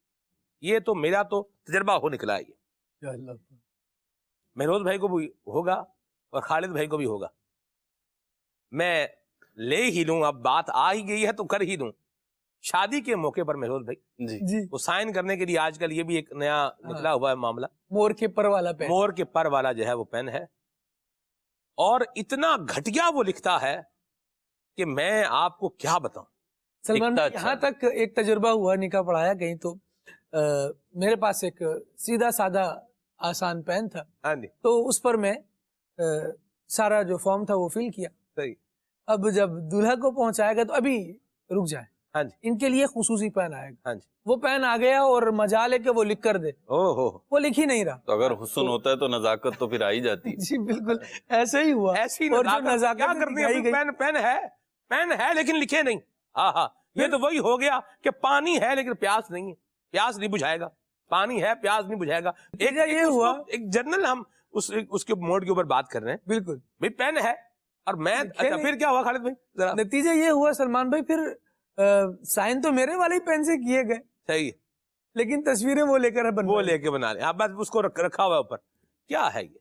یہ تو میرا تو تجربہ ہو نکلا ہے، یہ مہروز بھائی کو بھی ہوگا اور خالد بھائی کو بھی ہوگا۔ میں لے ہی لوں، اب بات آ ہی گئی ہے تو کر ہی دوں۔ شادی کے موقع پر مہروز بھائی جی وہ سائن کرنے کے لیے آج کل یہ بھی ایک نیا نکلا ہوا ہے معاملہ، مور کے پر والا پین، مور کے پر والا جو ہے وہ پین ہے، اور اتنا گھٹیا وہ لکھتا ہے کہ میں آپ کو کیا بتاؤں۔ سلمان یہاں تک ایک تجربہ ہوا، نکاح پڑھایا کہیں تو میرے پاس ایک سیدھا سادہ آسان پین تھا، تو اس پر میں سارا جو فارم تھا وہ فل کیا۔ اب جب دولہا کو پہنچایا گیا تو ابھی رک جائے، ان کے لیے خصوصی پین آئے گا، وہ پین آ گیا اور مجال ہے کہ وہ لکھ کر دے، وہ لکھ ہی نہیں رہا۔ تو اگر حسن ہوتا ہے تو نزاکت تو پھر آ ہی جاتی ہے۔ جی بالکل ایسے ہی ہوا، ایسی اور جو نزاکت کیا کرنی ہے؟ دکھائی گئی، پین ہے لیکن لکھے نہیں۔ یہ تو وہی ہو گیا کہ پانی ہے لیکن پیاس نہیں ہے، پیاس نہیں بجھائے گا، پانی ہے پیاس نہیں بجھائے گا۔ یہ ہوا ایک جنرل ہم اس کے موڈ کے اوپر بات کر رہے ہیں، بالکل بھائی پین ہے اور میں، اچھا پھر کیا ہوا خالد بھائی ذرا؟ نتیجہ یہ ہوا سلمان بھائی، پھر سائن تو میرے والے پین سے کیے گئے، صحیح، لیکن تصویریں وہ لے کر بنا لیں، آپ بس اس کو رکھا ہوا اوپر۔ کیا ہے یہ؟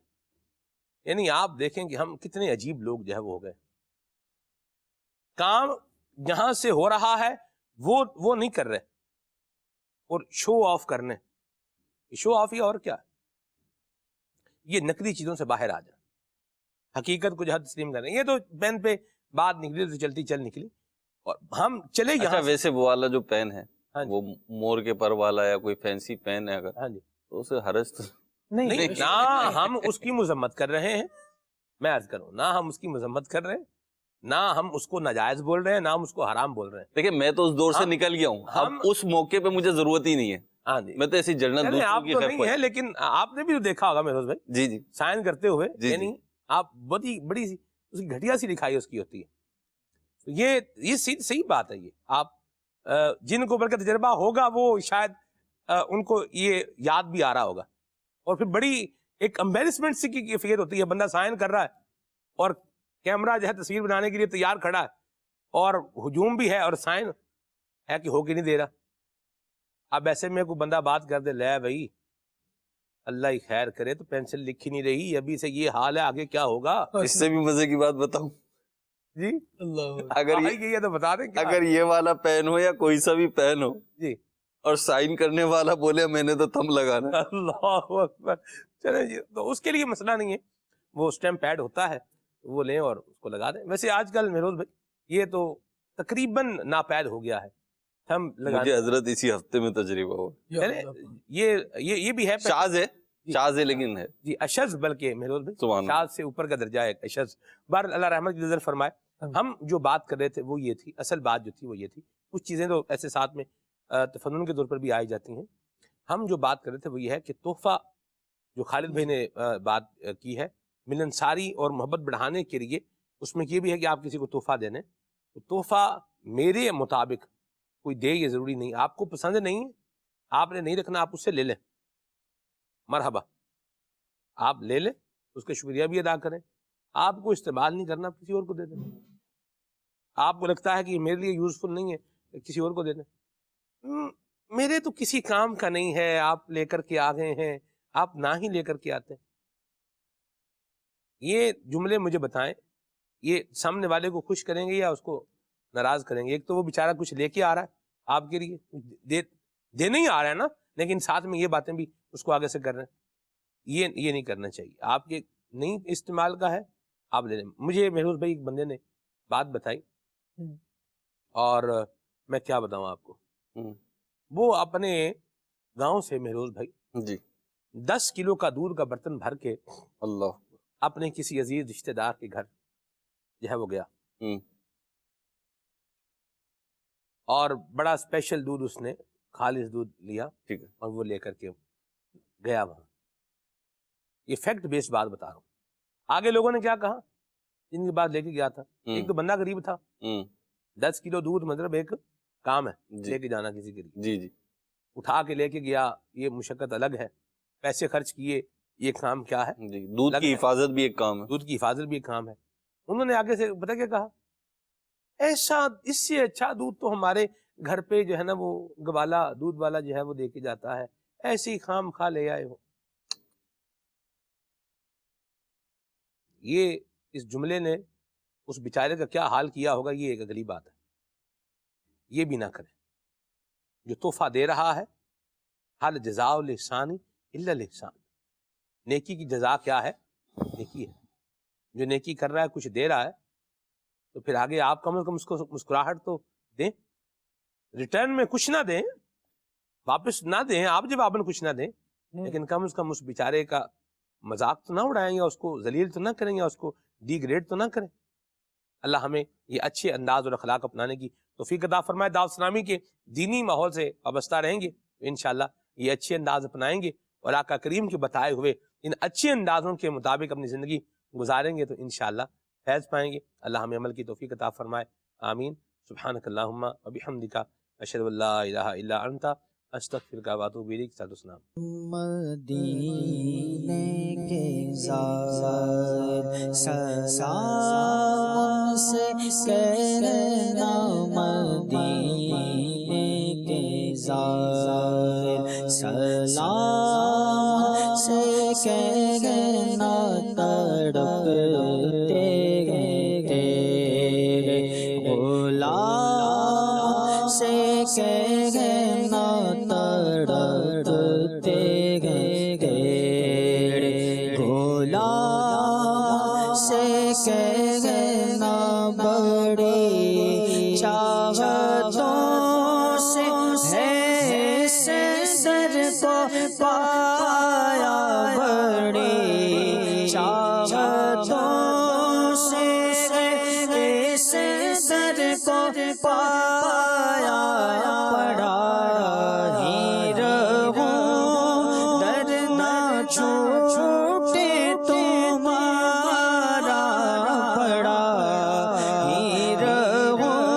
یعنی آپ دیکھیں کہ ہم کتنے عجیب لوگ جو ہے وہ ہو گئے۔ کام جہاں سے ہو رہا ہے وہ نہیں کر رہے، اور شو آف کرنے، شو آف ہی اور کیا ہے؟ یہ نقلی چیزوں سے باہر آ جائیں، حقیقت کو جو ہے تسلیم کریں۔ یہ تو پین پہ بات نکلی تو چلتی چل نکلی، اور ہم چلے یہاں۔ ویسے وہ والا جو پین ہے وہ مور کے پر والا یا کوئی فینسی پین ہے اگر، تو اسے حرج تو نہیں، نہ ہم اس کی مذمت کر رہے ہیں، میں عرض کروں، نہ ہم اس کی مذمت کر رہے ہیں، نہ ہم اس کو ناجائز بول رہے ہیں، نہ ہم اس کو حرام بول رہے ہیں۔ دیکھیں میں تو اس دور سے نکل گیا ہوں، اب اس موقع پہ مجھے ضرورت ہی نہیں ہے، میں تو ایسی جنرل آپ تو نہیں ہے، لیکن آپ نے بھی دیکھا ہوگا مہروز بھائی، جی سائن کرتے ہوئے، یعنی آپ بڑی بڑی سی اس کی گھٹیا سی لکھائی اس کی ہوتی ہے۔ یہ صحیح بات ہے۔ یہ آپ جن کو بلکہ تجربہ ہوگا وہ شاید ان کو یہ یاد بھی آ رہا ہوگا، اور پھر بڑی ایک امبیرسمنٹ سی کی کیفیت ہوتی ہے، بندہ سائن کر رہا ہے اور کیمرہ جو ہے تصویر بنانے کے لیے تیار کھڑا ہے، اور ہجوم بھی ہے اور سائن ہے کہ ہو کے نہیں دے رہا۔ اب ایسے میں کوئی بندہ بات کر دے، لے بھائی اللہ ہی خیر کرے، تو پینسل لکھ ہی نہیں رہی، ابھی سے یہ حال ہے، آگے کیا ہوگا؟ اس سے بھی مزے کی بات بتاؤں جی، اگر یہ والا پین ہو یا کوئی سا بھی پین ہو جی، اور سائن کرنے والا بولے میں نے تو تھم لگانا، اللہ اکبر، چلیں جی، تو اس کے لیے مسئلہ نہیں ہے، وہ اسٹیمپ پیڈ ہوتا ہے، وہ لیں اور اس کو لگا دیں۔ ویسے آج کل مہروز بھائی یہ تو تقریباً ناپید ہو گیا ہے، ہم مجھے حضرت اسی ہفتے میں تجربہ ہو، یہ بھی ہے، شاذ ہے لیکن ہے جی، اشذ، بلکہ مہروز بھائی شاذ سے اوپر کا درجہ ہے اشذ۔ بہر اللہ رحمت کی نظر فرمائے، ہم جو بات کر رہے تھے وہ یہ تھی، اصل بات جو تھی وہ یہ تھی، کچھ چیزیں تو ایسے ساتھ میں تفنن کے طور پر بھی آئی جاتی ہیں۔ ہم جو بات کر رہے تھے وہ یہ ہے کہ تحفہ جو خالد بھائی نے بات کی ہے ملنساری اور محبت بڑھانے کے لیے، اس میں یہ بھی ہے کہ آپ کسی کو تحفہ دینے، تو تحفہ میرے مطابق کوئی دے، یہ ضروری نہیں، آپ کو پسند نہیں ہے، آپ نے نہیں رکھنا، آپ اس سے لے لیں، مرحبا، آپ لے لیں، اس کا شکریہ بھی ادا کریں، آپ کو استعمال نہیں کرنا، کسی اور کو دے دیں، آپ کو لگتا ہے کہ یہ میرے لیے یوزفل نہیں ہے، کسی اور کو دے دیں، میرے تو کسی کام کا نہیں ہے، آپ لے کر کے آ گئے ہیں، آپ نہ ہی لے کر کے آتے ہیں۔ یہ جملے مجھے بتائیں، یہ سامنے والے کو خوش کریں گے یا اس کو ناراض کریں گے؟ ایک تو وہ بیچارہ کچھ لے کے آ رہا ہے آپ کے لیے، دینے ہی آ رہا ہے نا، لیکن ساتھ میں یہ باتیں بھی اس کو آگے سے کر رہے ہیں، یہ نہیں کرنا چاہیے. آپ کے نہیں استعمال کا ہے آپ لے لیں. مجھے محروز بھائی ایک بندے نے بات بتائی اور میں کیا بتاؤں آپ کو، وہ اپنے گاؤں سے محروز بھائی جی 10 کلو کا دودھ کا برتن بھر کے اللہ اپنے کسی عزیز رشتہ دار کے گھر جو ہے وہ گیا، اور بڑا اسپیشل دودھ اس نے خالص دودھ لیا، ٹھیک ہے، اور وہ لے کر کے گیا وہاں. یہ فیکٹ بیس بات بتا رہا ہوں. آگے لوگوں نے کیا کہا جن کی بات لے کے گیا تھا؟ ایک تو بندہ غریب تھا، 10 کلو دودھ مطلب ایک کام ہے لے کے جانا کسی کے لیے، جی جی اٹھا کے لے کے گیا، یہ مشقت الگ ہے، پیسے خرچ کیے، یہ کام کیا ہے، جی، دودھ کی حفاظت بھی ایک کام ہے، دودھ کی حفاظت بھی ایک کام ہے. انہوں نے آگے سے پتہ کیا کہا، ایسا اس سے اچھا دودھ تو ہمارے گھر پہ جو ہے نا وہ گوالا دودھ والا جو ہے وہ دے کے جاتا ہے، ایسے ہی خام خواہ لے آئے ہو. یہ اس جملے نے اس بیچارے کا کیا حال کیا ہوگا، یہ ایک اگلی بات ہے. یہ بھی نہ کریں. جو تحفہ دے رہا ہے، حل جزاء الاحسان الا الاحسان، نیکی کی جزا کیا ہے؟ نیکی ہے. جو نیکی کر رہا ہے، کچھ دے رہا ہے، تو پھر آگے آپ کم از کم اس کو مسکراہٹ تو دیں، ریٹرن میں کچھ نہ دیں، واپس نہ دیں، آپ جواباً کچھ نہ دیں، لیکن کم از کم اس بیچارے کا مذاق تو نہ اڑائیں، یا اس کو ذلیل تو نہ کریں، یا اس کو ڈی گریڈ تو نہ کریں. اللہ ہمیں یہ اچھے انداز اور اخلاق اپنانے کی توفیق عطا فرمائے. دعوت اسلامی کے دینی ماحول سے وابستہ رہیں گے تو انشاءاللہ یہ اچھے انداز اپنائیں گے، اور آقا کریم کے بتائے ہوئے ان اچھے اندازوں کے مطابق اپنی زندگی گزاریں گے تو انشاءاللہ فیض پائیں گے. اللہ ہمیں عمل کی توفیق عطا فرمائے. آمین. سبحانک اللہم و بحمدک، اشہد ان لا الہ الا انت، استغفرک و اتوب الیک. سلام. مدینے کے زائر سلام سے کہنا، مدینے کے زائر سلام سے کہنا، تڑپتے تیرے غلام سے کہنا، تڑپتے تیرے غلام سے کہنا، بڑی چاہتوں سے ہے سر کو پایا، بڑی چاہتوں سے سر کو پایا، پڑا ہی رہوں در نہ چھوٹے تمہارا، پڑا ہی رہوں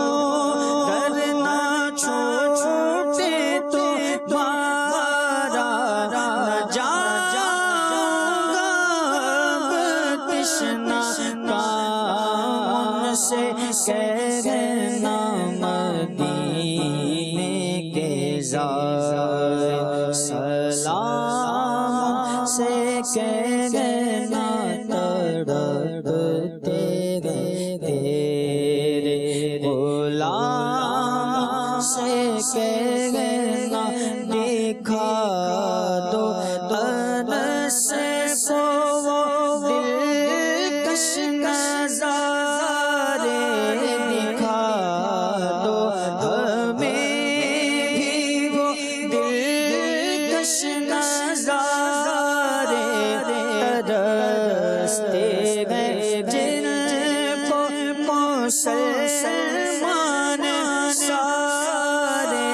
در نہ چھوٹے تمہارا، نہ جاؤں گا تشنا کام سے کہنا، مدینے کے زائر سلام سے کہنا، تڑپتے تیرے غلام سے کہنا، دکھا دو انس کو وہ دلکش نظارے، دکھا دو ہمیں بھی وہ دلکش نظارے، ترستے ہیں جن کو مسلمان سارے،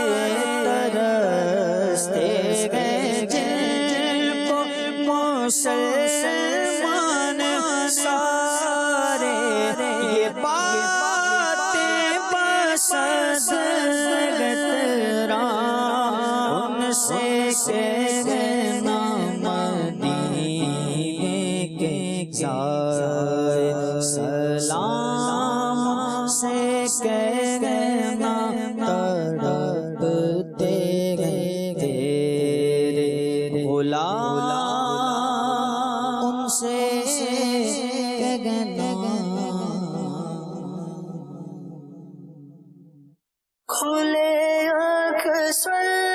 ترستے ہیں جن کو مسلمان سارے، یہ باتیں بسدت رام ان سے کہنا، مدینے کے زائر سلام سے کہنا، تڑپتے تیرے غلام ان سے کہنا. أكبر